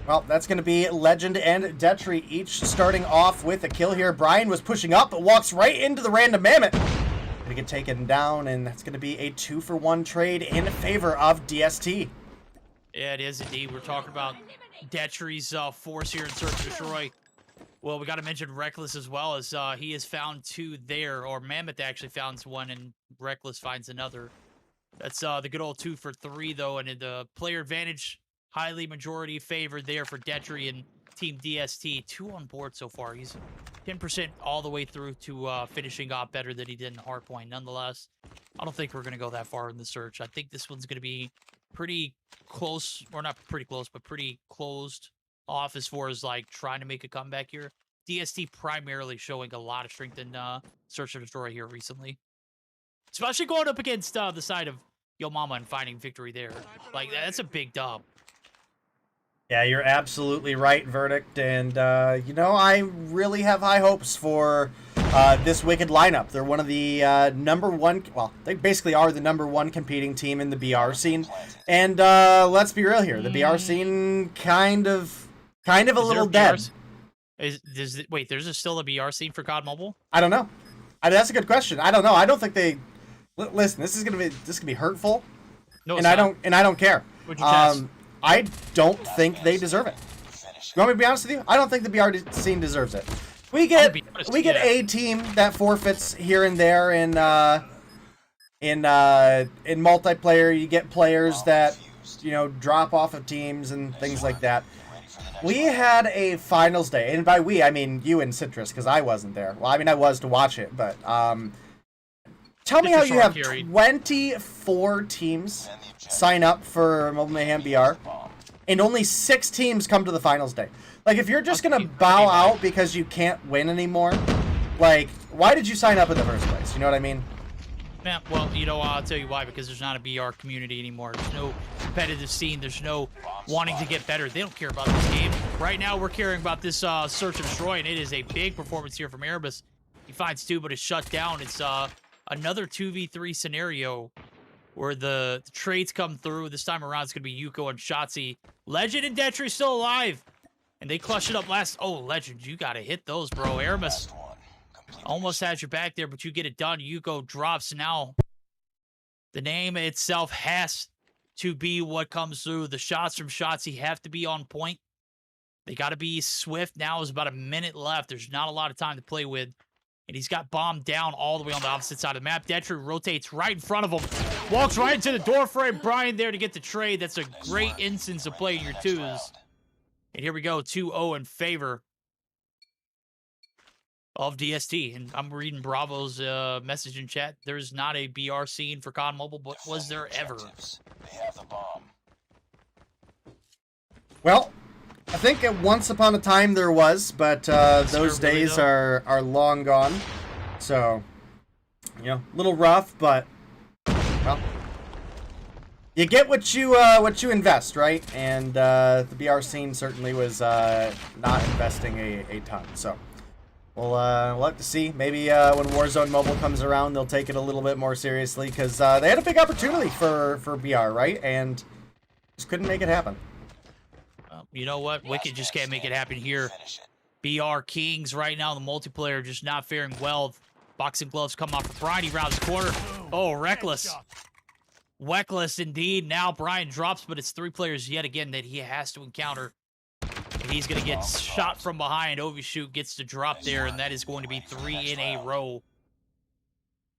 well, that's going to be Legend and Detry each starting off with a kill here. Brian was pushing up, but walks right into the random mammoth. Going to get taken down, and that's going to be a 2-for-1 trade in favor of DST. Yeah, it is indeed. We're talking about Detry's force here in Search and Destroy. Well, we got to mention Reckless as well, as he has found 2 there, or Mammoth actually found 1, and Reckless finds another. That's the good old 2 for 3, though, and the player advantage, highly majority favored there for Detry and Team DST. 2 on board so far. He's 10% all the way through to finishing off better than he did in Hardpoint. Nonetheless, I don't think we're going to go that far in the search. I think this one's going to be pretty close, or not pretty close, but pretty closed off as far as like trying to make a comeback here. DST primarily showing a lot of strength in Search and Destroy here recently, especially going up against the side of Yo Mama and finding victory there. Like, that's a big dub. Yeah, you're absolutely right, Verdict. And you know, I really have high hopes for this Wicked lineup. They're one of the #1, well, they basically are the #1 competing team in the BR scene. And let's be real here, the BR scene kind of a little dead. Wait, there's still a BR scene for COD Mobile? I don't know. That's a good question. I don't know. I don't think they listen. This is gonna be hurtful, no, and I don't care. I don't think they deserve it. You want me to be honest with you? I don't think the BR scene deserves it. We get a team that forfeits here and there in multiplayer. You get players that, you know, drop off of teams and things like that. We had a finals day, and by we, I mean you and Citrus, because I wasn't there. Well, I mean, I was to watch it, but tell me how you have 24 teams sign up for Mobile Mayhem BR, and only 6 teams come to the finals day. Like, if you're just going to bow out because you can't win anymore, like, why did you sign up in the first place? You know what I mean? Man, well, you know, I'll tell you why. Because there's not a BR community anymore. There's no competitive scene. There's no wanting to get better. They don't care about this game. Right now, we're caring about this Search and Destroy, and it is a big performance here from Erebus. He finds 2, but it's shut down. It's another 2v3 scenario where the trades come through. This time around, it's going to be Yuko and Shotzi. Legend and Detry still alive, and they clutched it up last. Oh, Legend, you got to hit those, bro. Erebus almost has your back there, but you get it done. Yuko drops. Now the name itself has to be what comes through. The shots from Shotzi have to be on point. They got to be swift. Now is about a minute left. There's not a lot of time to play with. And he's got bombed down all the way on the opposite side of the map. Detry rotates right in front of him. Walks right into the door frame. Brian there to get the trade. That's a great instance of playing your 2s. And here we go. 2-0 in favor of DST. And I'm reading Bravo's message in chat. There's not a BR scene for COD Mobile, but was there ever? Well, I think once upon a time there was, but those days are long gone. So, you know, a little rough, but well, you get what you invest, right? And the BR scene certainly was not investing a ton. So, We'll have to see. Maybe when Warzone Mobile comes around, they'll take it a little bit more seriously, because they had a big opportunity for BR, right? And just couldn't make it happen. You know what? Wicked just can't make it happen here. BR Kings right now, the multiplayer just not faring well. Boxing gloves come off for Brian. He rounds the corner. Oh, reckless. Reckless indeed. Now Brian drops, but it's 3 players yet again that he has to encounter. And he's going to get shot from behind. Overshoot gets to drop there, and that is going to be 3 in a row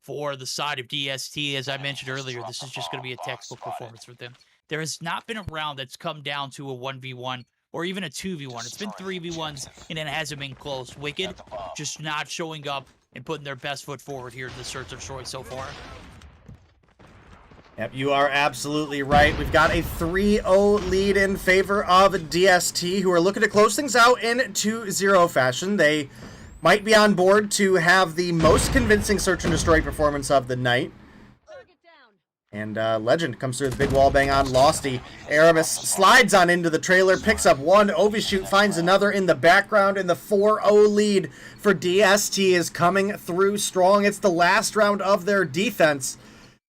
for the side of DST. As I mentioned earlier, this is just going to be a textbook performance for them. There has not been a round that's come down to a 1v1 or even a 2v1. It's been 3v1s, and it hasn't been close. Wicked just not showing up and putting their best foot forward here in the search of Troy so far. Yep, you are absolutely right. We've got a 3-0 lead in favor of DST, who are looking to close things out in 2-0 fashion. They might be on board to have the most convincing search and destroy performance of the night. And Legend comes through the big wall bang on Losty. Aramis slides on into the trailer, picks up one. Overshoot finds another in the background, and the 4-0 lead for DST is coming through strong. It's the last round of their defense.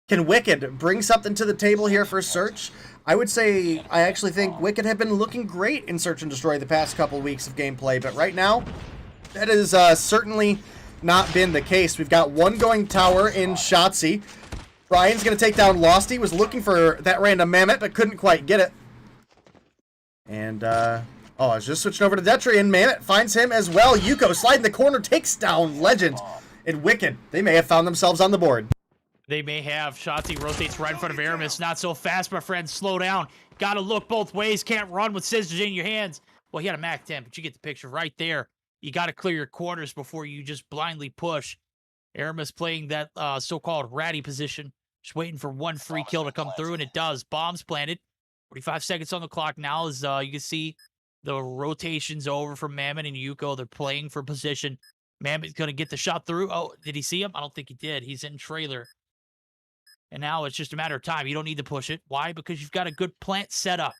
Can Wicked bring something to the table here for Search? I would say I actually think Wicked have been looking great in Search and Destroy the past couple weeks of gameplay, but right now, that has certainly not been the case. We've got one going tower in Shotzi. Brian's going to take down Losty. Was looking for that random Mammoth, but couldn't quite get it. And, I was just switching over to Detri, and Mammoth finds him as well. Yuko sliding the corner, takes down Legend. And Wicked, they may have found themselves on the board. They may have. Shotzi rotates right in front of Aramis. Not so fast, my friend. Slow down. Got to look both ways. Can't run with scissors in your hands. Well, he had a MAC 10, but you get the picture right there. You got to clear your corners before you just blindly push. Aramis playing that so-called ratty position. Just waiting for one free kill to come through, and it does. Bombs planted. 45 seconds on the clock now as you can see the rotations over from Mammoth and Yuko. They're playing for position. Mammoth's going to get the shot through. Oh, did he see him? I don't think he did. He's in trailer. And now it's just a matter of time. You don't need to push it. Why? Because you've got a good plant set up.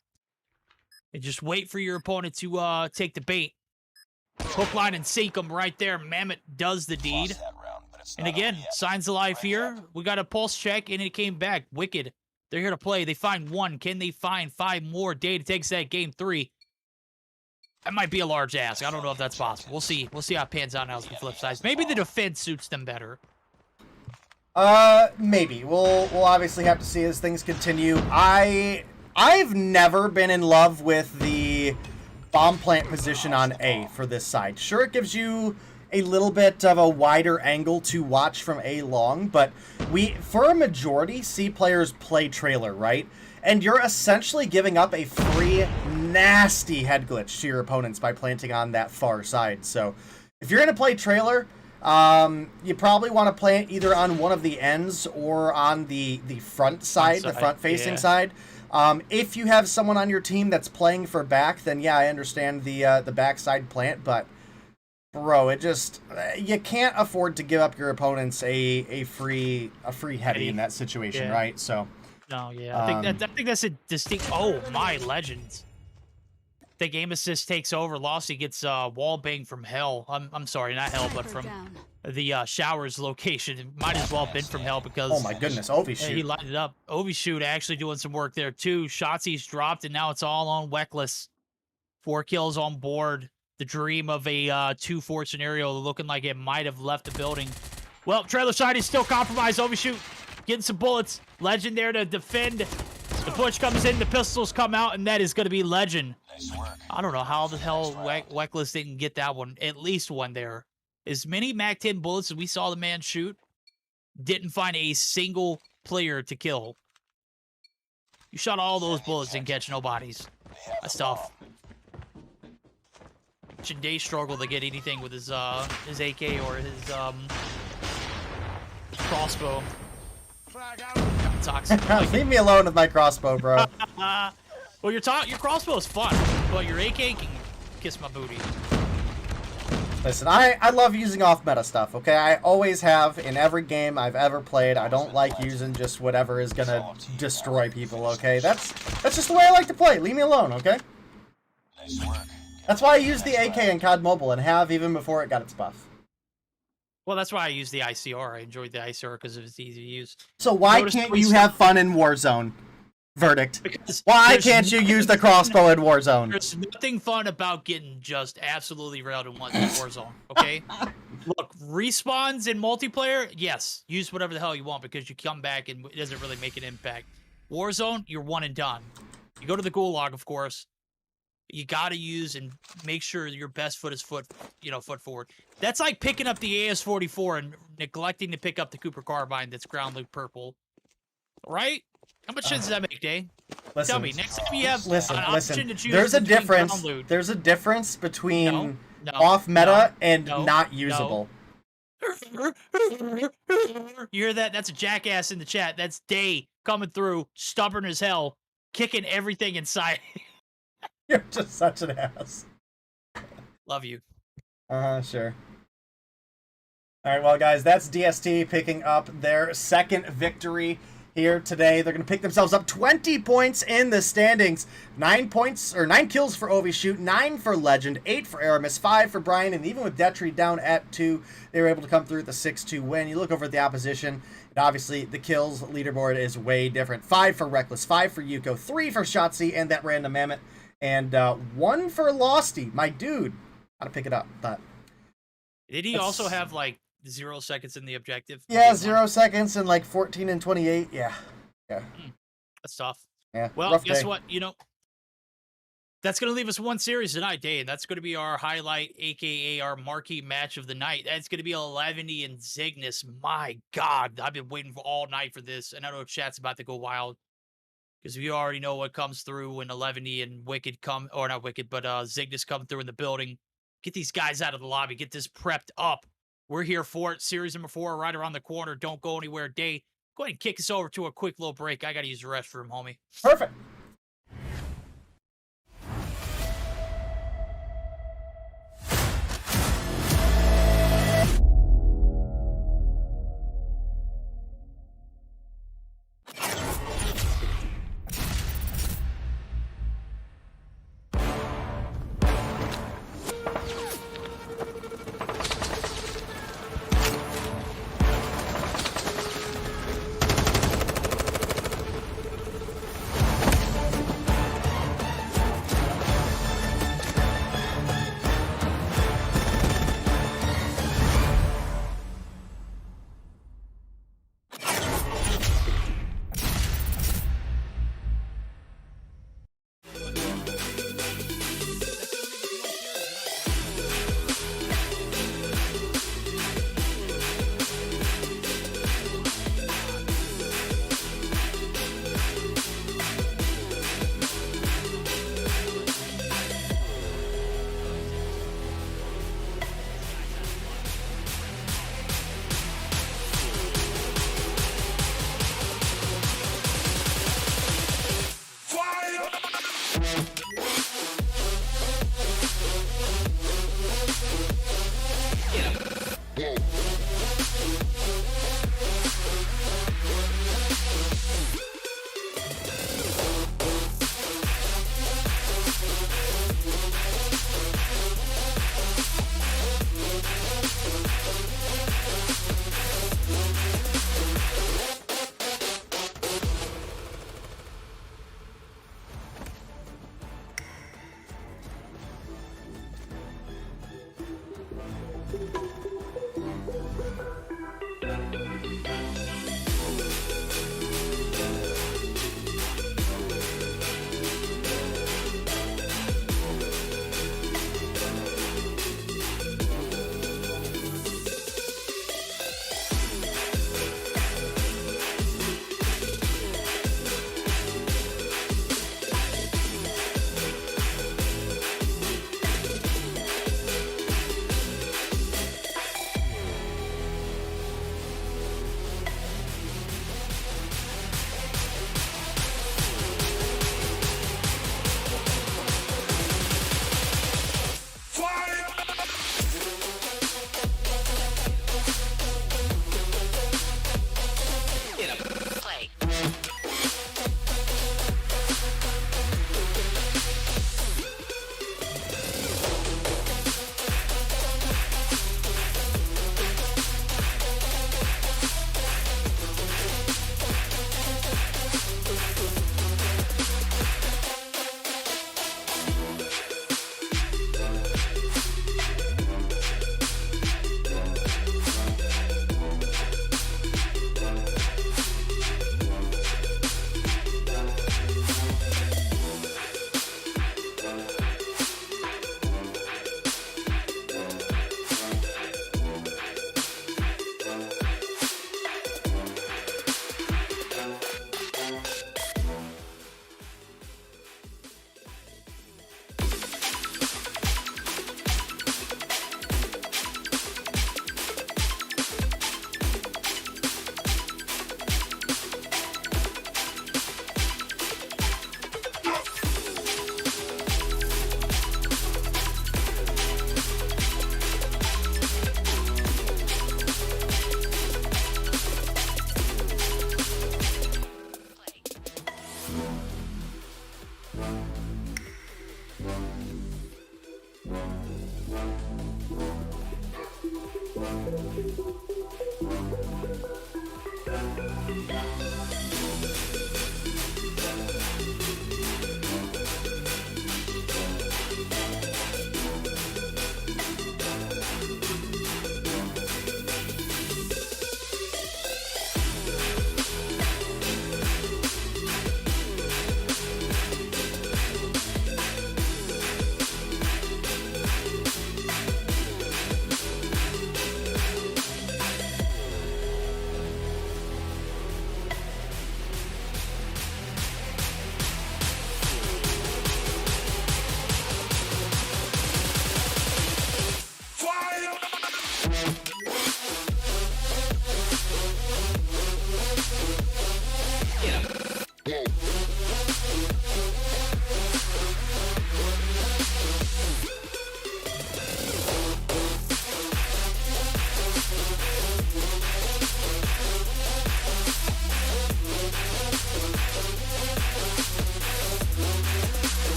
And just wait for your opponent to take the bait. Hook, line, and sink them right there. Mammoth does the deed. And again, signs of life here. We got a pulse check, and it came back. Wicked. They're here to play. They find one. Can they find 5 more? Data takes that game 3. That might be a large ask. I don't know if that's possible. We'll see. We'll see how it pans out now as the flip side. Maybe the defense suits them better. Maybe. We'll obviously have to see as things continue. I've never been in love with the bomb plant position on A for this side. Sure, it gives you a little bit of a wider angle to watch from A long, but we, for a majority, see players play trailer, right? And you're essentially giving up a free, nasty head glitch to your opponents by planting on that far side. So if you're going to play trailer, you probably want to plant either on one of the ends or on the front side, the front-facing side. If you have someone on your team that's playing for back, then yeah, I understand the backside plant, but bro, it just, you can't afford to give up your opponents a free heady in that situation, right? So no, yeah, I think that's a distinct. Oh my, Legends. The game assist takes over. Losty gets wall bang from Hell. I'm sorry, not Hell, but from the Showers location. It might as well have been from Hell because oh my goodness, Overshoot. He lined it up. Overshoot actually doing some work there too. Shotzi's dropped, and now it's all on Weckless. 4 kills on board. The dream of a 2-4 scenario looking like it might have left the building. Well, trailer side is still compromised. Overshoot getting some bullets. Legend there to defend. The push comes in, the pistols come out, and that is going to be Legend. I don't know how the hell Weckless didn't get that one. At least one there. As many MAC 10 bullets as we saw the man shoot, didn't find a single player to kill. You shot all those bullets and catch no bodies. That's tough. Day struggle to get anything with his AK or his crossbow. Toxic. Leave me alone with my crossbow, bro. Well, your crossbow is fun, but your AK can kiss my booty. Listen, I love using off-meta stuff, okay? I always have in every game I've ever played. I don't like using just whatever is gonna destroy people, okay? That's just the way I like to play. Leave me alone, okay? Nice work. That's why I used the AK in COD Mobile and have even before it got its buff. Well, that's why I use the ICR. I enjoyed the ICR because it was easy to use. So why can't you have fun in Warzone? Verdict. Because why can't you use the crossbow in Warzone? There's nothing fun about getting just absolutely railed in Warzone, okay? Look, respawns in multiplayer, yes, use whatever the hell you want because you come back and it doesn't really make an impact. Warzone, you're one and done. You go to the gulag, of course. You gotta use and make sure your best foot is foot forward. That's like picking up the AS-44 and neglecting to pick up the Cooper Carbine that's ground loop purple. Right? How much sense does that make, Day? Listen, Tell me, next time you have an option to choose There's a between difference. ground loop- There's a difference between No, off meta and no, not usable. You hear that? That's a jackass in the chat. That's Day coming through, stubborn as hell, kicking everything inside. You're just such an ass. Love you. Sure. All right, well, guys, that's DST picking up their second victory here today. They're going to pick themselves up 20 points in the standings. 9 kills for Overshoot, 9 for Legend, 8 for Aramis, 5 for Brian, and even with Detri down at 2, they were able to come through with a 6-2 win. You look over at the opposition, and obviously the kills leaderboard is way different. 5 for Reckless, 5 for Yuko, 3 for Shotzi and that random Mammoth, and 1 for Losty, my dude. Gotta pick it up. But did he also have like 0 seconds in the objective? Yeah, 0 seconds and like 14 and 28. Yeah. That's tough. Yeah. Well, guess what? That's going to leave us one series tonight, Day, and that's going to be our highlight, aka our marquee match of the night. That's going to be 11y and Zygnus. My God, I've been waiting for all night for this, and I know chat's about to go wild because we already know what comes through when 11y and Wicked come, or not Wicked, but Zygnus come through in the building. Get these guys out of the lobby. Get this prepped up. We're here for it. Series number 4 right around the corner. Don't go anywhere, Day. Go ahead and kick us over to a quick little break. I got to use the restroom, homie. Perfect.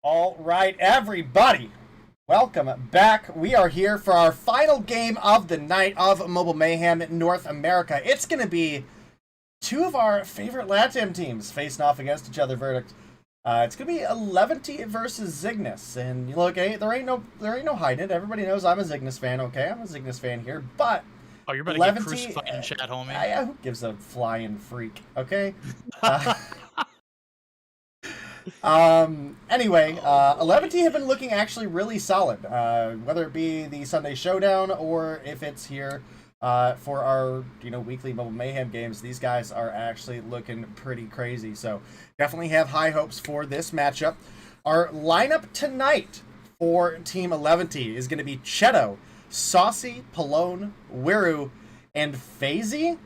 All right, everybody, welcome back. We are here for our final game of the night of Mobile Mayhem in North America. It's going to be two of our favorite LATAM teams facing off against each other. Verdict. It's going to be Levity versus Zygnus. And look, there ain't no hiding it. Everybody knows I'm a Zygnus fan. Okay, I'm a Zygnus fan here, but oh, you're about to get crucified in chat, homie. Yeah, who gives a flying freak? Okay. Anyway, Levity have been looking actually really solid, whether it be the Sunday Showdown or if it's here for our weekly Mobile Mayhem games. These guys are actually looking pretty crazy, so definitely have high hopes for this matchup. Our lineup tonight for Team Levity is going to be Cheto, Saucy, Palone, Wiru, and FaZe?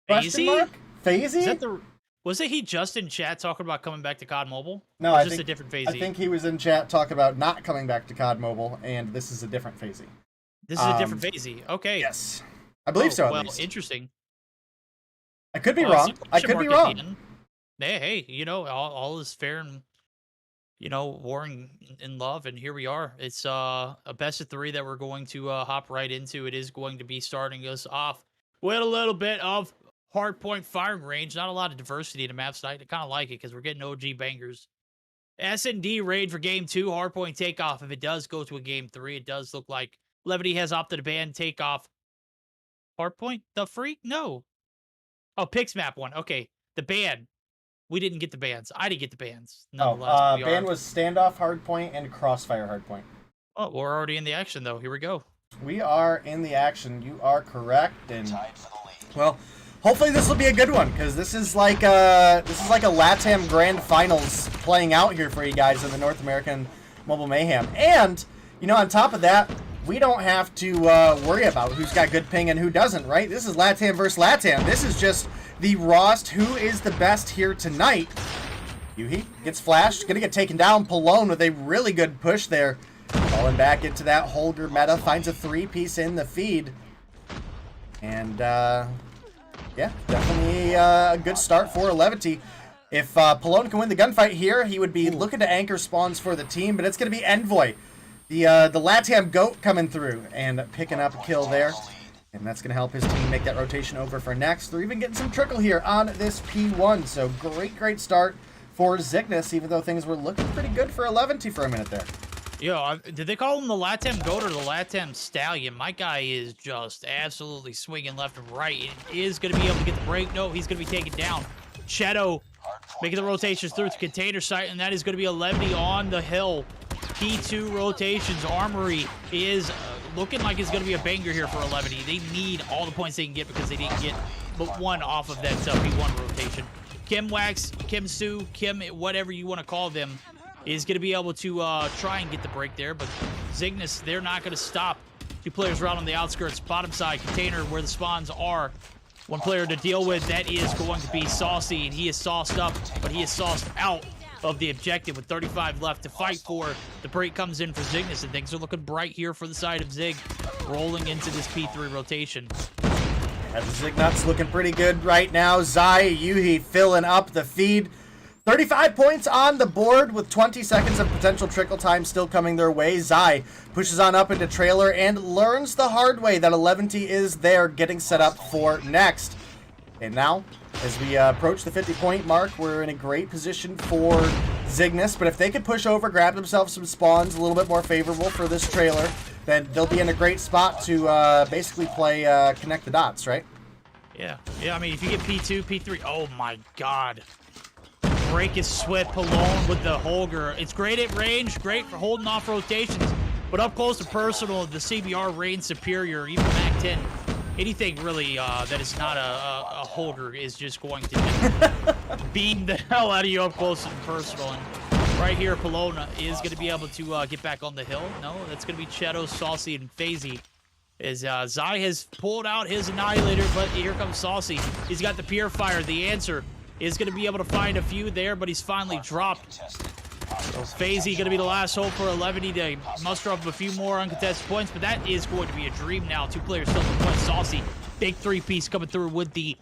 FaZe? FaZe? Is that the... Was it he just in chat talking about coming back to COD Mobile? No, I think a different FaZe. I think he was in chat talking about not coming back to COD Mobile, and this is a different FaZe. This is a different FaZe. Okay. Yes, I believe so. At well, least. interesting. I could be wrong. I could be wrong. Hey, all is fair and war in love, and here we are. It's a best of 3 that we're going to hop right into. It is going to be starting us off with a little bit of hardpoint firing range. Not a lot of diversity in the map tonight. I kind of like it because we're getting OG bangers. S&D raid for game 2, hardpoint takeoff. If it does go to a game 3, it does look like Levity has opted to ban takeoff. Hardpoint? The freak? No. Oh, Pix map one. Okay. The ban. We didn't get the bans. I didn't get the bans. Nonetheless, ban was standoff hardpoint and crossfire hardpoint. Oh, we're already in the action though. Here we go. We are in the action. You are correct. And well, hopefully this will be a good one, because this is like a LATAM Grand Finals playing out here for you guys in the North American Mobile Mayhem. And on top of that, we don't have to worry about who's got good ping and who doesn't, right? This is LATAM versus LATAM. This is just the rawest who is the best here tonight. Yuhi gets flashed, gonna get taken down. Palone with a really good push there. Falling back into that Holger meta, finds a 3-piece in the feed. And yeah, definitely a good start for Levity. If Palone can win the gunfight here, he would be looking to anchor spawns for the team, but it's going to be Envoy, the LATAM GOAT, coming through and picking up a kill there. And that's going to help his team make that rotation over for next. They're even getting some trickle here on this P1, so great start for Zygnus, even though things were looking pretty good for Levity for a minute there. Yo, did they call him the LATAM GOAT or the LATAM Stallion? My guy is just absolutely swinging left and right. He is going to be able to get the break. No, he's going to be taken down. Shadow making the rotations through the container site, and that is going to be a Levity on the hill. P2 rotations. Armory is looking like it's going to be a banger here for Levity. They need all the points they can get because they didn't get but one off of that P1 rotation. Kim Wax, Kim Sue, Kim, whatever you want to call them, is going to be able to try and get the break there, but Zygnus, they're not going to stop. 2 players around on the outskirts, bottom side, container where the spawns are. 1 player to deal with, that is going to be Saucy, and he is sauced up, but he is sauced out of the objective with 35 left to fight for. The break comes in for Zygnus, and things are looking bright here for the side of Zig, rolling into this P3 rotation. As Zygnus looking pretty good right now. Zai, Yuhi filling up the feed. 35 points on the board with 20 seconds of potential trickle time still coming their way. Zy pushes on up into trailer and learns the hard way that 11T is there getting set up for next. And now, as we approach the 50-point mark, we're in a great position for Zygnus. But if they could push over, grab themselves some spawns a little bit more favorable for this trailer, then they'll be in a great spot to basically play connect the dots, right? Yeah. Yeah, I mean, if you get P2, P3, oh my god. Break is sweat alone with the Holger. It's great at range, great for holding off rotations, but up close and personal, the CBR reigns superior, even Mac 10. Anything really that is not a Holger is just going to beam the hell out of you up close and personal. And right here, Polona is going to be able to get back on the hill. No, that's going to be Shadow, Saucy, and FaZe. As Zy has pulled out his Annihilator, but here comes Saucy. He's got the Purifier. The answer is going to be able to find a few there, but he's finally dropped. So FaZe going to be the last hope for 11 to muster up a few more uncontested points, but that is going to be a dream now. 2 players still in the point. Saucy, big 3-piece coming through with the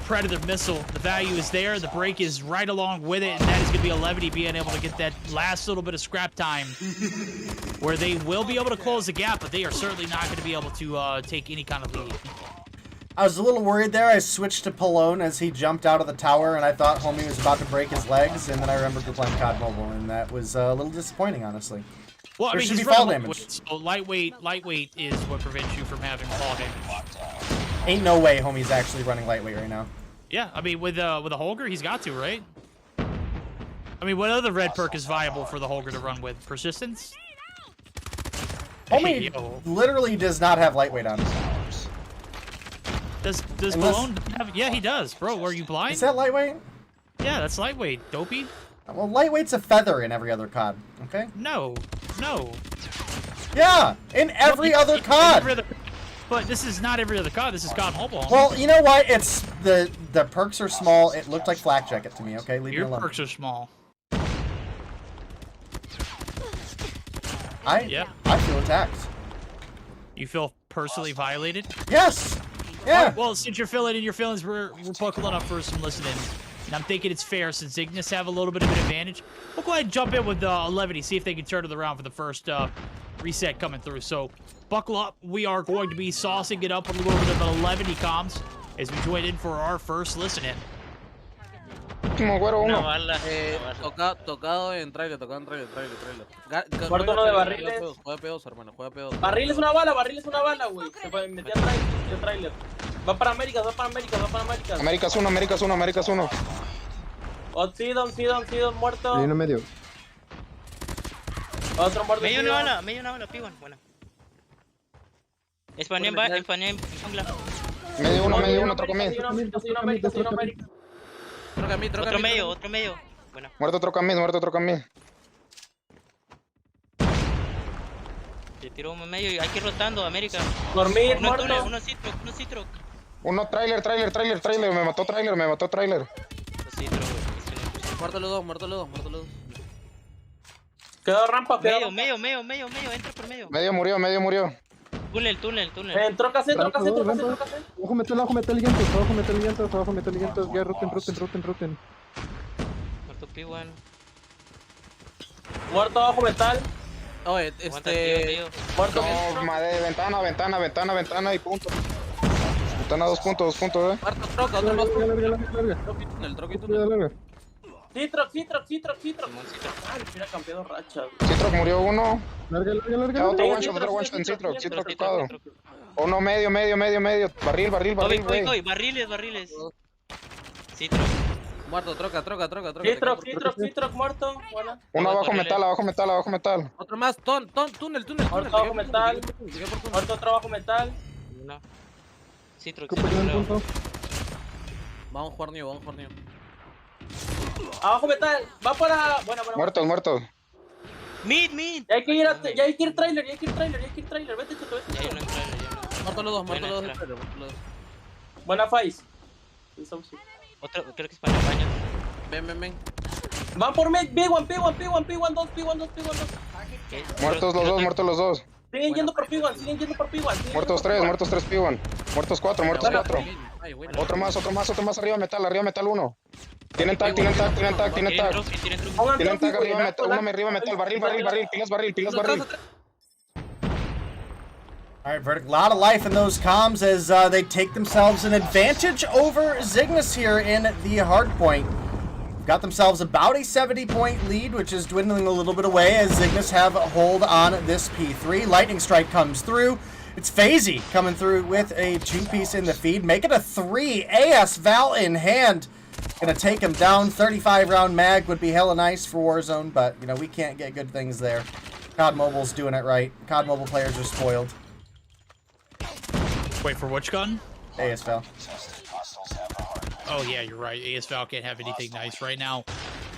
Predator missile. The value is there. The break is right along with it, and that is going to be 11 being able to get that last little bit of scrap time where they will be able to close the gap, but they are certainly not going to be able to take any kind of lead. I was a little worried there. I switched to Polone as he jumped out of the tower, and I thought homie was about to break his legs, and then I remembered we're playing COD Mobile, and that was a little disappointing, honestly. Well, I mean, should he's be fall running damage. lightweight, so lightweight is what prevents you from having fall damage. Ain't no way homie's actually running lightweight right now. Yeah, I mean, with a Holger, he's got to, right? I mean, what other red perk is viable for the Holger to run with? Persistence? Homie literally does not have lightweight on. Does Malone have? Yeah, he does, bro. Were you blind? Is that lightweight? Yeah, that's lightweight, dopey. Well, lightweight's a feather in every other COD. Okay. No. Yeah, in every other COD. But this is not every other COD. This is COD Mobile. Well, you know what? It's the perks are small. It looked like Flak Jacket to me. Okay, leave me alone. Your perks are small. I feel attacked. You feel personally violated? Yes. Yeah. Right, well, since you're feeling in your feelings, we're buckling up for some listening. And I'm thinking it's fair, since Zygnus have a little bit of an advantage. We'll go ahead and jump in with 11, see if they can turn it around for the first reset coming through. So, buckle up. We are going to be saucing it up with a little bit of 11 comms as we join in for our first listen-in. Tocado en trailer, trailer. Cuarto uno de barriles. Juega pedos, hermano, juega pedos. Barril es una bala, güey. Se puede meter al trailer. Va para Américas. Américas 1. Sidon, muerto. Hay uno medio. Otro muerto. Medio una bala, P1, bueno. Español en jungla. Medio uno, otro conmigo. Otro medio. Bueno. Muerto otro conmigo. Te tiro un medio y hay que ir rotando, América. Dormir, muerto. Uno Citro. Uno trailer. Me mató trailer. Muerto los dos. Quedó rampa, medio, entra por medio. Medio murió. Túnel. Entró cassette. Abajo meto el llanto. Ya roten. Muerto P1. Muerto abajo metal. Oye, Muerto. No, madre, ventana y punto. Ventana 2 puntos, Muerto troca, otro más. El troquito. Citrox. Ay, mira, campeón racha. Citrox murió uno. Larga. Otro one shot en Citrox tocado. Uno medio. Barril, güey. Barriles. Citrox. Muerto, troca. Citrox muerto. Buena. Uno abajo metal. Otro más, túnel. Muerto abajo metal. Muerto otro abajo metal. No. Citrox. Vamos a jugar new. Abajo metal. Va para. Bueno. Muertos. Mid. Ya hay que ir trailer. Vete, Cheto. Ya no entra. Muerto los dos. Buena Faiz. Otro, creo que es para el baño. Ven. Van por mid, P1, 2. Muertos los dos. Siguen yendo por P1, siguen yendo por P1. Muertos 3, P1. Muertos 4, muertos 4. Otro más arriba metal 1. Tienen tag. Tienen tag arriba metal, uno arriba metal, barril, pilas barril. All right, Verdict, a lot of life in those comms as they take themselves an advantage over Zygnus here in the hard point. Got themselves about a 70-point lead, which is dwindling a little bit away as Zygnus have a hold on this P3. Lightning Strike comes through. It's FaZe coming through with a 2-piece in the feed. Make it a 3. AS Val in hand. Gonna take him down. 35-round mag would be hella nice for Warzone, but, you know, we can't get good things there. COD Mobile's doing it right. COD Mobile players are spoiled. Wait, for which gun? AS Val. Oh, yeah, you're right. AS Val can't have anything nice right now.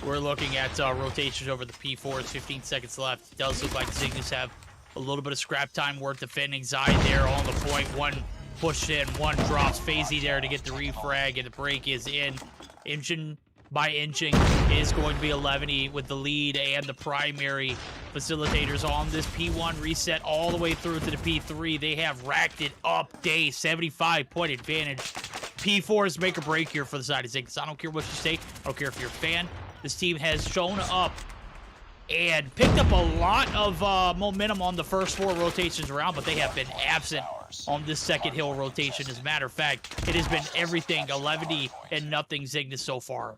We're looking at rotations over the P4s. 15 seconds left. It does look like Zygnus have a little bit of scrap time worth defending. Zy there on the point. One pushed in, one drops. FaZe there to get the refrag, and the break is in. Engine by inching is going to be 11 with the lead and the primary facilitators on this P1 reset all the way through to the P3. They have racked it up day 75-point advantage. P4s make or break here for the side of Zygnus. I don't care what you say. I don't care if you're a fan. This team has shown up and picked up a lot of momentum on the first 4 rotations around, but they have been absent on this second hill rotation. As a matter of fact, it has been everything 11 and nothing Zygnus so far.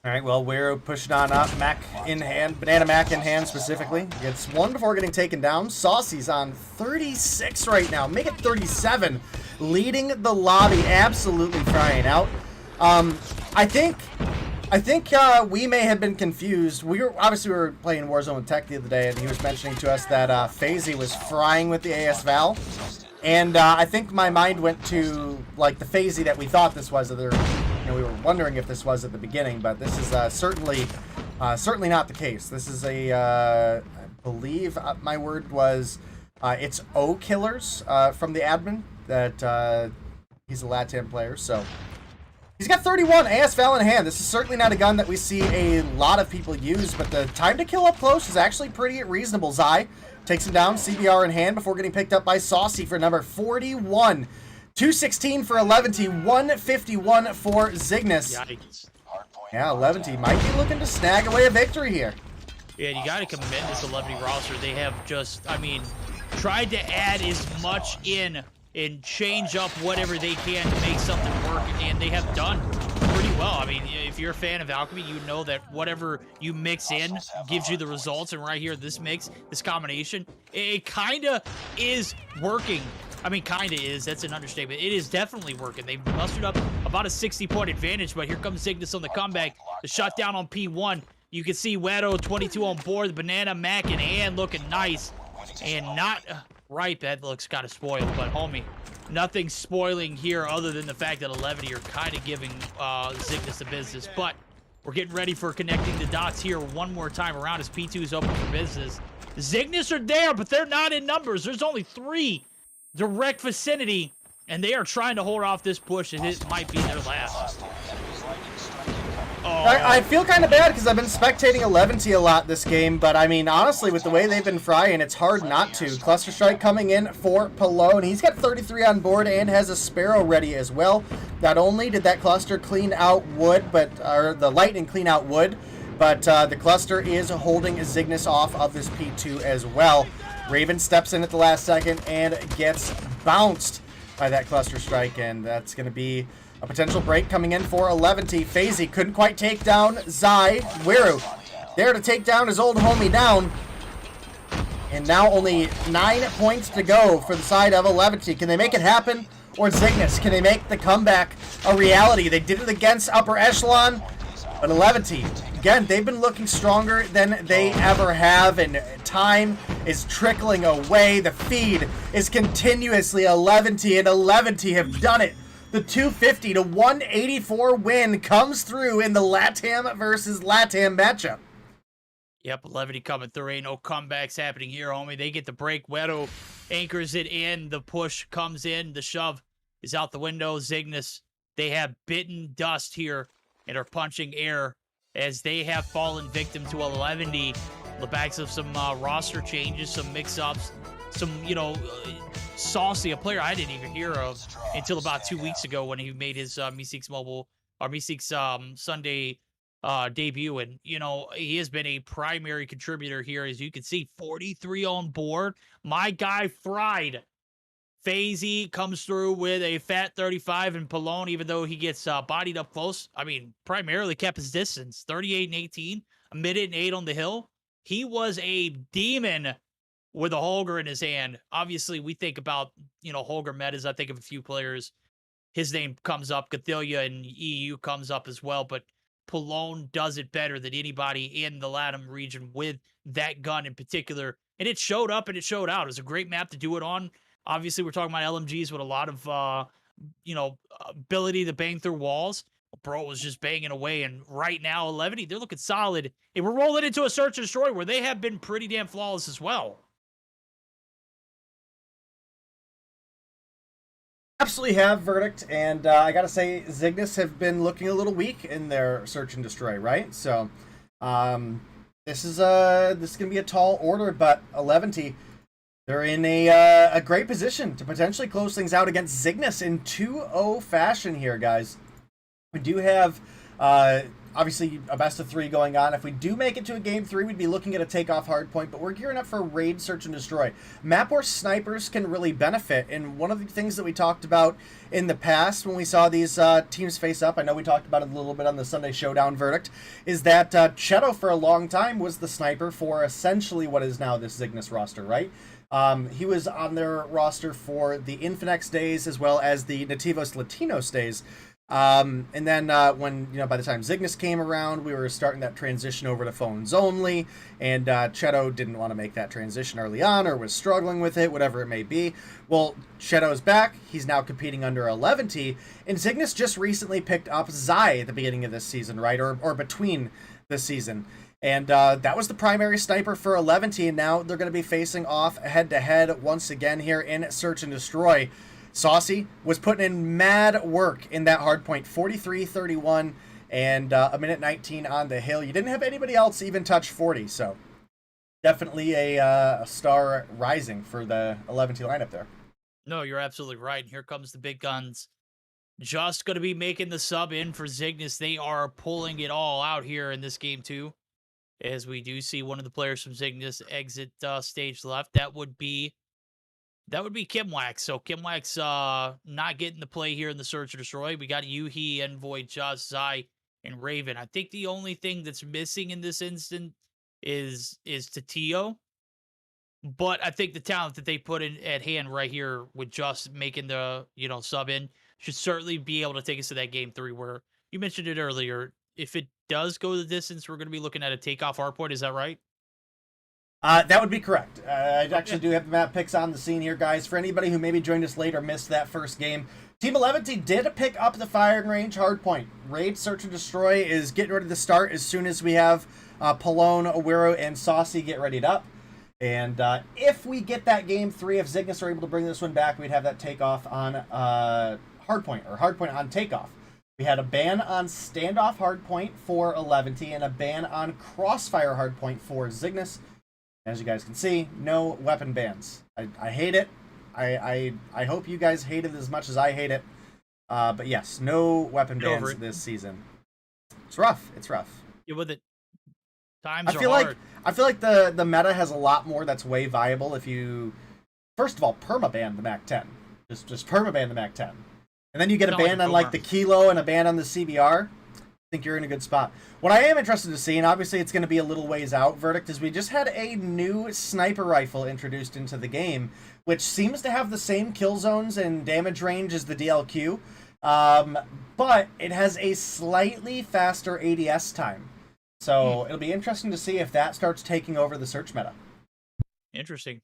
All right, well, we're pushing on up. Mac in hand, Banana Mac in hand specifically. Gets 1 before getting taken down. Saucy's on 36 right now. Make it 37. Leading the lobby, absolutely frying out. I think we may have been confused. We were playing Warzone with Tech the other day, and he was mentioning to us that FaZe was frying with the AS Val. And I think my mind went to, like, the FaZe that we thought this was. We were wondering if this was at the beginning, but this is certainly not the case. This is I believe my word was, it's O Killers from the admin that he's a LATAM player. So he's got 31 AS Val in hand. This is certainly not a gun that we see a lot of people use, but the time to kill up close is actually pretty reasonable. Zy takes him down, CBR in hand before getting picked up by Saucy for number 41. 216 for 11, 151 for Zygnus. Yikes. Yeah, 11 might be looking to snag away a victory here. Yeah, you got to commend this 11 roster. They have just, tried to add as much in and change up whatever they can to make something work, and they have done pretty well. I mean, if you're a fan of Alchemy, you know that whatever you mix in gives you the results, and right here, this mix, this combination, it kind of is working. I mean, kind of is. That's an understatement. It is definitely working. They've mustered up about a 60-point advantage, but here comes Zygnus on the comeback. The shutdown on P1. You can see Wedo 22 on board. The Banana Mac in hand looking nice. And not right. That looks kind of spoiled, but homie, nothing spoiling here other than the fact that 11 are kind of giving Zygnus the business. But we're getting ready for connecting the dots here one more time around as P2 is open for business. Zygnus are there, but they're not in numbers. There's only 3 direct vicinity, and they are trying to hold off this push, and it might be their last. Oh. I feel kind of bad because I've been spectating 11 a lot this game, but I mean, honestly, with the way they've been frying, it's hard not to. Cluster Strike coming in for Palone. He's got 33 on board and has a Sparrow ready as well. Not only did that cluster clean out wood, or the lightning clean out wood, but the cluster is holding Zygnus off of this P2 as well. Raven steps in at the last second and gets bounced by that cluster strike, and that's going to be a potential break coming in for 11. FaZe couldn't quite take down Zy. Wiru there to take down his old homie down. And now only 9 points to go for the side of 11. Can they make it happen? Or Zygnus, can they make the comeback a reality? They did it against Upper Echelon, but 11, again, they've been looking stronger than they ever have, and time is trickling away. The feed is continuously 11, and 11 have done it. The 250 to 184 win comes through in the LATAM versus LATAM matchup. Yep, 11 coming through. Ain't no comebacks happening here, homie. They get the break. Wedo anchors it in. The push comes in. The shove is out the window. Zygnus, they have bitten dust here and are punching air as they have fallen victim to 11. the backs of some roster changes, some mix-ups, some, Saucy, a player I didn't even hear of until about 2 weeks ago when he made his Meeseeks Mobile or Meeseeks Sunday debut. And, he has been a primary contributor here. As you can see, 43 on board. My guy Fried. FaZe comes through with a fat 35, and Pallone, even though he gets bodied up close, primarily kept his distance. 38 and 18, a minute and 8 on the hill. He was a demon with a Holger in his hand. Obviously, we think about, Holger metas. I think of a few players. His name comes up. Cathilia and EU comes up as well, but Pallone does it better than anybody in the LATAM region with that gun in particular. And it showed up and it showed out. It was a great map to do it on. Obviously, we're talking about LMGs with a lot of, ability to bang through walls. Bro was just banging away, and right now, 11, they're looking solid. And we're rolling into a search and destroy where they have been pretty damn flawless as well. Absolutely have, Verdict, and I gotta say, Zygnus have been looking a little weak in their search and destroy, right? So, this is gonna be a tall order, but 11, they're in a great position to potentially close things out against Zygnus in 2-0 fashion here, guys. We do have, obviously, a best of 3 going on. If we do make it to a game 3, we'd be looking at a takeoff hardpoint, but we're gearing up for raid, search, and destroy. Map where snipers can really benefit, and one of the things that we talked about in the past when we saw these teams face up, I know we talked about it a little bit on the Sunday Showdown Verdict, is that Cheto for a long time was the sniper for essentially what is now this Zygnus roster, right? He was on their roster for the Infinex days as well as the Nativos Latinos days. And then when, by the time Zygnus came around, we were starting that transition over to phones only, and Cheto didn't want to make that transition early on or was struggling with it, whatever it may be. Well, Cheto's back. He's now competing under 11, and Zygnus just recently picked up Zy at the beginning of this season, right? Or between this season. And that was the primary sniper for 11, and now they're going to be facing off head-to-head once again here in Search and Destroy. Saucy was putting in mad work in that hardpoint, 43-31, and a minute 19 on the hill. You didn't have anybody else even touch 40, so definitely a star rising for the 11 lineup there. No, you're absolutely right. Here comes the big guns. Just going to be making the sub in for Zygnus. They are pulling it all out here in this game, too. As we do see one of the players from Zygnus exit stage left. That would be Kimwax. So Kimwax not getting the play here in the search and destroy. We got Yuhi, Envoy, Just, Zai, and Raven. I think the only thing that's missing in this instant is Tatio. But I think the talent that they put in at hand right here with just making the sub in should certainly be able to take us to that game 3 where you mentioned it earlier. If it does go the distance, we're going to be looking at a takeoff hardpoint. Is that right? That would be correct. I actually do have the map picks on the scene here, guys. For anybody who maybe joined us late or missed that first game, Team 11 did pick up the firing range hardpoint. Raid, Search, and Destroy is getting ready to start as soon as we have Pallone, Awiro, and Saucy get readied up. And if we get that game 3, if Zygnus are able to bring this one back, we'd have that takeoff on hardpoint, or hardpoint on takeoff. We had a ban on standoff hardpoint for 11 and a ban on crossfire hardpoint for Zygnus. As you guys can see, no weapon bans. I hate it. I hope you guys hate it as much as I hate it. But yes, no weapon bans this season. It's rough. It's rough. Yeah, with it. Times I feel like the meta has a lot more that's way viable if you, first of all, permaban the MAC 10. Just permaban the MAC 10. And then you get a ban on like the Kilo and a ban on the CBR. I think you're in a good spot. What I am interested to see, and obviously it's going to be a little ways out, Verdict, is we just had a new sniper rifle introduced into the game, which seems to have the same kill zones and damage range as the DLQ, but it has a slightly faster ADS time. So it'll be interesting to see if that starts taking over the search meta. Interesting.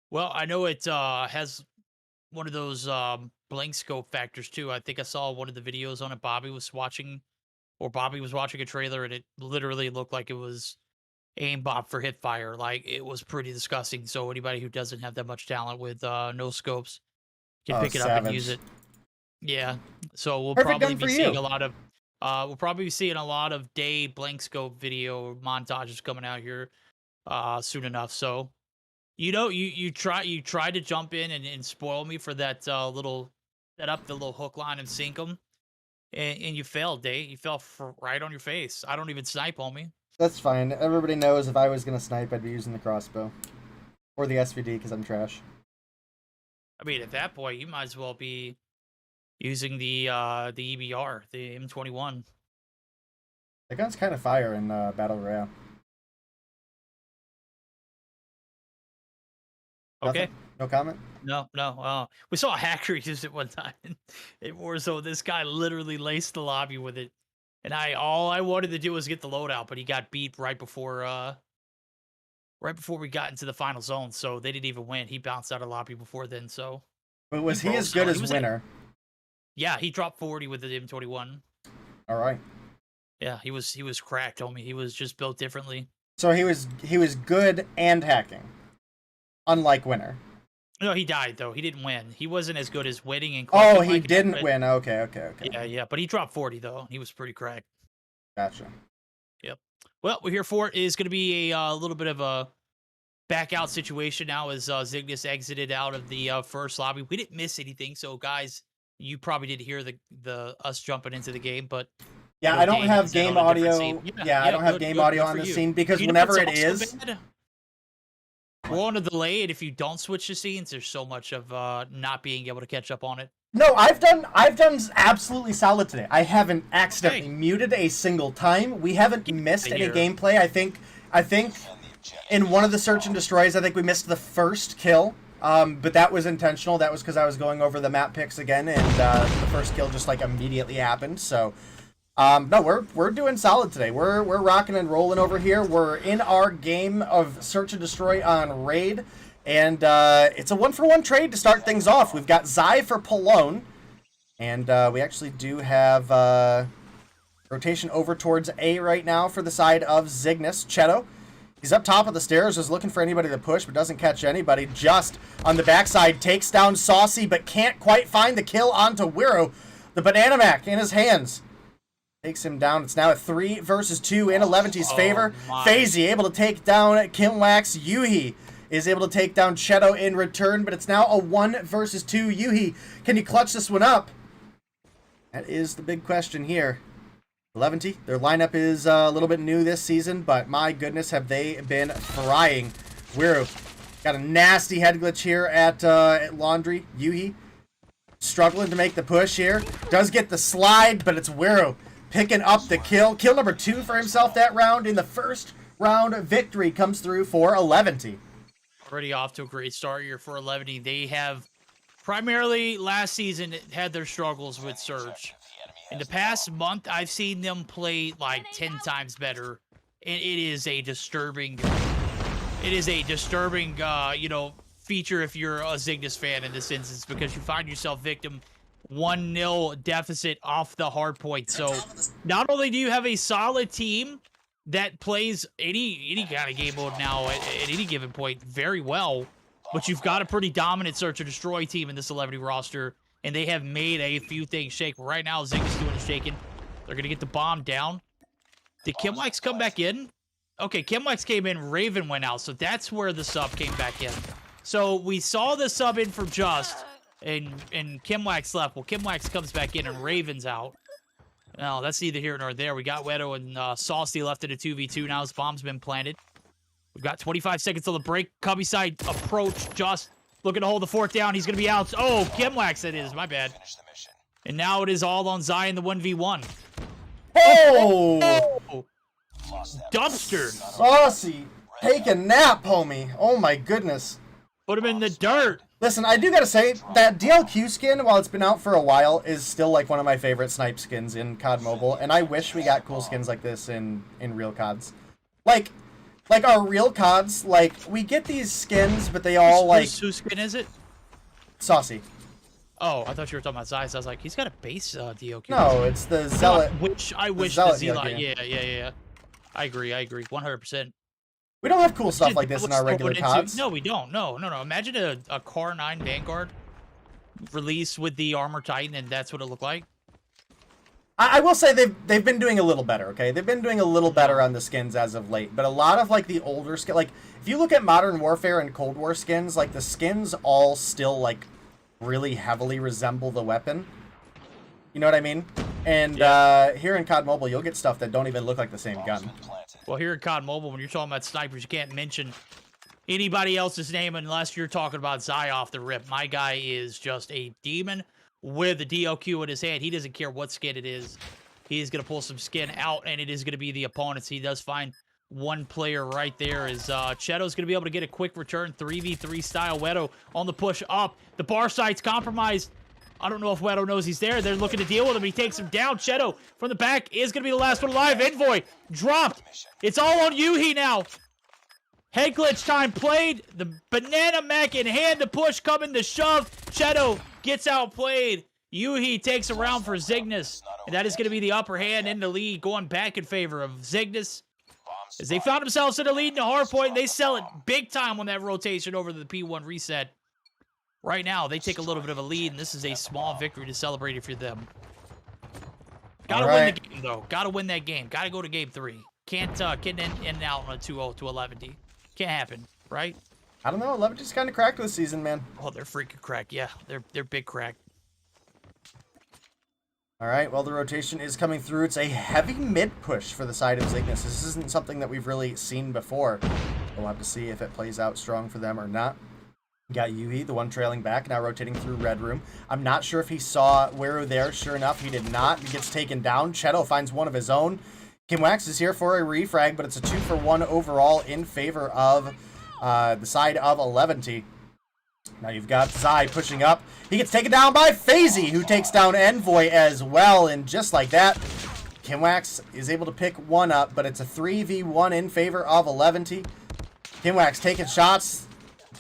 Well, I know it has one of those blank scope factors too. I think I saw one of the videos on it. Bobby was watching a trailer, and it literally looked like it was aimbot for hip fire. Like, it was pretty disgusting. So anybody who doesn't have that much talent with no scopes can pick it up and use it. Yeah. So we'll probably be seeing a lot of We'll probably be seeing a lot of day blank scope video montages coming out here soon enough. So, you know, you try to jump in and spoil me for that little set up the little hook line and sink them, and you failed, Day. You fell right on your face. I don't even snipe on me. That's fine. Everybody knows if I was gonna snipe, I'd be using the crossbow or the SVD because I'm trash. I mean, at that point, you might as well be using the EBR, the M21. That gun's kind of fire in Battle Royale. Okay. Nothing? No comment? No. We saw a hacker use it one time in Warzone. This guy literally laced the lobby with it. And all I wanted to do was get the loadout, but he got beat right before we got into the final zone. So they didn't even win. He bounced out of lobby before then. So, but was he as good as Winner? Yeah, he dropped 40 with the M21. All right. Yeah, he was cracked, homie. He was just built differently. So he was good and hacking, unlike Winner. No, he died though. He didn't win. He wasn't as good as winning and. Oh, he didn't win. Okay. Yeah, but he dropped 40 though. He was pretty cracked. Gotcha. Yep. Well, we're here for it is going to be a little bit of a back out situation now as Zygnus exited out of the first lobby. We didn't miss anything, so guys, you probably did hear the us jumping into the game, but. Yeah, I don't have game audio. Yeah, I don't have game audio on the scene because whenever it is. We're on a delay, and if you don't switch the scenes, there's so much of not being able to catch up on it. No, I've done absolutely solid today. I haven't accidentally muted a single time. We haven't missed any gameplay. I think in one of the search and destroys, I think we missed the first kill. But that was intentional. That was because I was going over the map picks again, and the first kill just like immediately happened. So. No, we're doing solid today. We're rocking and rolling over here. We're in our game of search and destroy on raid, and it's a 1-for-1 trade to start things off. We've got Zy for Palone, and we actually do have rotation over towards A right now for the side of Zygnus. Cheto, he's up top of the stairs, is looking for anybody to push, but doesn't catch anybody. Just on the backside, takes down Saucy, but can't quite find the kill onto Wiro. The Banana Mac in his hands. Takes him down. It's now a 3 versus 2 in Eleventy's favor. FaZe able to take down Kimwax. Yuhi is able to take down Cheto in return, but it's now a 1 versus 2. Yuhi, can you clutch this one up? That is the big question here. Eleventy, their lineup is a little bit new this season, but my goodness, have they been frying. Wiro got a nasty head glitch here at Laundry. Yuhi struggling to make the push here. Does get the slide, but it's Wiro picking up the kill. Kill number 2 for himself that round in the first round. Victory comes through for Eleventy. Already off to a great start here for Eleventy. They have primarily last season had their struggles with Surge. In the past month, I've seen them play like 10 times better. And it is a disturbing, you know, feature if you're a Zygnus fan in this instance, because you find yourself victim 1-0 deficit off the hard point. So not only do you have a solid team that plays any kind of game mode now at any given point very well, but you've got a pretty dominant search and destroy team in this Eleventy roster, and they have made a few things shake. Right now, Zygnus doing the shaking. They're going to get the bomb down. Did Kimwax come back in? Okay, Kimwax came in, Raven went out, so that's where the sub came back in. So we saw the sub in for Just, and Kimwax left. Well, Kimwax comes back in and Raven's out. No, that's neither here nor there. We got Wedo and Saucy left in a 2v2 now. His bomb's been planted. We've got 25 seconds till the break. Cubby side approach. Just looking to hold the fort down. He's going to be out. Oh, Kimwax it is. My bad. And now it is all on Zy in the 1v1. Oh! Dumpster. Saucy. Take a nap, homie. Oh, my goodness. Put him in the dirt. Listen, I do gotta say, that DLQ skin, while it's been out for a while, is still like one of my favorite snipe skins in COD Mobile, and I wish we got cool skins like this in real CODs. Like our real CODs, like, we get these skins, but they all, like... Whose skin is it? Saucy. Oh, I thought you were talking about Zy, so I was like, he's got a base DLQ. No, it's the Zealot. I wish the Zealot, yeah. I agree, 100%. We don't have cool stuff like this in our regular CODs. No, we don't. No. Imagine a Car 9 Vanguard release with the Armor Titan, and that's what it looked like. I will say they've been doing a little better, okay? They've been doing a little better on the skins as of late, but a lot of, like, the older skin, like, if you look at Modern Warfare and Cold War skins, like, the skins all still, like, really heavily resemble the weapon. You know what I mean? And here in COD Mobile, you'll get stuff that don't even look like the same gun. Well, here in COD Mobile, when you're talking about snipers, you can't mention anybody else's name unless you're talking about Zy off the rip. My guy is just a demon with a DLQ in his hand. He doesn't care what skin it is. He's going to pull some skin out, and it is going to be the opponents. He does find one player right there. Is Cheto's going to be able to get a quick return, 3v3 style. Wedo on the push up. The bar site's compromised. I don't know if Wedo knows he's there. They're looking to deal with him. He takes him down. Cheto from the back is going to be the last one alive. Envoy dropped. It's all on Yuhi now. Head glitch time played. The banana mech in hand. The push coming. The shove. Cheto gets outplayed. Yuhi takes a round for Zygnus. And that is going to be the upper hand in the lead, going back in favor of Zygnus. As they found themselves in the lead in the hard point, they sell it big time on that rotation over to the P1 reset. Right now, they take a little bit of a lead, and this is a small victory to celebrate it for them. Gotta win the game, though. Gotta win that game. Gotta go to game 3. Can't get in and out on a 2-0 to 11D. Can't happen, right? I don't know. 11D's kind of cracked this season, man. Oh, they're freaking cracked. Yeah, they're big crack. All right, well, the rotation is coming through. It's a heavy mid push for the side of Zygnus. This isn't something that we've really seen before. We'll have to see if it plays out strong for them or not. Got Yuhi, the one trailing back, now rotating through Red Room. I'm not sure if he saw Weru there. Sure enough, he did not. He gets taken down. Cheto finds one of his own. Kimwax is here for a refrag, but it's a 2-for-1 overall in favor of the side of 11T. Now you've got Zy pushing up. He gets taken down by FaZe, who takes down Envoy as well. And just like that, Kimwax is able to pick one up, but it's a 3v1 in favor of 11T. Kimwax taking shots.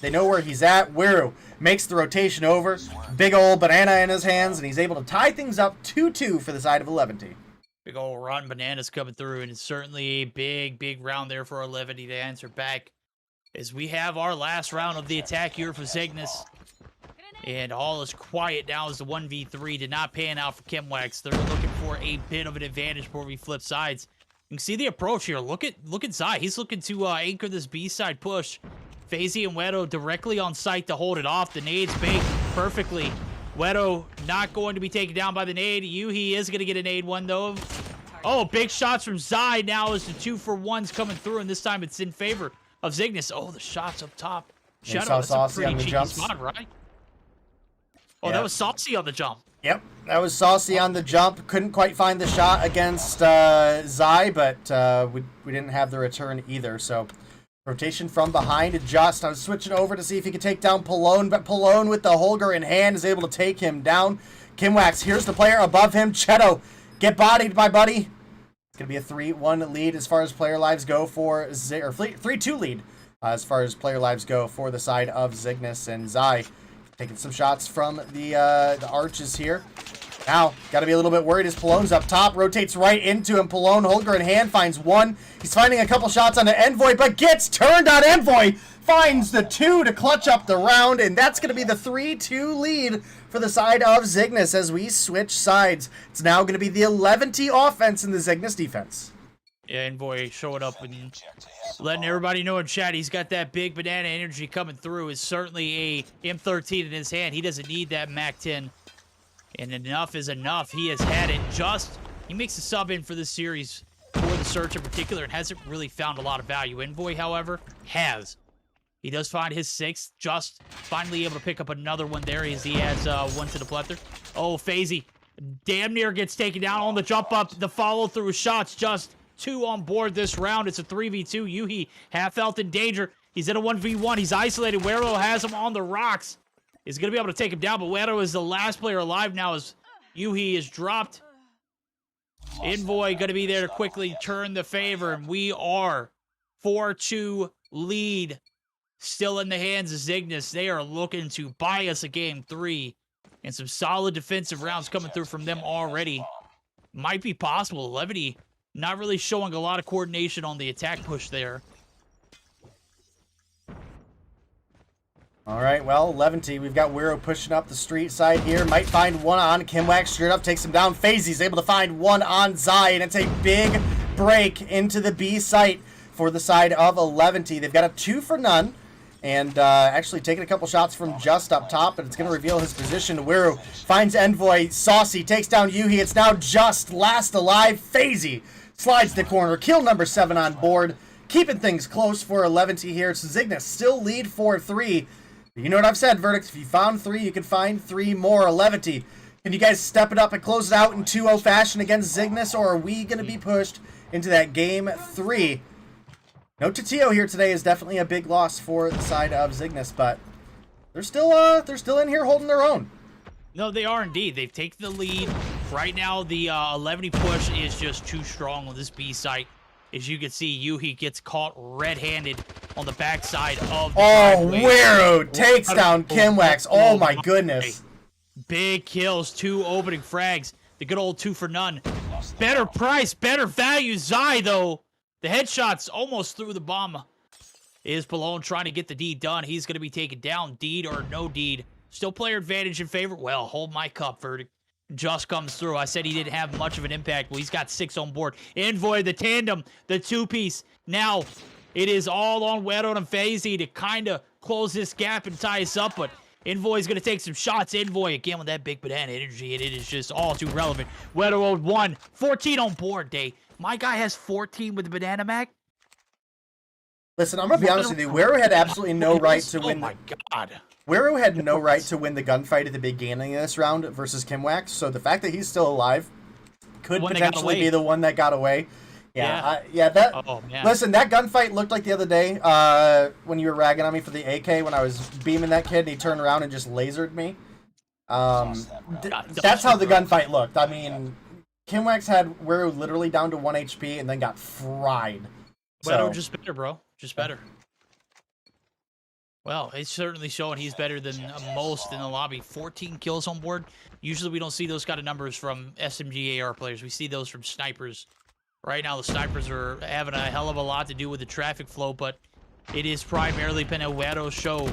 They know where he's at. Weru makes the rotation over. Big old banana in his hands, and he's able to tie things up 2-2 for the side of 11T. Big old rotten bananas coming through, and it's certainly a big round there for 11T to answer back. As we have our last round of the attack here for Zygnus. And all is quiet now as the 1v3 did not pan out for Kimwax. They're looking for a bit of an advantage before we flip sides. You can see the approach here. Look at Zy. He's looking to anchor this B-side push. FaZe and Wedo directly on site to hold it off. The nades baked perfectly. Wedo not going to be taken down by the nade. Yuhi is going to get a nade one, though. Oh, big shots from Zy now as the 2-for-1's coming through, and this time it's in favor of Zygnus. Oh, the shots up top. Shadow, that's a pretty cheeky spot, right? Oh, that was Saucy on the jump. Yep, that was Saucy on the jump. Couldn't quite find the shot against Zy, but we didn't have the return either, so... Rotation from behind, adjust. I was switching over to see if he could take down Pallone, but Pallone with the Holger in hand is able to take him down. Kimwax, here's the player above him. Cheto, get bodied, my buddy. It's going to be a 3-1 lead as far as player lives go for... or 3-2 lead as far as player lives go for the side of Zygnus and Zy. Taking some shots from the arches here. Now, got to be a little bit worried as Pallone's up top. Rotates right into him. Pallone, Holger in hand, finds one. He's finding a couple shots on the Envoy, but gets turned on Envoy. Finds the 2 to clutch up the round, and that's going to be the 3-2 lead for the side of Zygnus as we switch sides. It's now going to be the 11T offense and the Zygnus defense. Yeah, Envoy showing up and letting everybody know in chat he's got that big banana energy coming through. Is certainly a M13 in his hand. He doesn't need that MAC-10. And enough is enough. He has had it just... He makes a sub in for this series for the search in particular and hasn't really found a lot of value. Envoy, however, has. He does find his 6th. Just finally able to pick up another one there as he adds one to the plethora. Oh, FaZe damn near gets taken down on the jump up. The follow-through shots just 2 on board this round. It's a 3v2. Yuhi half health in danger. He's in a 1v1. He's isolated. Wero has him on the rocks. He's going to be able to take him down, but Wedo is the last player alive now as Yuhi is dropped. Envoy going to be there to quickly turn the favor, and we are 4-2 lead. Still in the hands of Zygnus. They are looking to buy us a game 3, and some solid defensive rounds coming through from them already. Might be possible. 11 not really showing a lot of coordination on the attack push there. All right, well, Levante, we've got Wiro pushing up the street side here. Might find one on Kimwax. Straight up takes him down. FaZe's able to find one on Zy, and it's a big break into the B site for the side of Levante. They've got a 2 for none, and actually taking a couple shots from just up top, but it's going to reveal his position. Wiro finds Envoy. Saucy takes down Yuhi. It's now just last alive. FaZe slides the corner. Kill number 7 on board. Keeping things close for Levante here. It's Zygnus still lead 4-3. You know what I've said, Verdict. If you found 3, you can find 3 more. Levante, can you guys step it up and close it out in 2-0 fashion against Zygnus, or are we going to be pushed into that game 3? No Tatio here today is definitely a big loss for the side of Zygnus, but they're still in here holding their own. No, they are indeed. They've taken the lead. Right now, the Levante push is just too strong on this B site. As you can see, Yuhi gets caught red-handed on the backside of the driveway. Wiro takes down Kimwax. Oh my goodness. Big kills, 2 opening frags. The good old 2 for none. Better price, better value. Zy, though, the headshots almost through the bomb. Is Palone trying to get the deed done? He's going to be taken down. Deed or no deed. Still player advantage in favor. Well, hold my cup, Verdict. Just comes through. I said he didn't have much of an impact. Well, he's got 6 on board. Envoy, the tandem, the 2-piece. Now, it is all on Wedo and FaZe to kind of close this gap and tie us up, but Envoy's going to take some shots. Envoy, again, with that big banana energy, and it is just all too relevant. Wedo 1, 14 on board, Day. My guy has 14 with the banana mag. Listen, I'm going to be honest with you. Wiro had absolutely no right to win. Oh, my God. Wiro had no right to win the gunfight at the beginning of this round versus Kimwax, so the fact that he's still alive could potentially be the one that got away. Listen, that gunfight looked like the other day when you were ragging on me for the AK when I was beaming that kid and he turned around and just lasered me. That's how the gunfight looked. I mean, Kimwax had Wiro literally down to 1 HP and then got fried. Wedo just better, bro. Just better. Well, it's certainly showing he's better than most in the lobby. 14 kills on board. Usually we don't see those kind of numbers from SMG AR players. We see those from snipers. Right now, the snipers are having a hell of a lot to do with the traffic flow, but it is primarily been a Wedo show.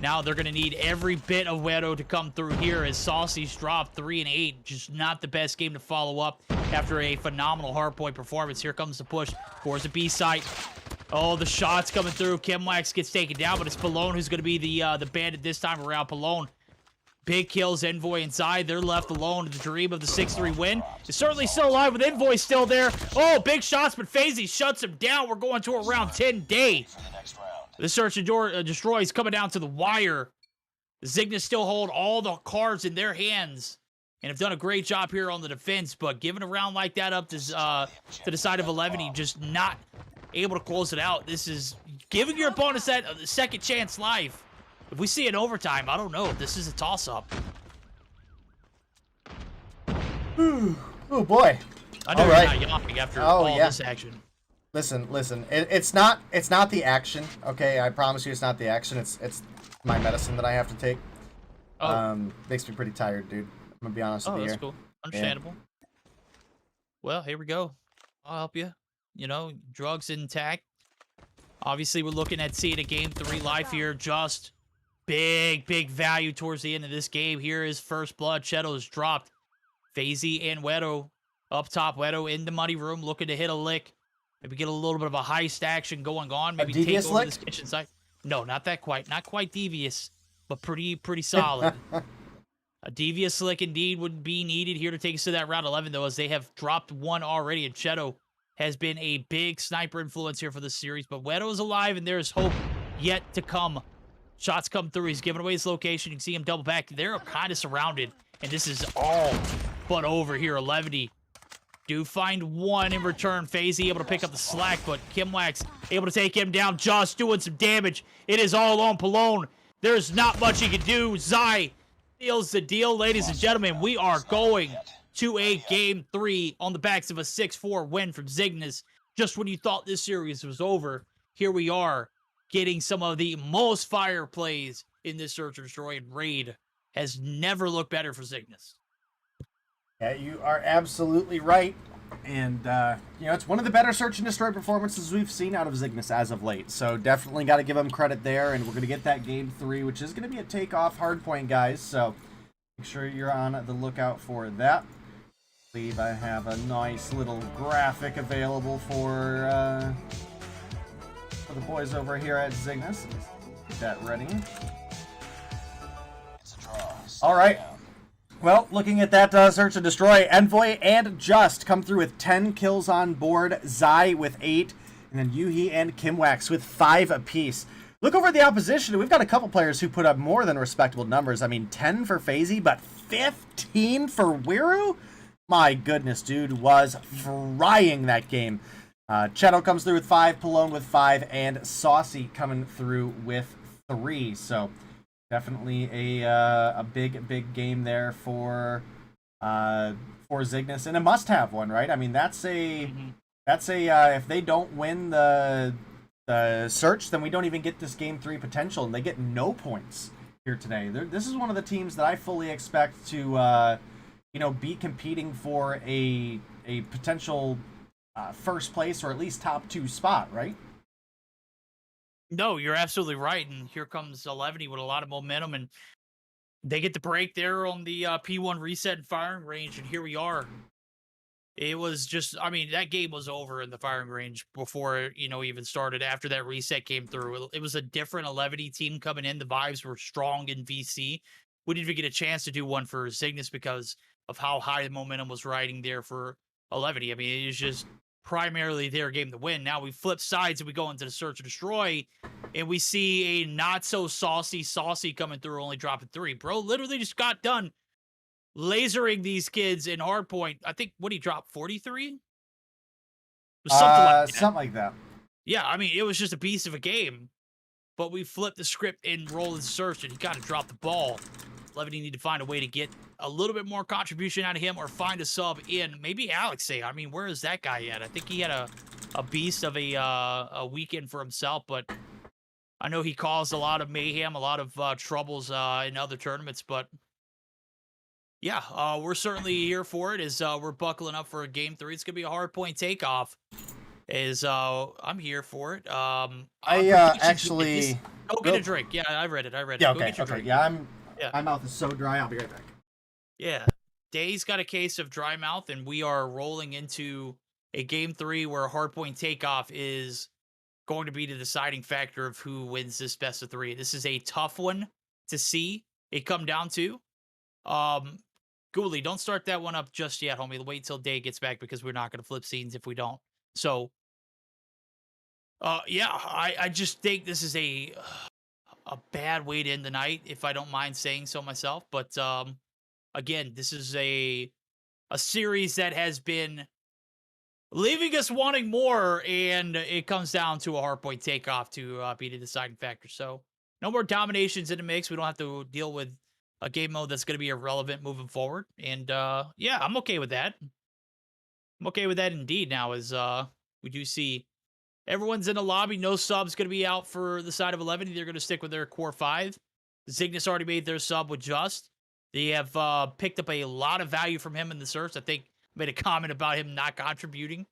Now they're going to need every bit of Wedo to come through here as Saucy's dropped 3 and 8. Just not the best game to follow up after a phenomenal hardpoint performance. Here comes the push towards the B site. Oh, the shots coming through. Kimwax gets taken down, but it's Palone who's going to be the bandit this time around. Palone, big kills, Envoy and Zy. They're left alone. The dream of the 6-3 win is certainly still alive with Envoy still there. Oh, big shots, but FaZe shuts him down. We're going to around 10 Day. The search and destroy is coming down to the wire. Zygnus still hold all the cards in their hands and have done a great job here on the defense, but giving a round like that up to the side of 11, just not able to close it out. This is giving your opponents that second chance live. If we see an overtime, I don't know. This is a toss-up. Oh boy! I know you're not yawning after all this action. Listen. It's not the action. Okay, I promise you, it's not the action. It's my medicine that I have to take. Makes me pretty tired, dude. I'm gonna be honest with you. Oh, that's cool. Understandable. Yeah. Well, here we go. I'll help you. You know, drugs intact. Obviously, we're looking at seeing a game 3 live here. Just big value towards the end of this game. Here is first blood. Shadow is dropped. FaZe and Wedo up top. Wedo in the money room looking to hit a lick. Maybe get a little bit of a heist action going on. Maybe take over this kitchen side. No, not that quite. Not quite devious, but pretty solid. A devious lick indeed would be needed here to take us to that round 11, though, as they have dropped 1 already, and Shadow has been a big sniper influence here for this series, but Wedo is alive, and there's hope yet to come. Shots come through. He's giving away his location. You can see him double back. They're kind of surrounded, and this is all but over here. 11 do find 1 in return. FaZe able to pick up the slack, but Kimwax able to take him down. Just doing some damage. It is all on Palone. There's not much he can do. Zy seals the deal, ladies and gentlemen. We are going to a game 3 on the backs of a 6-4 win from Zygnus. Just when you thought this series was over, here we are getting some of the most fire plays in this search and destroy, and raid has never looked better for Zygnus. Yeah, you are absolutely right. And, you know, it's one of the better search and destroy performances we've seen out of Zygnus as of late. So definitely got to give him credit there. And we're going to get that game 3, which is going to be a takeoff hardpoint, guys. So make sure you're on the lookout for that. I believe I have a nice little graphic available for the boys over here at Zygnus. Let's get that ready. All right. Well, looking at that search and destroy, Envoy and Just come through with 10 kills on board, Zai with 8, and then Yuhi and Kimwax with 5 apiece. Look over at the opposition, we've got a couple players who put up more than respectable numbers. I mean, 10 for FaZe, but 15 for Wiru? My goodness, dude was frying that game. Cheto comes through with 5, Pallone with 5, and Saucy coming through with 3. So definitely a big game there for Zygnus, and a must-have one, right? I mean, that's a if they don't win the search, then we don't even get this game 3 potential, and they get no points here today. This is one of the teams that I fully expect to you know, be competing for a potential first place or at least top 2 spot, right? No, you're absolutely right. And here comes 11 with a lot of momentum, and they get the break there on the P1 reset and firing range, and here we are. It was just, I mean, that game was over in the firing range before, you know, even started. After that reset came through, it was a different 11 team coming in. The vibes were strong in VC. We didn't even get a chance to do one for Zygnus because of how high the momentum was riding there for 11. I mean, it was just primarily their game to win. Now we flip sides and we go into the search and destroy, and we see a not so saucy coming through, only dropping 3. Bro literally just got done lasering these kids in hardpoint. I think, what he dropped, 43? Something like that. Yeah, I mean, it was just a beast of a game, but we flipped the script and rolled the search, and he got to drop the ball. 11 need to find a way to get a little bit more contribution out of him, or find a sub in. Maybe Alex say, I mean, where is that guy at? I think he had a beast of a weekend for himself, but I know he caused a lot of mayhem, a lot of troubles in other tournaments. But yeah, we're certainly here for it as we're buckling up for a game 3. It's gonna be a hard point takeoff. I'm here for it. Actually go get a drink. Yeah, I read it. Yeah, Go okay, get your okay. drink. Yeah, my mouth is so dry. I'll be right back. Yeah, Day's got a case of dry mouth, and we are rolling into a game 3 where a hardpoint takeoff is going to be the deciding factor of who wins this best of 3. This is a tough one to see it come down to. Ghoulie, don't start that one up just yet, homie. Wait till Day gets back, because we're not going to flip scenes if we don't. So, yeah, I just think this is a bad way to end the night, if I don't mind saying so myself. But again, this is a series that has been leaving us wanting more, and it comes down to a hardpoint takeoff to be the deciding factor. So no more dominations in the mix. We don't have to deal with a game mode that's going to be irrelevant moving forward. And yeah, I'm okay with that. I'm okay with that indeed now, as we do see everyone's in the lobby. No subs going to be out for the side of 11. They're going to stick with their core 5. Zygnus already made their sub with Just. They have picked up a lot of value from him in the search. I think made a comment about him not contributing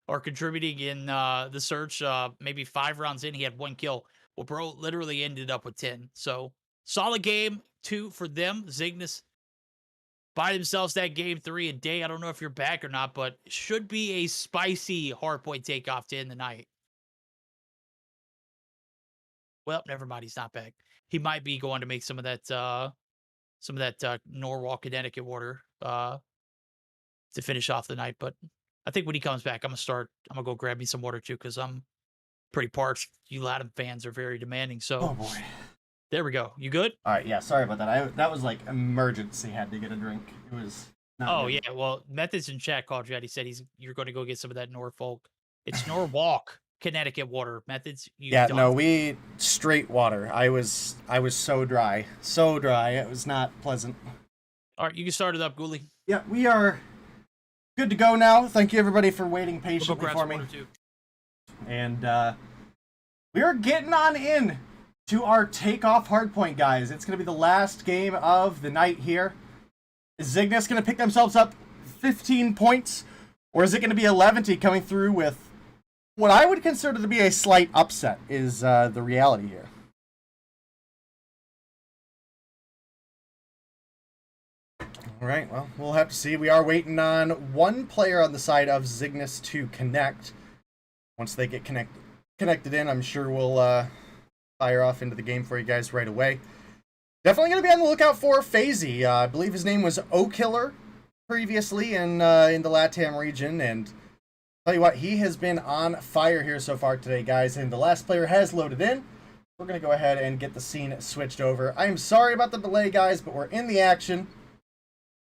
or contributing in the search. Maybe 5 rounds in, he had 1 kill. Well, bro literally ended up with 10. So solid game 2 for them. Zygnus buy themselves that game 3 a day. I don't know if you're back or not, but should be a spicy hardpoint takeoff to end the night. Well, never mind. He's not back. He might be going to make some of that Norwalk, Connecticut water to finish off the night. But I think when he comes back, I'm gonna go grab me some water too, because I'm pretty parched. You Latin fans are very demanding. So, oh boy, there we go. You good? All right. Yeah. Sorry about that. That was like emergency. Had to get a drink. It was. Not good. Yeah. Well, Methods in chat called you out. He said you're going to go get some of that Norfolk. It's Norwalk, Connecticut water. Methods. We straight water. I was so dry. It was not pleasant. All right, you can start it up, Ghoulie. Yeah, we are good to go now. Thank you everybody for waiting patiently for me. And we are getting on in to our takeoff hardpoint, guys. It's going to be the last game of the night here. Zygnus going to pick themselves up 15 points Or is it going to be 11 coming through with what I would consider to be a slight upset is the reality here. All right, well, we'll have to see. We are waiting on one player on the side of Zygnus to connect. Once they get connected in, I'm sure we'll fire off into the game for you guys right away. Definitely going to be on the lookout for FaZe. I believe his name was O-Killer previously in the LATAM region, and tell you what, he has been on fire here so far today, guys, and the last player has loaded in. We're going to go ahead and get the scene switched over. I am sorry about the delay, guys, but we're in the action,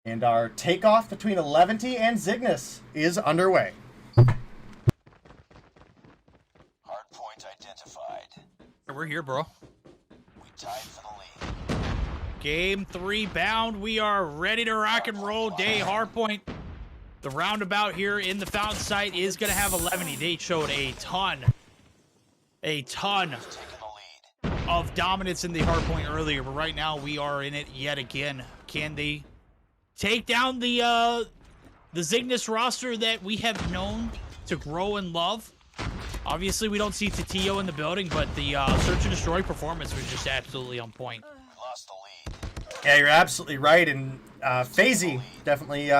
and our takeoff between 11 and Zygnus is underway. Hardpoint identified. We're here, bro. We tied for the lead. Game 3 bound. We are ready to rock and roll. Day hardpoint. The roundabout here in the fountain site is going to have 11. They showed a ton of dominance in the hardpoint earlier, but right now we are in it yet again. Can they take down the Zygnus roster that we have known to grow and love? Obviously, we don't see Titio in the building, but the search and destroy performance was just absolutely on point. Lost the lead. Yeah, you're absolutely right, and FaZe definitely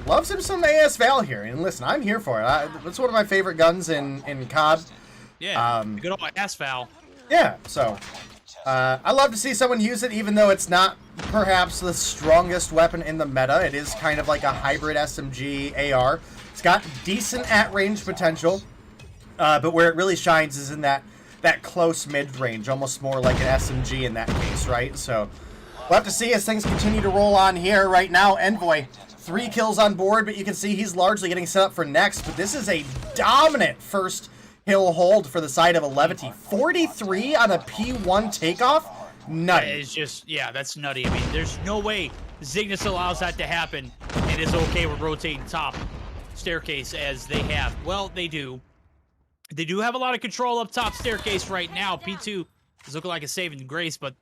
loves him some AS Val here. And listen, I'm here for it. It's one of my favorite guns in COD. Yeah, good old AS Val. Yeah, so I love to see someone use it, even though it's not perhaps the strongest weapon in the meta. It is kind of like a hybrid SMG AR. It's got decent at-range potential, but where it really shines is in that close mid-range, almost more like an SMG in that case, right? So we'll have to see as things continue to roll on here. Right now, Envoy, 3 kills on board, but you can see he's largely getting set up for next. But this is a dominant first hill hold for the side of 11. 43 on a P1 takeoff? Nutty. It's just, yeah, that's nutty. I mean, there's no way Zygnus allows that to happen and is okay with rotating top staircase as they have. Well, they do. They do have a lot of control up top staircase right now. P2 is looking like a saving grace, but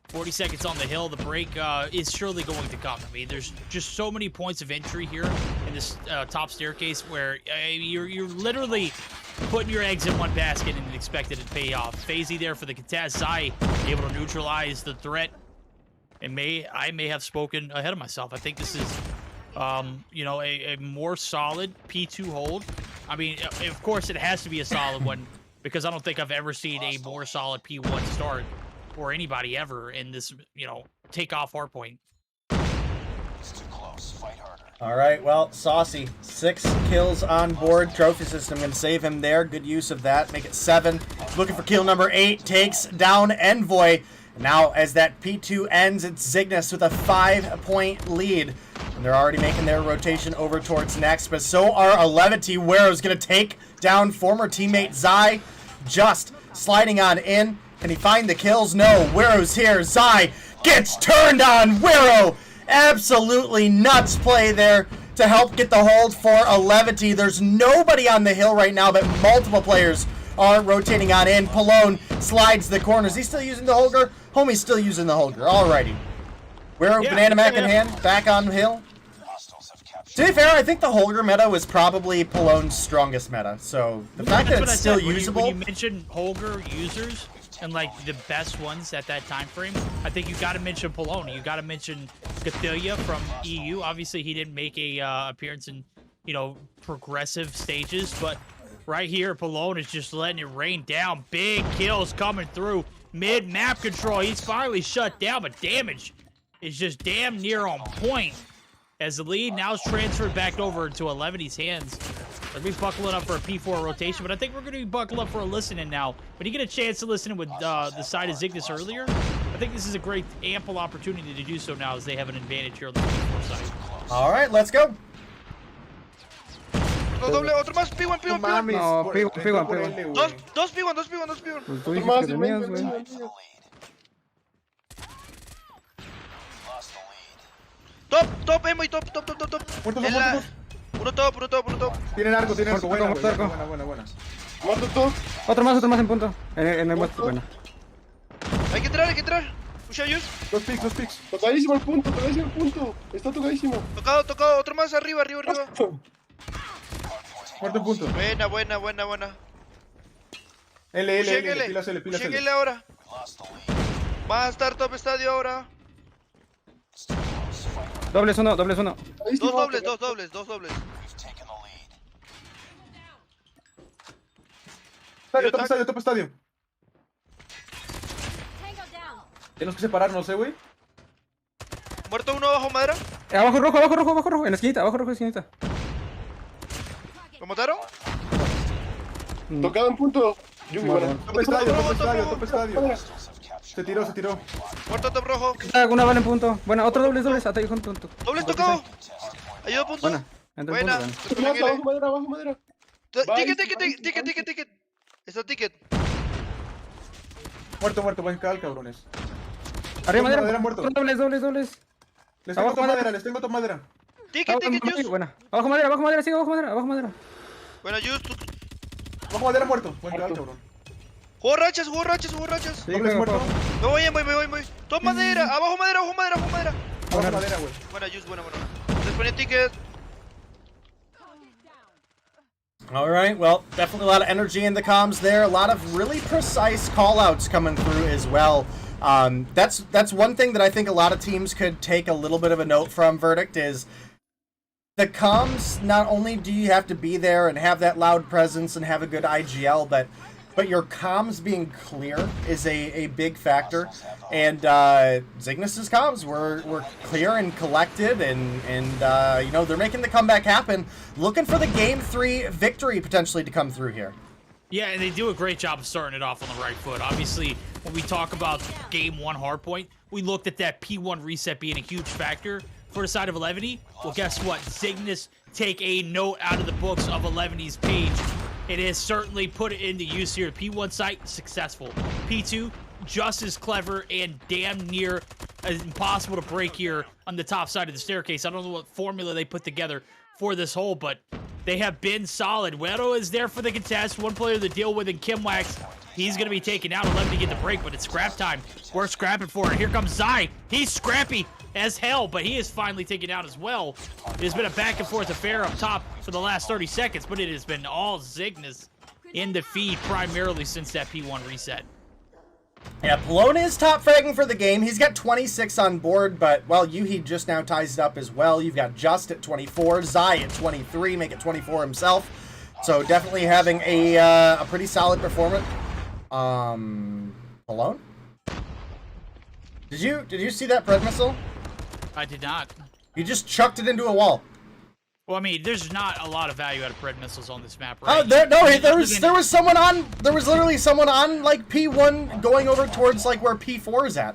40 seconds on the hill. The break is surely going to come. I mean, there's just so many points of entry here in this top staircase where you're literally putting your eggs in one basket and expected it to pay off. FaZe there for the contest. Zy able to neutralize the threat. And I may have spoken ahead of myself. I think this is, you know, a more solid P2 hold. I mean, of course, it has to be a solid one because I don't think I've ever seen a more solid P1 start or anybody ever in this, you know, takeoff hardpoint. It's too close. Fight harder. All right, well, Saucy, 6 kills on board. Trophy system going to save him there. Good use of that. Make it 7. Looking for kill number 8. Takes down Envoy. Now, as that P2 ends, it's Zygnus with a 5-point lead. And they're already making their rotation over towards next. But so are 11. Wero's going to take down former teammate Zy. Just sliding on in. Can he find the kills? No. Wero's here. Zy gets turned on. Wero. Absolutely nuts play there to help get the hold for 11. There's nobody on the hill right now, but multiple players are rotating on in. Pallone slides the corners. He's still using the Holger? Homie's still using the Holger. Alrighty. Wero, yeah, Banana Mac in hand, back on hill. To be fair, I think the Holger meta was probably Pallone's strongest meta. So the fact that it's still usable. When you mentioned Holger users and like the best ones at that time frame, I think you got to mention Pallone. You got to mention Cathilia from EU. Obviously, he didn't make a appearance in, you know, progressive stages, but right here, Pallone is just letting it rain down. Big kills coming through. Mid map control. He's finally shut down, but damage is just damn near on point. As the lead now is transferred back over to 11's hands. They're going to be buckling up for a P4 rotation, but I think we're going to be buckling up for a listen-in now. When you get a chance to listen in with the side of Zygnus earlier, I think this is a great, ample opportunity to do so now as they have an advantage here on the P4 side. All right, let's go. No, doble, otro más, P1, P1, P1. No, P1. Dos P1. Pues tú dijiste que tenías, güey. Top, Emo y top. Uno top. Tienen arco. Buena. Muerto top. Otro más en punto. En el muerto, bueno. Hay que entrar. Push use. Dos picks. Tocadísimo el punto. Está tocadísimo. Tocado. Otro más arriba. Muerto en punto. Buena, buena, buena, buena. L, Pushen pilas L, pilas Pushen L. L ahora. We lost the lead. Va a estar top estadio ahora. It's too close. Fight harder. Dobles uno, dobles uno. Dos dobles, dos dobles, dos dobles. We've taken the lead. Estadio, top estadio. Tenemos que separarnos, güey. Muerto uno bajo madera. Abajo rojo, abajo rojo, abajo rojo. En la esquinita, abajo rojo, en la esquinita. ¿Lo mataron? Tocado en punto. Top estadio, top estadio, top estadio. Se tiró. Muerto top rojo. Una bala en punto. Buena, otro dobles. Ataque con punto. Dobles tocado. Ayuda a punto. Buena. Entra en Buena. punto. Abajo madera. Ticket. Está ticket. Muerto, buen cal, cabrones. Arriba madera. Madera muerto. Dobles. Les tengo top madera. Ticket, Juice. Buena. Abajo madera, sigue abajo madera. Buena, Juice. Bajo madera muerto. Buen cal, cabrón. Jugó rachas. Dobles muerto. Me voy. Top madera. Abajo madera. Bajo madera, güey. Buena, Juice, buena. Les ponía ticket. All right, well, definitely a lot of energy in the comms there. A lot of really precise call-outs coming through as well. That's one thing that I think a lot of teams could take a little bit of a note from, Verdict, is the comms. Not only do you have to be there and have that loud presence and have a good IGL, but your comms being clear is a big factor. And Zygnus's comms were clear and collected, and you know, they're making the comeback happen, looking for the Game 3 victory potentially to come through here. Yeah, and they do a great job of starting it off on the right foot. Obviously, when we talk about Game 1 hardpoint, we looked at that P1 reset being a huge factor for the side of 11E. Well, guess what? Zygnus take a note out of the books of 11E's page. It has certainly put it into use here. P1 site, successful. P2, just as clever and damn near as impossible to break here on the top side of the staircase. I don't know what formula they put together for this hole, but they have been solid. Wero is there for the contest. One player to deal with in Kimwax. He's going to be taken out. 11 to get the break, but it's scrap time. We're scrapping for it. Here comes Zy. He's scrappy as hell, but he is finally taken out as well. It has been a back and forth affair up top for the last 30 seconds, but it has been all Zygnus in the feed primarily since that P1 reset. Yeah, Palone is top fragging for the game. He's got 26 on board, but, well, Yuhi just now ties it up as well. You've got Just at 24, Zy at 23, make it 24 himself. So definitely having a pretty solid performance. Palone? Did you see that Pred missile? I did not. You just chucked it into a wall. Well, I mean, there's not a lot of value out of Pred missiles on this map, Oh, right? there was someone on. There was literally someone on like P1 going over towards like where P4 is at,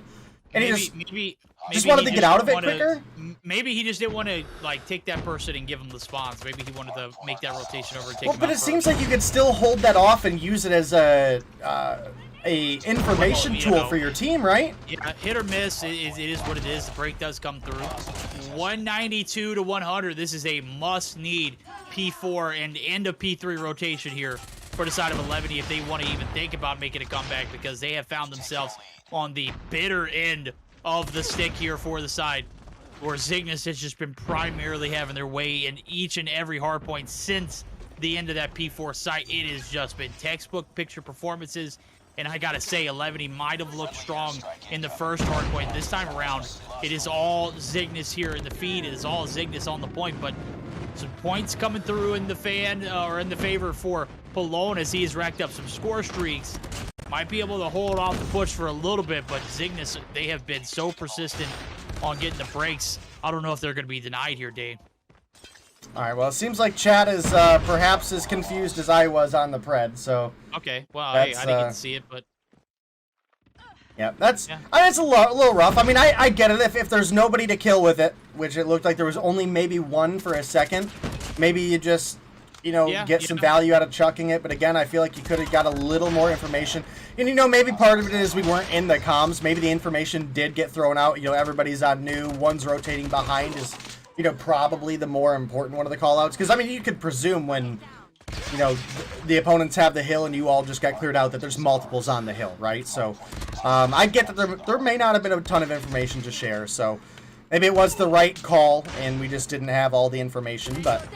and maybe just wanted to get out of it wanna, quicker. Maybe he just didn't want to like take that person and give him the spawns. Maybe he wanted to make that rotation over and take. Well, him but out it seems like you could still hold that off and use it as a information tool for your team, right? Yeah, hit or miss. It is what it is. The break does come through. 192 to 100. This is a must-need P4 and end of P3 rotation here for the side of 11 if they want to even think about making a comeback, because they have found themselves on the bitter end of the stick here for the side, where Zygnus has just been primarily having their way in each and every hardpoint since the end of that P4 site. It has just been textbook picture performances. And I gotta say, 11 might have looked strong in the first hardpoint. This time around, it is all Zygnus here in the feed. It is all Zygnus on the point, but some points coming through in the or in the favor for Palone as he has racked up some score streaks. Might be able to hold off the push for a little bit, but Zygnus, they have been so persistent on getting the breaks. I don't know if they're gonna be denied here, Dave. All right, well, it seems like chat is perhaps as confused as I was on the Pred, so... Okay, well, hey, I didn't get to see it, but... Yeah, I mean, it's a little rough. I mean, I get it if there's nobody to kill with it, which it looked like there was only maybe one for a second. Maybe you just, you know, get some value out of chucking it, but again, I feel like you could have got a little more information. And, you know, maybe part of it is we weren't in the comms. Maybe the information did get thrown out. You know, everybody's on new, one's rotating behind is... you know, probably the more important one of the callouts. Because, I mean, you could presume when, you know, the opponents have the hill and you all just got cleared out that there's multiples on the hill, right? So, I get that there may not have been a ton of information to share. So, maybe it was the right call and we just didn't have all the information. But,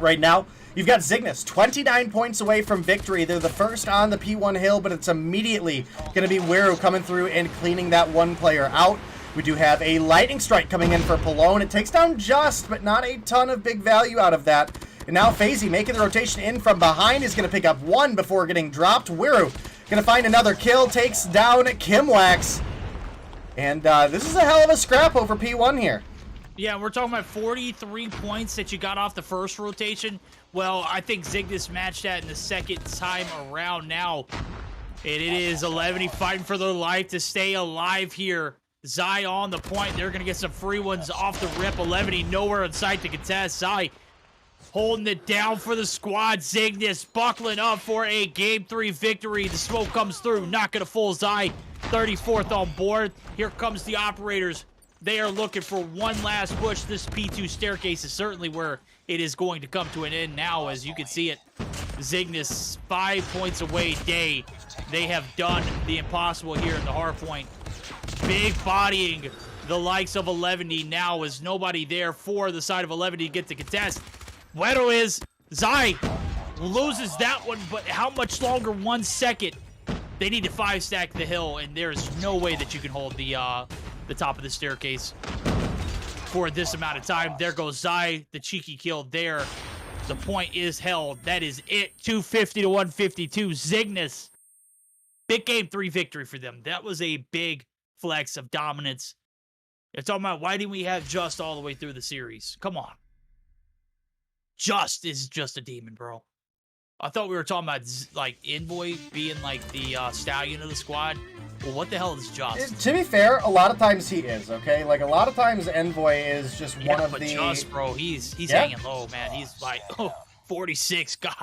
right now. You've got Zygnus, 29 points away from victory. They're the first on the P1 hill, but it's immediately going to be Wiru coming through and cleaning that one player out. We do have a lightning strike coming in for Palone. It takes down Just, but not a ton of big value out of that. And now FaZe making the rotation in from behind is going to pick up one before getting dropped. Wiru going to find another kill, takes down Kimwax. And this is a hell of a scrap over P1 here. Yeah, we're talking about 43 points that you got off the first rotation. Well, I think Zygnus matched that in the second time around now. And it is 11 fighting for their life to stay alive here. Zy on the point. They're going to get some free ones off the rip. 11 nowhere in sight to contest. Zy holding it down for the squad. Zygnus buckling up for a Game 3 victory. The smoke comes through. Not going to fool Zy. 34th on board. Here comes the operators. They are looking for one last push. This P2 staircase is certainly where it is going to come to an end now, as you can see it. Zygnus 5 points away day. They have done the impossible here in the hard point. Big bodying the likes of 11 now, as nobody there for the side of 11 to get the contest. Wedo is Zy loses that one, but how much longer? 1 second. They need to 5-stack the hill, and there's no way that you can hold the top of the staircase for this amount of time. There goes Zy, the cheeky kill there. The point is held. That is it. 250 to 152. Zygnus. Big Game 3 victory for them. That was a big flex of dominance. You're talking about, why didn't we have Just all the way through the series? Come on. Just is just a demon, bro. I thought we were talking about, like, Envoy being, like, the stallion of the squad. Well, what the hell is Just? To be fair, a lot of times he is, okay? Like, a lot of times Envoy is just one of but the... Just, bro, he's hanging low, man. He's like, 46. God.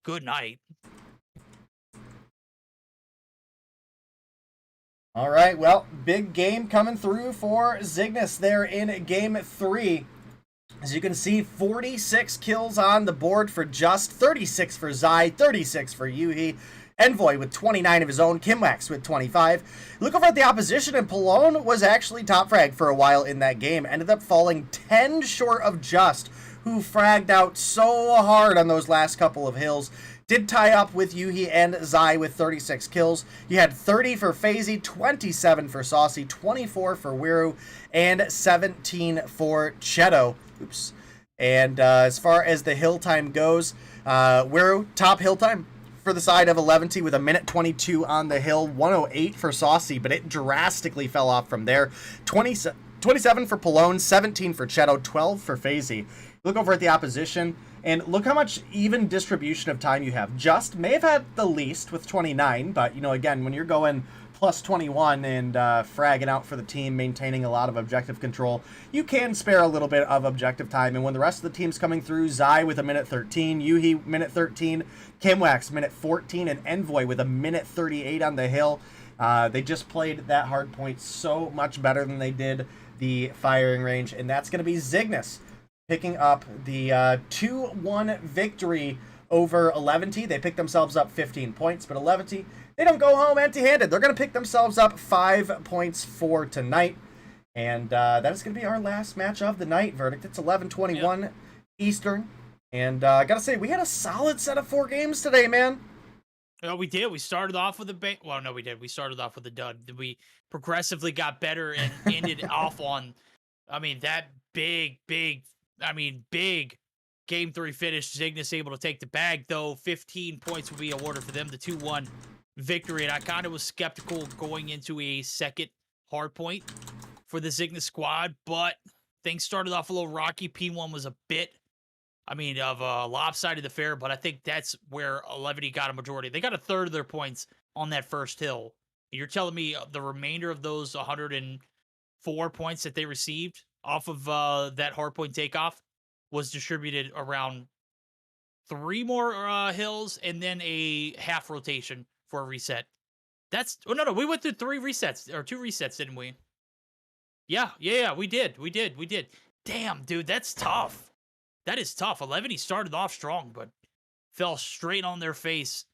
Good night. All right, well, big game coming through for Zygnus there in Game 3. As you can see, 46 kills on the board for Just, 36 for Zy, 36 for Yuhi, Envoy with 29 of his own, Kimwax with 25. Look over at the opposition, and Palone was actually top frag for a while in that game. Ended up falling 10 short of Just, who fragged out so hard on those last couple of hills. Did tie up with Yuhi and Zy with 36 kills. You had 30 for FaZe, 27 for Saucy, 24 for Wiru, and 17 for Cheto. Oops. And as far as the hill time goes, Wiru, top hill time for the side of 11 with a minute 22 on the hill, 108 for Saucy, but it drastically fell off from there. 27 for Palone, 17 for Cheto, 12 for FaZe. Look over at the opposition, and look how much even distribution of time you have. Just may have had the least with 29, but, you know, again, when you're going plus 21 and fragging out for the team, maintaining a lot of objective control, you can spare a little bit of objective time. And when the rest of the team's coming through, Zy with a minute 13, Yuhi minute 13, Kimwax minute 14, and Envoy with a minute 38 on the hill. They just played that hard point so much better than they did the firing range, and that's going to be Zygnus picking up the 2-1 victory over 11. They picked themselves up 15 points, but 11, they don't go home empty-handed. They're going to pick themselves up 5 points for tonight. And that is going to be our last match of the night. Verdict, it's 11:21 Eastern. And I got to say, we had a solid set of 4 games today, man. No, we did. We started off with a bang. Well, no, we did. We started off with a dud. We progressively got better and ended off on, I mean, that big Game 3 finish. Zygnus able to take the bag, though. 15 points will be awarded for them, the 2-1 victory. And I kind of was skeptical going into a second hard point for the Zygnus squad, but things started off a little rocky. P1 was a bit, of a lopsided affair, but I think that's where 11 got a majority. They got a third of their points on that first hill. You're telling me the remainder of those 104 points that they received off of that hardpoint takeoff was distributed around 3 more hills and then a half rotation for a reset. That's no, we went through 3 resets or 2 resets, didn't we? Yeah, we did. Damn, dude, that's tough. That is tough. 11, he started off strong, but fell straight on their face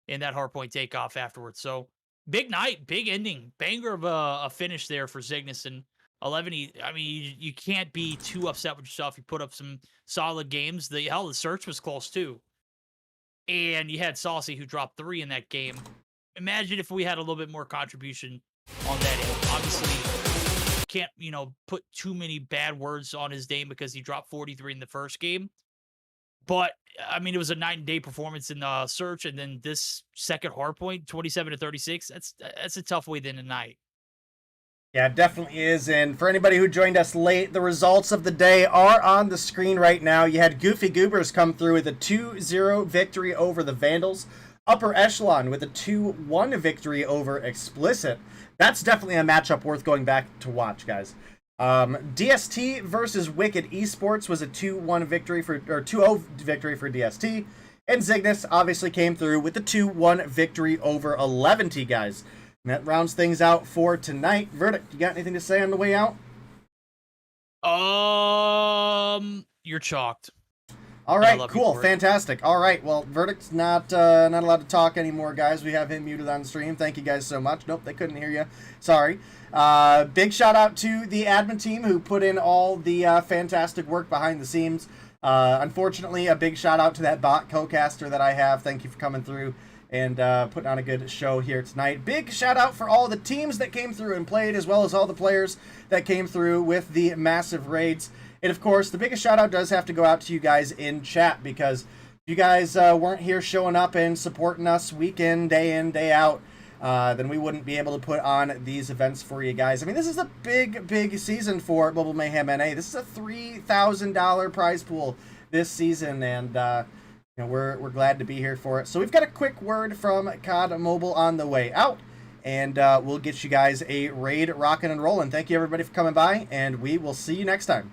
in that hardpoint takeoff afterwards. So big night, big ending, banger of a finish there for Zygnus, and 11, I mean, you can't be too upset with yourself. You put up some solid games. The search was close too. And you had Saucy who dropped 3 in that game. Imagine if we had a little bit more contribution on that end. Obviously, can't, put too many bad words on his name because he dropped 43 in the first game. But, I mean, it was a night and day performance in the search. And then this second hardpoint, 27-36, that's a tough way to end the night. Yeah, it definitely is. And for anybody who joined us late, the results of the day are on the screen right now. You had Goofy Goobers come through with a 2-0 victory over the Vandals. Upper Echelon with a 2-1 victory over Explicit. That's definitely a matchup worth going back to watch, guys. DST versus Wicked Esports was a 2-1 victory or 2-0 victory for DST. And Zygnus obviously came through with the 2-1 victory over 11T, guys. And that rounds things out for tonight. Verdict, you got anything to say on the way out? You're chalked. All right, cool, fantastic. All right, well, Verdict's not allowed to talk anymore, guys. We have him muted on the stream. Thank you guys so much. Nope, they couldn't hear you. Sorry. Big shout out to the admin team who put in all the fantastic work behind the scenes. Unfortunately, a big shout out to that bot co-caster that I have. Thank you for coming through and putting on a good show here tonight. Big shout out for all the teams that came through and played, as well as all the players that came through with the massive raids. And of course, the biggest shout out does have to go out to you guys in chat, because if you guys weren't here showing up and supporting us week in, day out, then we wouldn't be able to put on these events for you guys. I mean, this is a big season for Mobile Mayhem NA. This is a $3,000 prize pool this season, and we're glad to be here for it. So we've got a quick word from COD Mobile on the way out, and we'll get you guys a raid rocking and rolling. Thank you everybody for coming by, and we will see you next time.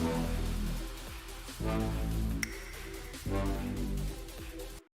Nice.